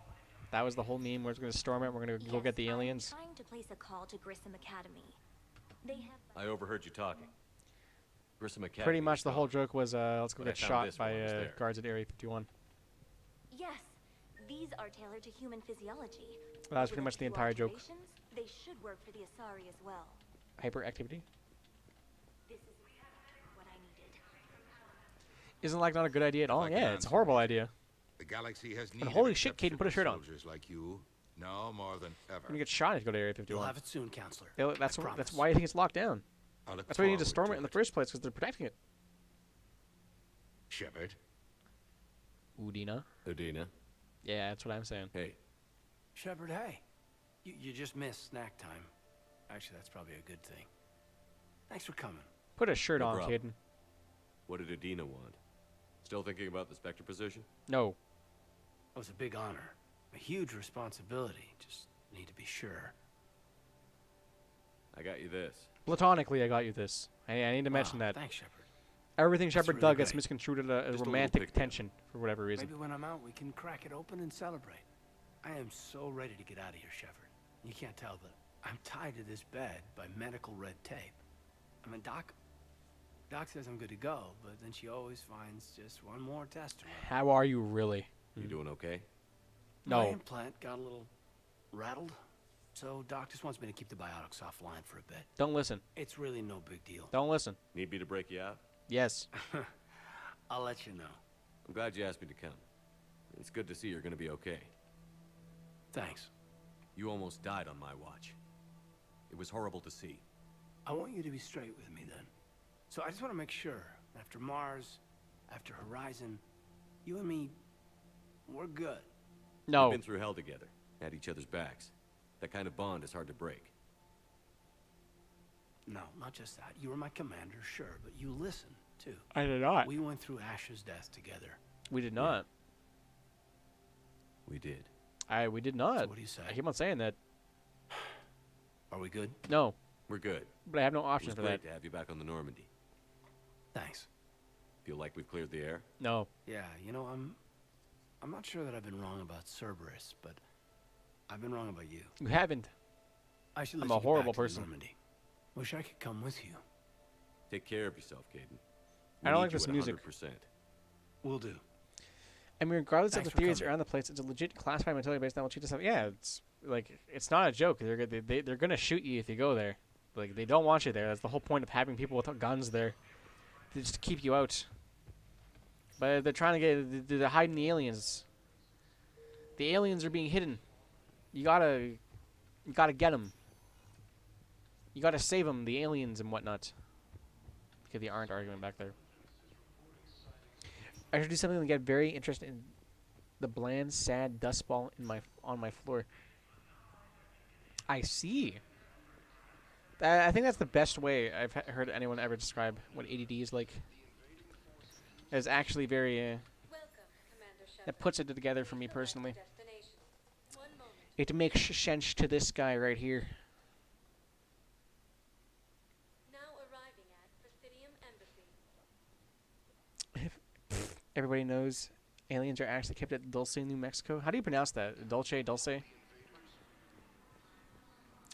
That was the whole meme. We're going to storm it. We're going to go get the aliens.
I'm trying to place a call to Grissom Academy. They have.
I overheard you talking. Grissom Academy.
Pretty much
is
the
gone.
whole joke was let's go
But I
get
found
shot
this
by
while I was there.
guards at Area 51.
Yes, these are tailored to human physiology.
That was
With
pretty
a
much the
few
entire joke.
alterations, They should work for the Asari as well.
Hyperactivity.
This is what I needed.
Isn't like not a good idea at all?
I can
Yeah, it's a
answer.
horrible idea.
The galaxy has
And
need
holy
of
shit, Caden, put a shirt on.
soldiers like you, now more than ever.
You're gonna get shot if you go to Area 51.
You'll have it soon, Counselor.
That's
I
that's
promise.
why I think it's locked down.
I look
That's why you need to
forward
storm
to
it in the first place, because they're protecting it.
Shepard.
Udina.
Udina.
Yeah, that's what I'm saying.
Hey.
Shepard, hey. You just missed snack time. Actually, that's probably a good thing. Thanks for coming.
Put a shirt
No
on,
problem.
Caden.
What did Udina want? Still thinking about the Spectre position?
No.
It was a big honor. A huge responsibility. Just need to be sure.
I got you this.
Platonically, I got you this. I need to mention that.
Thanks, Shepard.
Everything
That's
Shepard
really
does gets
great.
misconstrued as
Just a little
romantic
pick me up.
tension for whatever reason.
Maybe when I'm out, we can crack it open and celebrate. I am so ready to get out of here, Shepard. You can't tell, but I'm tied to this bed by medical red tape. I mean, Doc says I'm good to go, but then she always finds just one more test to run.
How are you really?
You doing okay?
My
No.
implant got a little rattled. So Doc just wants me to keep the biotics offline for a bit.
Don't listen.
It's really no big deal.
Don't listen.
Need me to break you out?
Yes.
I'll let you know.
I'm glad you asked me to come. It's good to see you're gonna be okay.
Thanks.
You almost died on my watch. It was horrible to see.
I want you to be straight with me then. So I just want to make sure, after Mars, after Horizon, you and me, we're good.
No.
We've been through hell together, at each other's backs. That kind of bond is hard to break.
No, not just that. You were my commander, sure, but you listened, too.
I did not.
We went through Ash's death together.
We did not.
We did.
We did not.
So what do you say?
I keep on saying that.
Are we good?
No.
We're good.
But I have no option for
it was
that.
great to have you back on the Normandy.
Thanks.
Feel like we've cleared the air?
No.
Yeah, you know, I'm not sure that I've been wrong about Cerberus, but I've been wrong about you.
You haven't.
I should
I'm
let
a
you get
horrible
back to the
person.
Normandy. Wish I could come with you.
Take care of yourself, Caden.
I don't like this music.
100%.
Will do.
I mean, regardless
Thanks
of the
for
theories
coming.
around the place, it's a legit classified material based on what you just have. Yeah, it's like it's not a joke. They're gonna shoot you if you go there. Like they don't want you there. That's the whole point of having people with guns there, just to keep you out. But they're trying to get. They're hiding the aliens. The aliens are being hidden. You gotta get them. You gotta save them, the aliens and whatnot. Okay, they aren't arguing back there. I should do something to get very interested in the bland, sad dust ball on my floor. I see. I think that's the best way I've heard anyone ever describe what ADD is like. It's actually very. That puts it together for me personally. It makes sense to this guy right here. Everybody knows aliens are actually kept at Dulce, New Mexico. How do you pronounce that? Dulce, Dulce?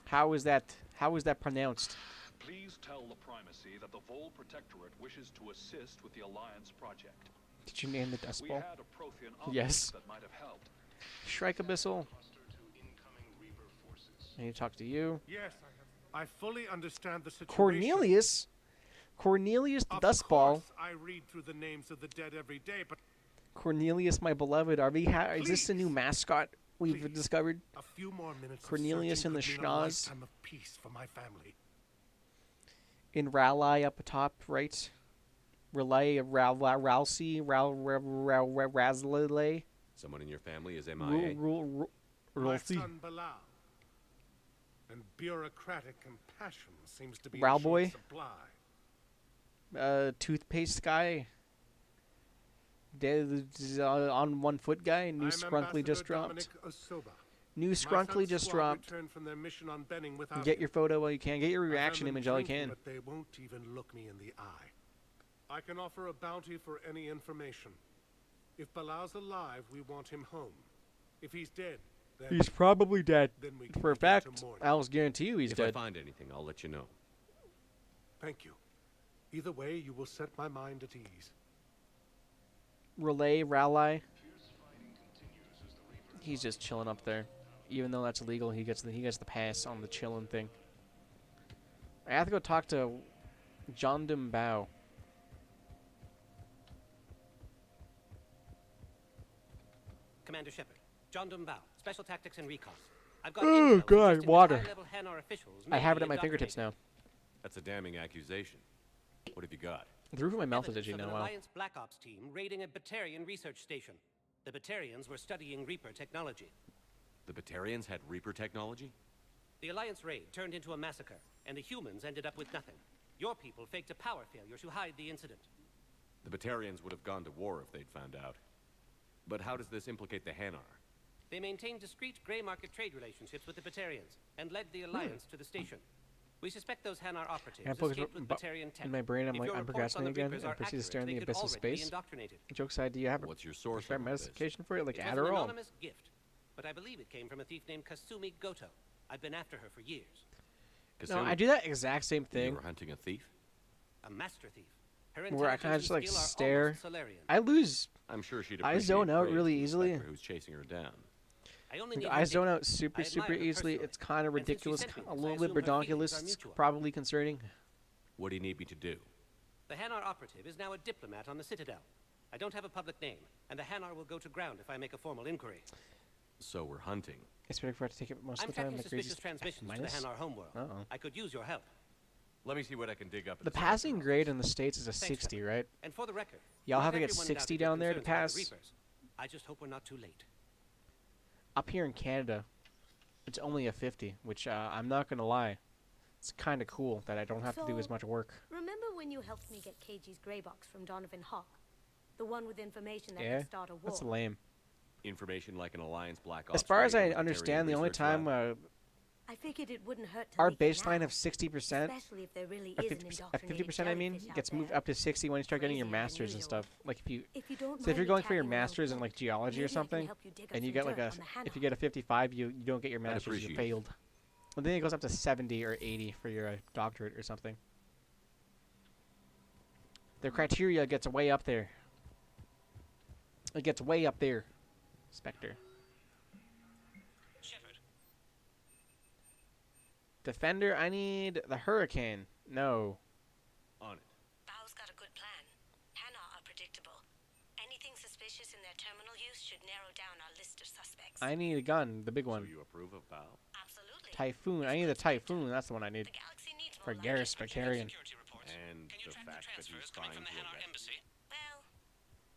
How is that pronounced?
Please tell the Primacy that the Vol Protectorate wishes to assist with the Alliance project.
Did you name the dust
We
ball?
had a Prothean object
Yes.
that might have helped.
Shrike Abyssal. I need to talk to you.
Yes, I fully understand the situation.
Cornelius? Cornelius the dust ball.
I read through the names of the dead every day, but
Cornelius, my beloved. Is this the new mascot we've discovered?
a few more minutes.
Cornelius
of
and the
searching could mean a
schnoz.
lifetime of peace for my family.
In Ralsei up atop, right? Ralsei, Rasley.
Someone in your family is MIA?
My
Ralsei.
son Bilal. And bureaucratic compassion seems to be
Ral
in
boy?
short supply.
Toothpaste guy. On 1 foot guy. New
I'm
Scrunkly just
Ambassador
dropped.
Dominic Osoba.
New
My
Scrunkly
son's
just
squad
dropped.
returned from their mission on Benning without
Get
him.
your photo while you can. Get your
I
reaction
found them
image while you
drinking,
can.
But they won't even look me in the eye. I can offer a bounty for any information. If Bilal's alive, we want him home. If he's dead, then
He's probably dead.
Then we can
For a
begin
fact,
to mourn.
I'll guarantee you he's
If
dead.
I find anything, I'll let you know.
Thank you. Either way, you will set my mind at ease.
Ralsei. He's just chilling up there. Even though that's illegal, he gets the pass on the chilling thing. I have to go talk to John Bao.
Commander Shepard, John Dumbao, Special Tactics and Recon. I've got
Oh,
intel
God,
suggesting that
water.
high-level Hanar officials
I
may
have
be
it at my fingertips now.
That's a damning accusation. What have you got?
The roof of my mouth is
Evidence
itchy
of
now.
an
Wow.
Alliance Black Ops team raiding a Batarian research station. The Batarians were studying Reaper technology.
The Batarians had Reaper technology?
The Alliance raid turned into a massacre, and the humans ended up with nothing. Your people faked a power failure to hide the incident.
The Batarians would have gone to war if they'd found out. But how does this implicate the Hanar?
They maintained discreet gray market trade relationships with the Batarians and led the Alliance to the station. We suspect those Hanar operatives
And I focus
escaped with Batarian tech.
in my brain. I'm
If
like,
your
I'm
reports on the
procrastinating again
Reapers
and
are
proceed to
accurate,
stare in
they
the
could
abyss of
already be
space.
indoctrinated.
Joke aside, do you have
What's your source
prescribed
on this?
medication for it, like
It was an
Adderall?
anonymous gift, but I believe it came from a thief named Kasumi Goto. I've been after her for years.
No, I do that exact same thing.
You were hunting a thief?
A master thief. Her
Where I kind of
intelligence
just
and
like
skill are
stare.
almost Solarian.
I lose.
I'm sure she'd
I
appreciate
zone out
praise
really
from the
easily.
inspector who's chasing her down.
I only
Your
need
eyes
her
zone
data.
out super,
I
super
admire her
easily.
personally,
It's kind of
and since she
ridiculous,
sent me
a
this,
little
I
bit
assume her feelings
redonkulous,
are
it's
mutual.
probably concerning.
What do you need me to do?
The Hanar operative is now a diplomat on the Citadel. I don't have a public name, and the Hanar will go to ground if I make a formal inquiry.
So we're hunting.
It's pretty hard to take it most
I'm
of the time.
tracking
Like crazy
suspicious transmissions to the
minus.
Hanar homeworld.
Uh-oh.
I could use your help.
Let me see what I can dig up.
The passing grade in the States is a
Thanks,
60, right?
And for the record,
Y'all
not
have to get
everyone
60
doubted your
down there to
concerns about the
pass.
Reapers. I just hope we're not too late.
Up here in Canada, it's only a 50, which I'm not gonna lie, it's kind of cool that I don't have to do as
So,
much work.
Remember when you helped me get KG's grey box from Donovan Hawk? The one with information that
Yeah,
could start a war.
that's lame.
Information like an Alliance Black Ops.
As far as I
radio
understand, the only
research lab.
time
I figured it wouldn't hurt to
our
leak it
baseline
now,
of 60%,
especially if there really
or
is an
50%, I mean,
indoctrinated
gets
jellyfish
moved
out
up to 60 when you start getting your
Crazier than
masters and
usual.
stuff. Like if you,
If you don't
so if you're
mind me
going for your
tagging along
masters in
too,
like geology
maybe
or
I can
something,
help you dig up
and you
some
get like
dirt
a,
on the Hanar.
if you get a 55, you don't get your masters, you
appreciate it.
failed. And then it goes up to 70 or 80 for your doctorate or something. The criteria gets way up there. It gets way up there, Spectre.
Shepard.
Defender, I need the Hurricane. No.
On it.
Bao's got a good plan. Hanar are predictable. Anything suspicious in their terminal use should narrow down our list of suspects.
I need a gun, the big one.
So you approve of Bao?
Absolutely.
Typhoon. I need the Typhoon. That's the one I need. For Garrus Spectarian.
And the fact that he's trying to arrest me.
Well,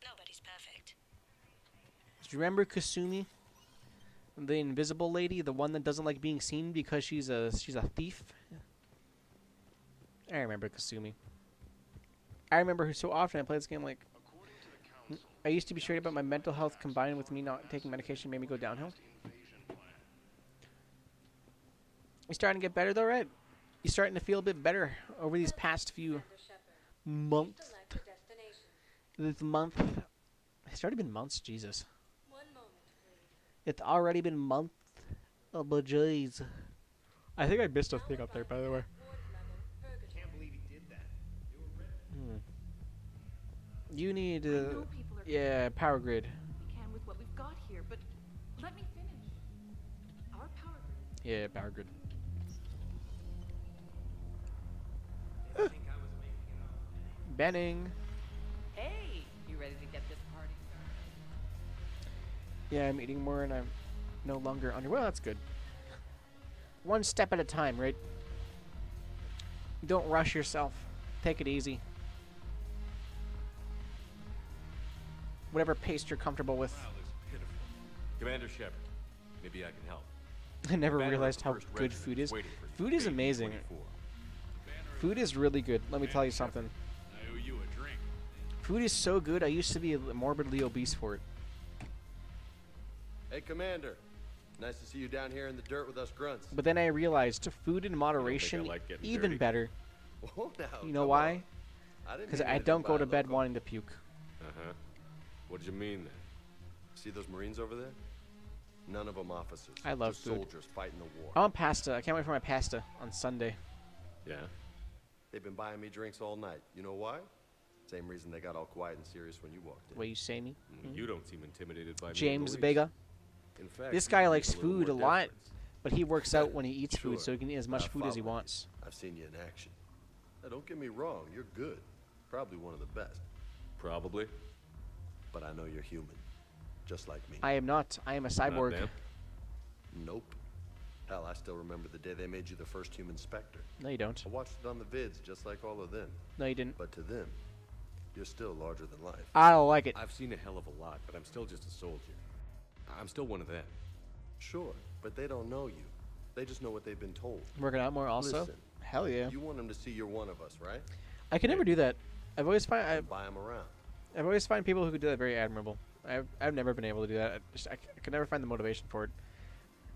nobody's perfect.
Do you remember Kasumi? The invisible lady, the one that doesn't like being seen because she's a thief? I remember Kasumi. I remember her so often. I played this game like I used to be straight about my mental health combined with me not taking medication made me go downhill. You starting to get better though, right? You starting to feel a bit better over these past few months. This month. It's already been months, Jesus. It's already been months. Oh, but jeez. I think I missed a thing up there, by the way.
Can't believe he did that.
You need,
I know people are
yeah, power grid.
we can with what we've got here, but let me finish. Our power grid.
Yeah, power grid. Benning.
Hey, you ready to get this party started?
Yeah, I'm eating more and I'm no longer under. Well, that's good. One step at a time, right? Don't rush yourself. Take it easy. Whatever pace you're comfortable with.
Commander Shepard, maybe I can help.
I never
Commander of
realized
the
how
1st
good
Regiment
food is.
waiting for
Food is
Baby
amazing.
24.
Food is really good. Let me tell you something.
I owe you a drink.
Food is so good. I used to be morbidly obese for it.
Hey, Commander. Nice to see you down here in the dirt with us grunts.
But then I realized food in moderation,
like getting
even
dirty?
better.
Oh, now,
You know
come
why?
on. I didn't
Because
mean
I
anything
don't go
by
to
a
bed
local.
wanting to puke.
Uh-huh. What did you mean then?
See those Marines over there? None of them officers.
I love
just
food.
soldiers fighting the war.
I want pasta. I can't wait for my pasta on Sunday.
Yeah.
They've been buying me drinks all night. You know why? Same reason they got all quiet and serious when you walked in.
Way you say me?
You don't seem intimidated by me in the
James
least.
Vega.
In fact,
This
you
guy
need
likes
a little
food a
more
lot,
deference.
but he works out when he eats food,
Sure.
so he can eat as much
Now
food as he
follow me.
wants.
I've seen you in action. Now, don't get me wrong. You're good. Probably one of the best.
Probably.
But I know you're human. Just like me.
I am not. I am a cyborg.
them.
Nope. Hell, I still remember the day they made you the first human Spectre.
No, you don't.
I watched it on the vids, just like all of them.
No, you didn't.
But to them, you're still larger than life.
I don't like it.
I've seen a hell of a lot, but I'm still just a soldier. I'm still one of them.
Sure, but they don't know you. They just know what they've been told.
Working out more also?
Listen,
Hell yeah.
You want them to see you're one of us, right?
I can never do that. I've always
Buy them around.
I've always find people who could do that very admirable. I've never been able to do that. I could never find the motivation for it.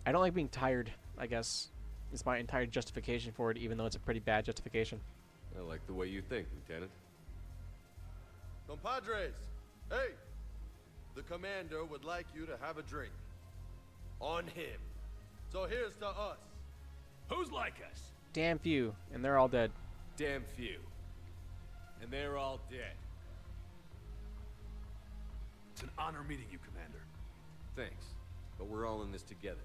I don't like being tired, I guess. It's my entire justification for it, even though it's a pretty bad justification.
I like the way you think, Lieutenant.
Compadres, hey! The commander would like you to have a drink. On him. So here's to us.
Who's like us?
Damn few, and they're all dead.
Damn few. And they're all dead.
It's an honor meeting you, Commander.
Thanks. but we're all in this together.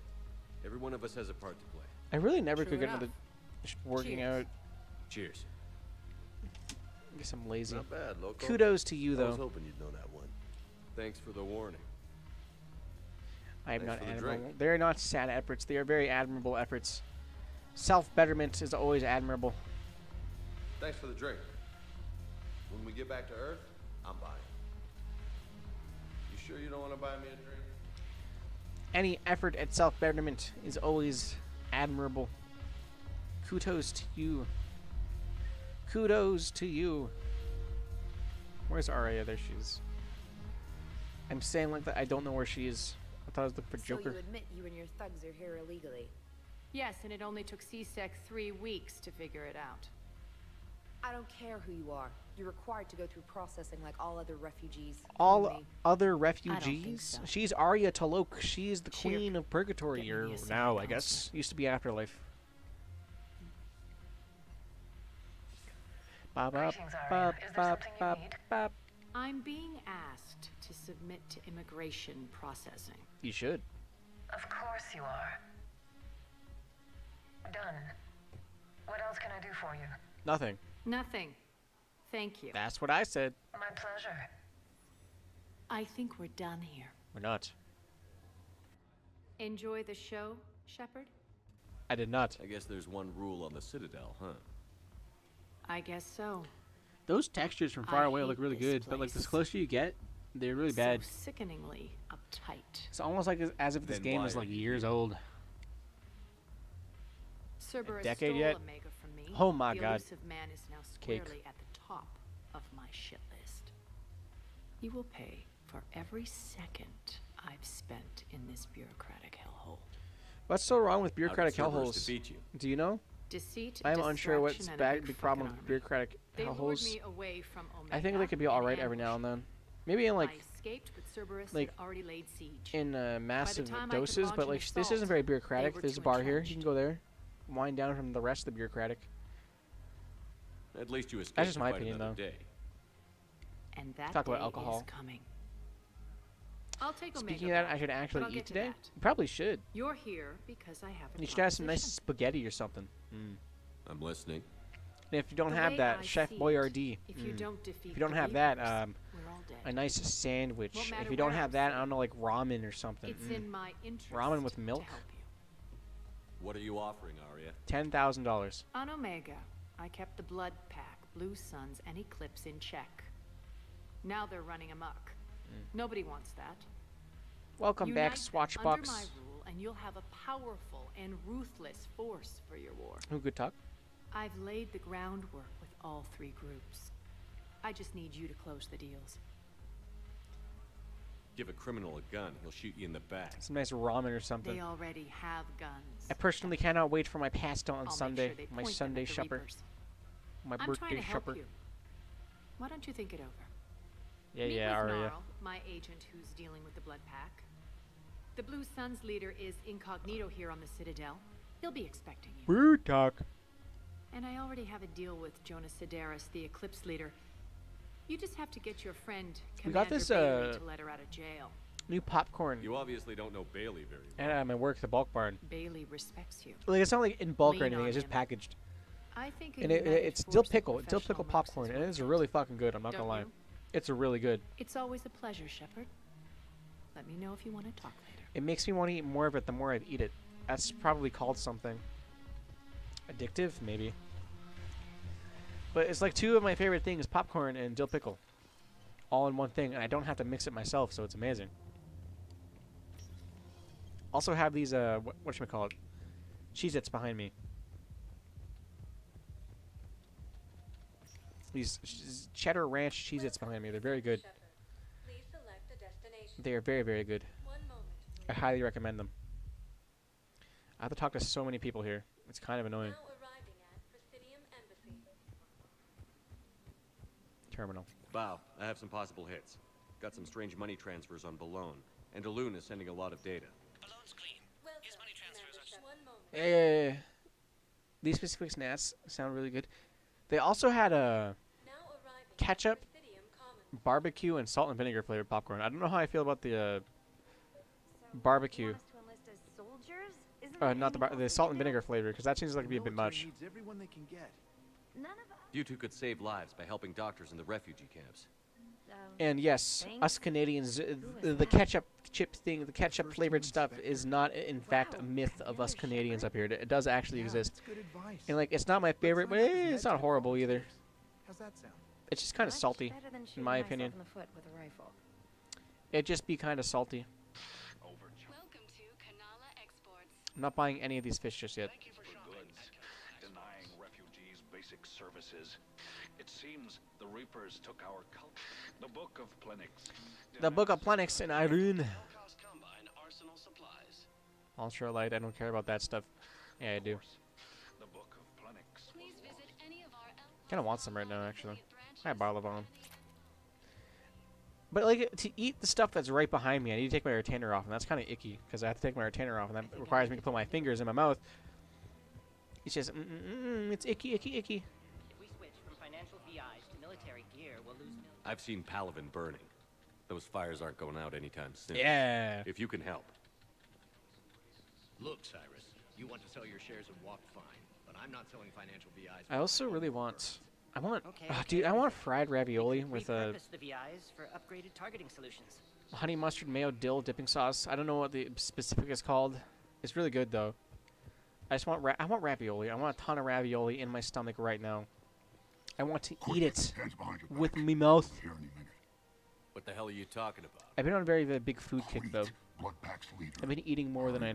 Every one of us has a part to play.
I really never
True
could get
enough.
into working
Cheers.
out.
Cheers.
I guess I'm lazy.
Not bad, loco.
Kudos to you,
I was
though.
hoping you'd know that one.
Thanks for the warning.
I am
Thanks
not
for the
admirable.
drink.
They are not sad efforts. They are very admirable efforts. Self-betterment is always admirable.
Thanks for the drink. When we get back to Earth, I'm buying. You sure you don't want to buy me a drink?
Any effort at self-betterment is always admirable. Kudos to you. Kudos to you. Where's Arya? There she is. I'm saying like that. I don't know where she is. I thought I was looking for Joker.
So you admit you and your thugs are here illegally?
Yes, and it only took CSEC 3 weeks to figure it out.
I don't care who you are. You're required to go through processing like all other refugees.
All
including me.
other
think
refugees?
so.
She's Arya Talok. She's the
Cheer.
queen of purgatory,
Get me
or
the assigned
now, I
counselor.
guess. Used to be Afterlife. Ba ba ba ba ba ba.
I'm being asked to submit to immigration processing.
You should.
Of course you are. Done. What else can I do for you?
Nothing.
Nothing. Thank you.
That's what I said.
My pleasure.
I think we're done here.
We're not.
Enjoy the show, Shepard?
I did not.
I guess there's one rule on the Citadel, huh?
I guess so.
Those textures from far
I
away look
hate
really
this
good, but like the
place.
closer you get, they're really bad.
So sickeningly uptight.
It's almost like as if this
Then
game
why
is
are
like
you
years old.
Cerberus
decade
stole
yet?
Omega from me.
Oh my
the
God.
Elusive man is now
Cake.
squarely at the top of my shit list. You will pay for every second I've spent in this bureaucratic hellhole.
What's so wrong with
How did
bureaucratic
Cerberus
hellholes?
defeat you?
Do you know?
Deceit,
I'm unsure what's
distraction, and a
big
big
problem
fucking
with
army.
bureaucratic
They lured
hellholes.
me away from Omega.
I think they could be alright every now and then. Maybe in
I
like
escaped, but Cerberus
like,
had already laid siege.
in massive
time I could
doses,
launch
but
an
like this isn't
assault,
very
they
bureaucratic.
were
There's a
too
bar here. You
entrenched.
can go there. Wind down from the rest of the bureaucratic.
At least you escaped
That's just
to
my
fight
opinion,
another
though.
day.
And that
Talk about
day
alcohol.
is coming. I'll take
Speaking
Omega
of that, I
back,
should
but
actually
I'll
eat
get to
today.
that.
You probably should.
You're here because I have a
You should have some nice
proposition.
spaghetti or something.
I'm listening.
And if you don't
The
have
way
that,
I
Chef
see it,
Boyardee.
if you don't defeat
If you don't
the
have that,
Reapers, we're all dead.
a nice sandwich.
Won't
If
matter
you don't
where
have
I'm
that, I
sitting.
don't know, like ramen or something.
It's in my interest
Ramen with
to
milk.
help you.
What are you offering, Arya?
$10,000.
On Omega, I kept the Blood Pack, Blue Suns, and Eclipse in check. Now they're running amok. Nobody wants that.
Welcome back,
Unite
Swatchbox.
under my rule, and you'll have a powerful and ruthless force for your war.
Who could talk?
I've laid the groundwork with all 3 groups. I just need you to close the deals.
Give a criminal a gun, he'll shoot you in the back.
Some nice ramen or something.
They already have guns.
I personally cannot wait for my pasta on
I'll make
Sunday.
sure they
My
point them
Sunday
at the
supper.
Reapers.
My
I'm trying
birthday
to help
supper.
you. Why don't you think it over?
Yeah,
Meet
yeah,
with
Arya.
Gnarl, my agent who's dealing with the Blood Pack. The Blue Suns leader is incognito here on the Citadel. He'll be expecting you.
Woo talk.
And I already have a deal with Jonas Sidaris, the Eclipse leader. You just have to get your friend
We
Commander
got this,
Bailey to let her out of jail.
New popcorn.
You obviously don't know Bailey very well.
And at my work, the bulk barn.
Bailey respects you.
Like it's not like in bulk or
Lean
anything.
on
It's just
him.
packaged.
I think a
And
united
it's dill
force of
pickle. It's dill
professional
pickle popcorn, and it's really fucking good. I'm not gonna
Don't
lie.
you?
It's really good.
It's always a pleasure, Shepard. Let me know if you want to talk later.
It makes me want to eat more of it the more I eat it. That's probably called something. Addictive, maybe. But it's like 2 of my favorite things, popcorn and dill pickle. All in one thing, and I don't have to mix it myself, so it's amazing. Also have these, whatchamacallit, Cheez-Its behind me. These cheddar ranch Cheez-Its behind me. They're very good. They are very, very good. I highly recommend them. I have to talk to so many people here. It's kind of annoying. Terminal.
Bow, I have some possible hits. Got some strange money transfers on Balone, and Alun is sending a lot of data.
Yeah. These specific snacks sound really good. They also had a ketchup, barbecue, and salt and vinegar flavored popcorn. I don't know how I feel about the barbecue.
Want us to enlist as soldiers? Isn't there
Not
anything
the
else
salt
we
and
can do?
vinegar flavor, because that seems like it'd be a bit much.
Needs everyone they can get.
None of us.
You two could save lives by helping doctors in the refugee camps.
And yes, us Canadians, the ketchup chip thing, the ketchup flavored stuff is not, in fact, a myth of us Canadians up here. It does actually exist.
That's good advice.
And like, it's not my favorite, but it's not horrible either.
How's that sound?
It's just kind of salty,
Better than
in
shooting
my
myself
opinion.
in the foot with a rifle.
It'd just be kind of salty. I'm not buying any of these fish just yet.
For goods, denying refugees basic services. It seems the Reapers took our culture. The Book of Plenix.
The Book of Plenix in Irene.
Combine arsenal supplies.
Ultralight, I don't care about that stuff. Yeah, I do.
The Book of Plenix.
Please visit any of our
Kind of want some right now, actually. I have bottle of them. But like, to eat the stuff that's right behind me, I need to take my retainer off, and that's kind of icky because I have to take my retainer off, and that requires me to put my fingers in my mouth. It's just, it's icky, icky, icky.
If we switch from financial VIs to military gear, we'll lose millions.
I've seen Palavin burning. Those fires aren't going out anytime soon.
Yeah.
If you can help.
Look, Cyrus, you want to sell your shares of Walk fine, but I'm not selling financial VIs.
I also really want,
Okay,
dude, I want fried ravioli with a
Repurpose the VIs for upgraded targeting solutions.
honey mustard mayo dill dipping sauce. I don't know what the specific is called. It's really good though. I just want I want ravioli. I want a ton of ravioli in my stomach right now. I want to eat it with me mouth.
What the hell are you talking about?
I've been on a very big food kick though. I've been eating more than I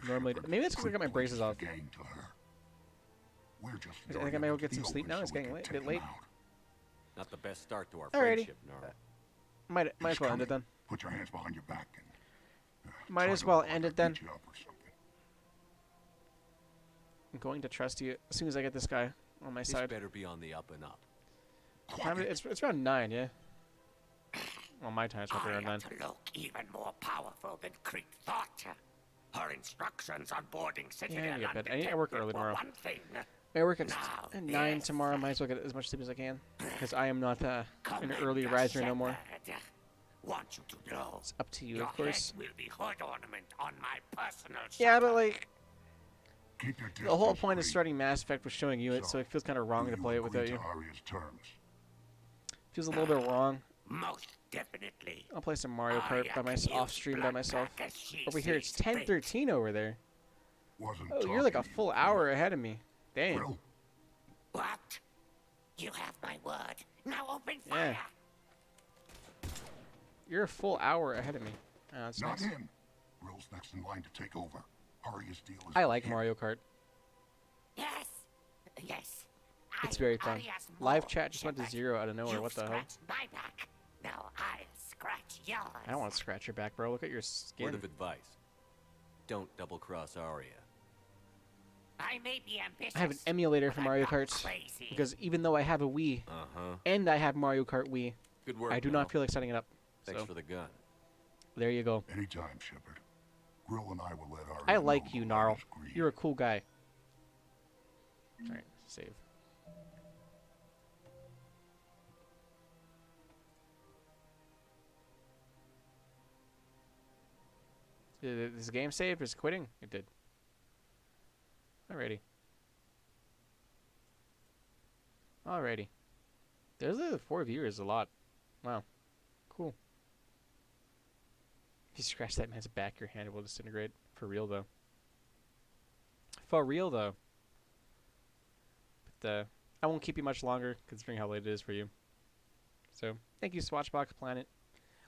normally do. Maybe that's because I got my braces off. I think I might go get some sleep now. It's getting a bit late.
Not the best start to our
Alrighty.
friendship, Nora.
Might as well end it then.
Put your hands behind your back and
Might as well end it then. I'm going to trust you as soon as I get this guy on my
This
side.
better be on the up and up.
It's around 9, yeah? Well, my time it's probably around 9.
To look even more powerful than Creek thought. Her instructions on boarding Citadel
Yeah, I get bed. I
undetected
work early
were
tomorrow.
one thing.
I work at
Now
9 tomorrow. Might as well get as much sleep as I can. Because I am not an early riser no more.
Want you to know.
It's up to you,
Your
of course.
head will be hood ornament on my personal
Yeah, but like,
keep your
the whole point of starting Mass Effect was showing you it, so it feels kind of wrong to play it without you.
Aria's terms.
Feels a little bit wrong.
Most definitely.
I'll play some Mario Kart by myself, off stream by myself. Over here, it's 10:13 over there. Oh, you're like a full hour ahead of me. Damn.
What? You have my word. Now open fire.
Yeah. You're a full hour ahead of me. Oh, that's
Not
nice.
him. Rill's next in line to take over. Aria's deal is
I like Mario Kart.
Yes. Yes.
It's very fun. Live chat just went to 0 out of nowhere. What the hell?
My back. Now I'll scratch yours.
I don't want to scratch your back, bro. Look at your skin.
Word of advice. Don't double-cross Arya.
I may be ambitious.
I have an emulator for Mario Kart
crazy.
because even though I have a Wii and I have Mario Kart Wii,
Good work,
I do
Mel.
not feel like setting it up.
Thanks
so
for the gun.
there you go.
Anytime, Shepard. Grill and I will let Aria
I like
know
you,
who
Gnarl.
Aria's greed.
You're a cool guy. All right, save. Did this game save? Is it quitting? It did. Alrighty. Alrighty. There's 4 viewers, a lot. Wow. Cool. If you scratch that man's back, your hand will disintegrate. For real, though. For real, though. But, I won't keep you much longer, considering how late it is for you. So, thank you, Swatchbox Planet,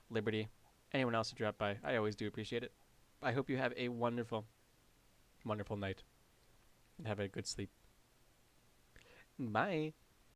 Liberty, anyone else who dropped by. I always do appreciate it. I hope you have a wonderful, wonderful night. And have a good sleep. Bye.